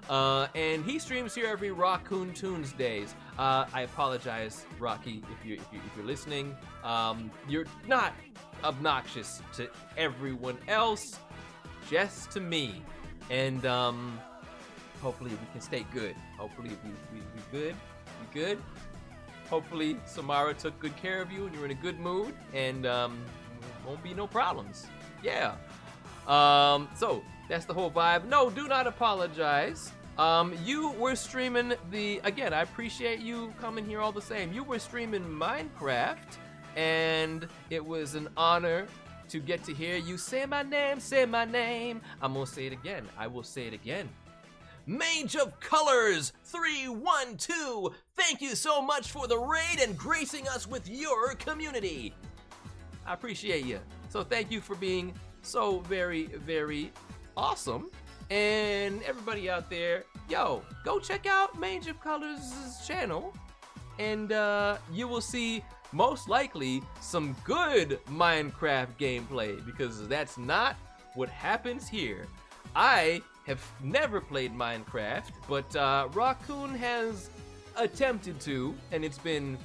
Speaker 1: And he streams here every Raccoon Tunes days. I apologize, Rocky, if you're listening. You're not obnoxious to everyone else, just to me. And hopefully we can stay good. Hopefully we good. We good. Hopefully Samara took good care of you and you're in a good mood and won't be no problems. Yeah. So that's the whole vibe. No, do not apologize. You were streaming again, I appreciate you coming here all the same. You were streaming Minecraft, and it was an honor to get to hear you say my name, say my name. I'm gonna say it again. I will say it again. Mage of Colors 312, thank you so much for the raid and gracing us with your community. I appreciate you. So thank you for being so very, very awesome. And everybody out there, yo, go check out Mage of Colors' channel, and you will see most likely some good Minecraft gameplay, because that's not what happens here. I have never played Minecraft, but Raccoon has attempted to, and it's been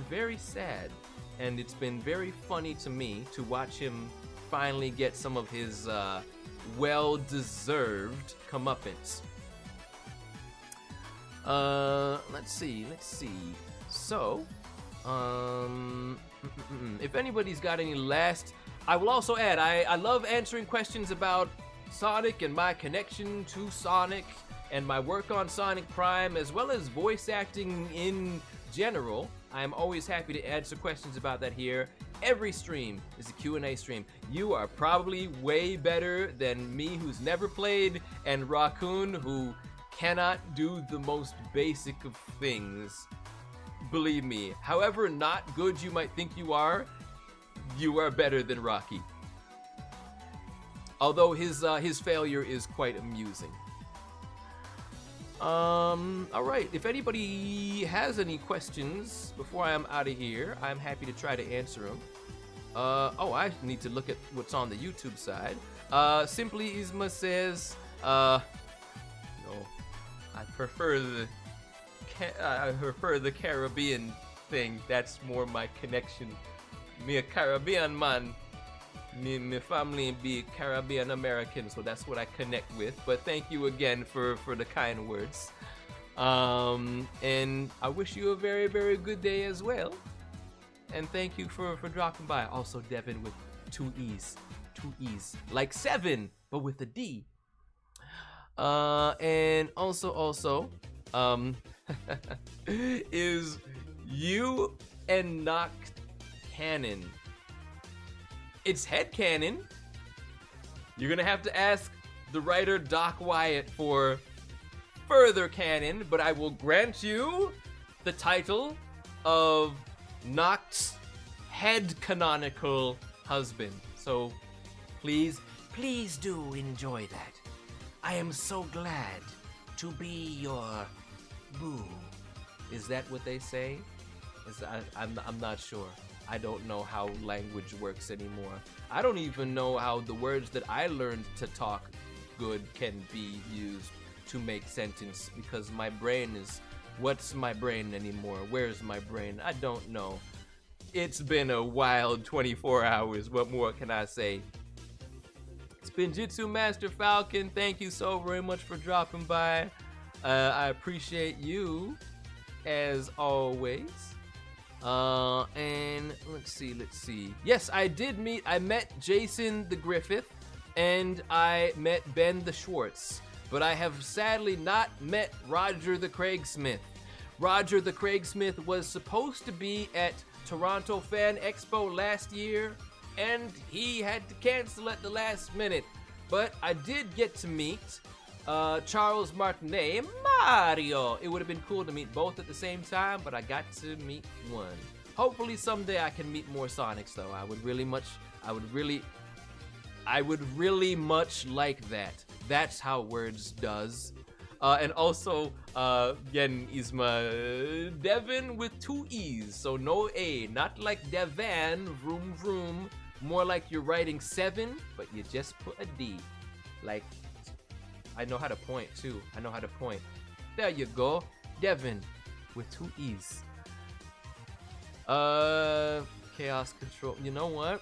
Speaker 1: very sad, and it's been very funny to me to watch him finally get some of his well-deserved comeuppance. Let's see. So, if anybody's got any last, I will also add, I love answering questions about Sonic and my connection to Sonic and my work on Sonic Prime, as well as voice acting in general. I'm always happy to answer questions about that here. Every stream is a Q&A stream. You are probably way better than me, who's never played, and Raccoon, who cannot do the most basic of things. Believe me, however not good you might think you are better than Rocky. Although his failure is quite amusing. Alright, if anybody has any questions before I'm out of here, I'm happy to try to answer them. Oh, I need to look at what's on the YouTube side. Simply Isma says, no, I prefer the Caribbean thing. That's more my connection. Me a Caribbean man. Me family be Caribbean American, so that's what I connect with. But thank you again for the kind words. And I wish you a very, very good day as well. And thank you for dropping by. Also, Devin with 2 E's. 2 E's. Like 7, but with a D. And also, is you and Knocked canon? It's headcanon. You're gonna have to ask the writer Doc Wyatt for further canon, but I will grant you the title of Noct's head canonical husband. So please do enjoy that. I am so glad to be your boo. Is that what they say? I'm not sure. I don't know how language works anymore. I don't even know how the words that I learned to talk good can be used to make sentence, because my brain is, what's my brain anymore? Where's my brain? I don't know. It's been a wild 24 hours. What more can I say? It's been Jitsu Master Falcon. Thank you so very much for dropping by. I appreciate you as always. And let's see. Yes, I met Jason the Griffith, and I met Ben the Schwartz, but I have sadly not met Roger the Craigsmith. Roger the Craigsmith was supposed to be at Toronto Fan Expo last year, and he had to cancel at the last minute. But I did get to meet Charles Martinet and Mario. It would have been cool to meet both at the same time, but I got to meet one. Hopefully someday I can meet more Sonics though. I would really much like that. That's how words does. And also, again, Isma, Devin with 2 E's, so no A. Not like Devan, vroom vroom. More like you're writing 7, but you just put a D. Like, I know how to point too. I know how to point. There you go. Devin with 2 E's. Chaos Control. You know what?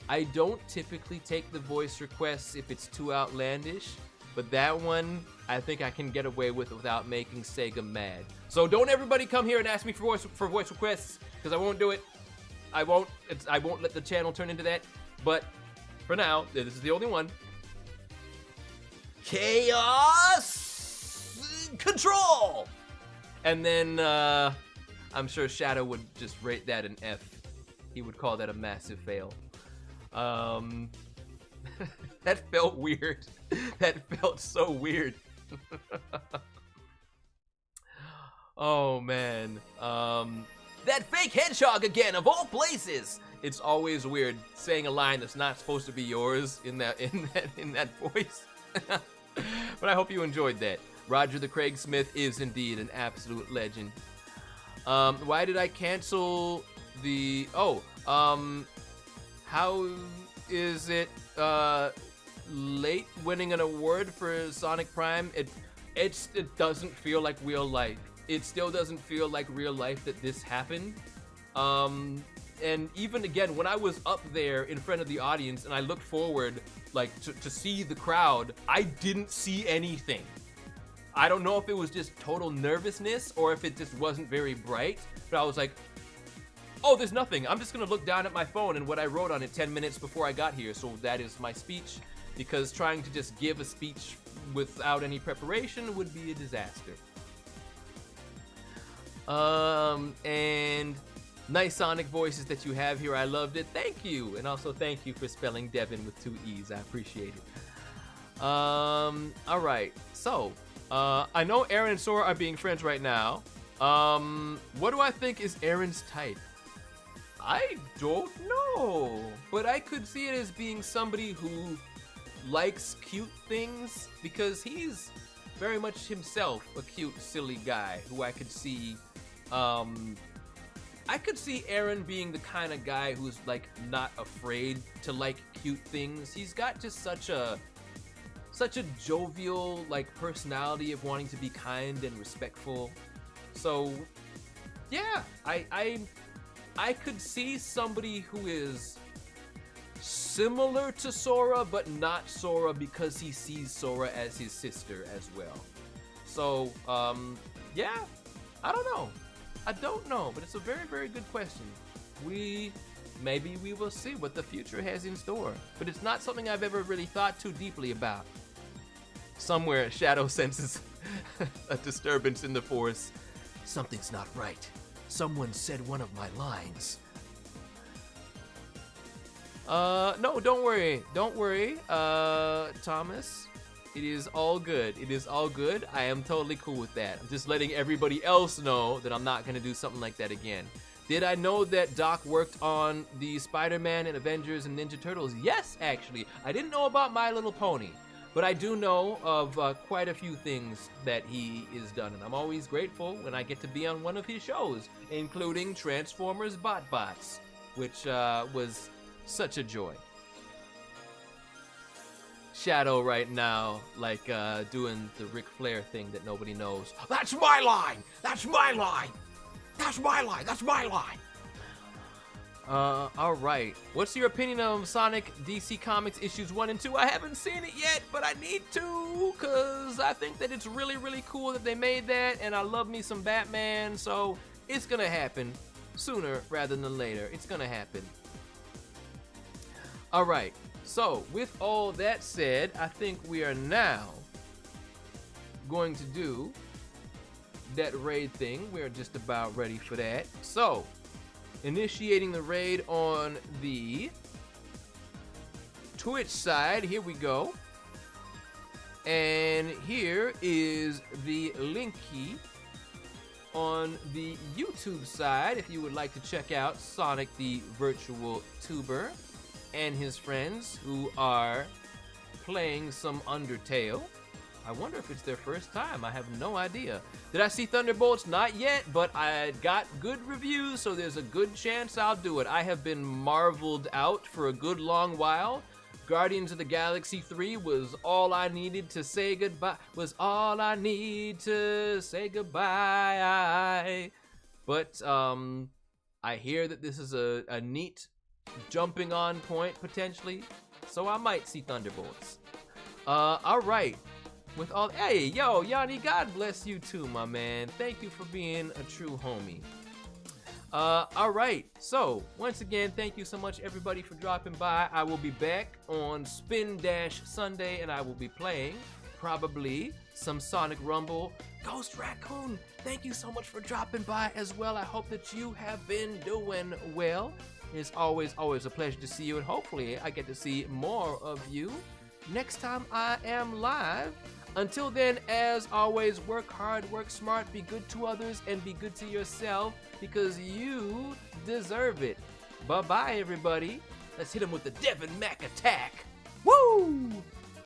Speaker 1: I don't typically take the voice requests if it's too outlandish, but that one I think I can get away with without making Sega mad. So don't everybody come here and ask me for voice requests, because I won't do it. I won't let the channel turn into that. But for now, this is the only one. Chaos Control! And then I'm sure Shadow would just rate that an F. He would call that a massive fail. That felt weird. That felt so weird. Oh man. That fake hedgehog again, of all places. It's always weird saying a line that's not supposed to be yours in that voice. But I hope you enjoyed that. Roger the Craigsmith is indeed an absolute legend. Why did I cancel how is it late winning an award for Sonic Prime? It doesn't feel like real life. It still doesn't feel like real life that this happened. And even again, when I was up there in front of the audience and I looked forward, like to see the crowd, I didn't see anything. I don't know if it was just total nervousness or if it just wasn't very bright, but I was like, oh, there's nothing. I'm just gonna look down at my phone and what I wrote on it 10 minutes before I got here. So that is my speech, because trying to just give a speech without any preparation would be a disaster. And nice Sonic voices that you have here. I loved it. Thank you. And also thank you for spelling Devin with 2 E's. I appreciate it. All right. So, I know Aaron and Sora are being friends right now. What do I think is Aaron's type? I don't know, but I could see it as being somebody who likes cute things, because he's very much himself a cute, silly guy who I could see, Aaron being the kind of guy who's like not afraid to like cute things. He's got just such a jovial like personality of wanting to be kind and respectful. So yeah, I could see somebody who is similar to Sora, but not Sora because he sees Sora as his sister as well. So, yeah, I don't know. I don't know, but it's a very, very good question. Maybe we will see what the future has in store, but it's not something I've ever really thought too deeply about. Somewhere, Shadow senses a disturbance in the force. Something's not right. Someone said one of my lines. No, don't worry. Don't worry, Thomas. It is all good. It is all good. I am totally cool with that. I'm just letting everybody else know that I'm not going to do something like that again. Did I know that Doc worked on the Spider-Man and Avengers and Ninja Turtles? Yes, actually. I didn't know about My Little Pony, but I do know of quite a few things that he is done, and I'm always grateful when I get to be on one of his shows, including Transformers BotBots, which was such a joy. Shadow right now, like doing the Ric Flair thing that nobody knows. That's my line! That's my line! That's my line! That's my line! Alright. What's your opinion of Sonic DC Comics issues 1 and 2? I haven't seen it yet, but I need to, because I think that it's really, really cool that they made that, and I love me some Batman, so it's gonna happen sooner rather than later. It's gonna happen. Alright, so with all that said, I think we are now going to do that raid thing. We're just about ready for that. So, initiating the raid on the Twitch side. Here we go. And here is the link key on the YouTube side if you would like to check out Sonic the Virtual Tuber and his friends who are playing some Undertale. I wonder if it's their first time. I have no idea. Did I see Thunderbolts? Not yet, but I got good reviews, so there's a good chance I'll do it. I have been marveled out for a good long while. Guardians of the Galaxy 3 was all I needed to say goodbye. Was all I need to say goodbye. But I hear that this is a neat jumping on point potentially, so I might see Thunderbolts. All right. With all, hey, yo, Yanni, God bless you too, my man. Thank you for being a true homie. All right, so once again, thank you so much, everybody, for dropping by. I will be back on Spin Dash Sunday, and I will be playing probably some Sonic Rumble. Ghost Raccoon, thank you so much for dropping by as well. I hope that you have been doing well. It's always a pleasure to see you, and hopefully I get to see more of you next time I am live. Until then, as always, work hard, work smart, be good to others, and be good to yourself, because you deserve it. Bye-bye, everybody. Let's hit him with the Devin Mac attack. Woo!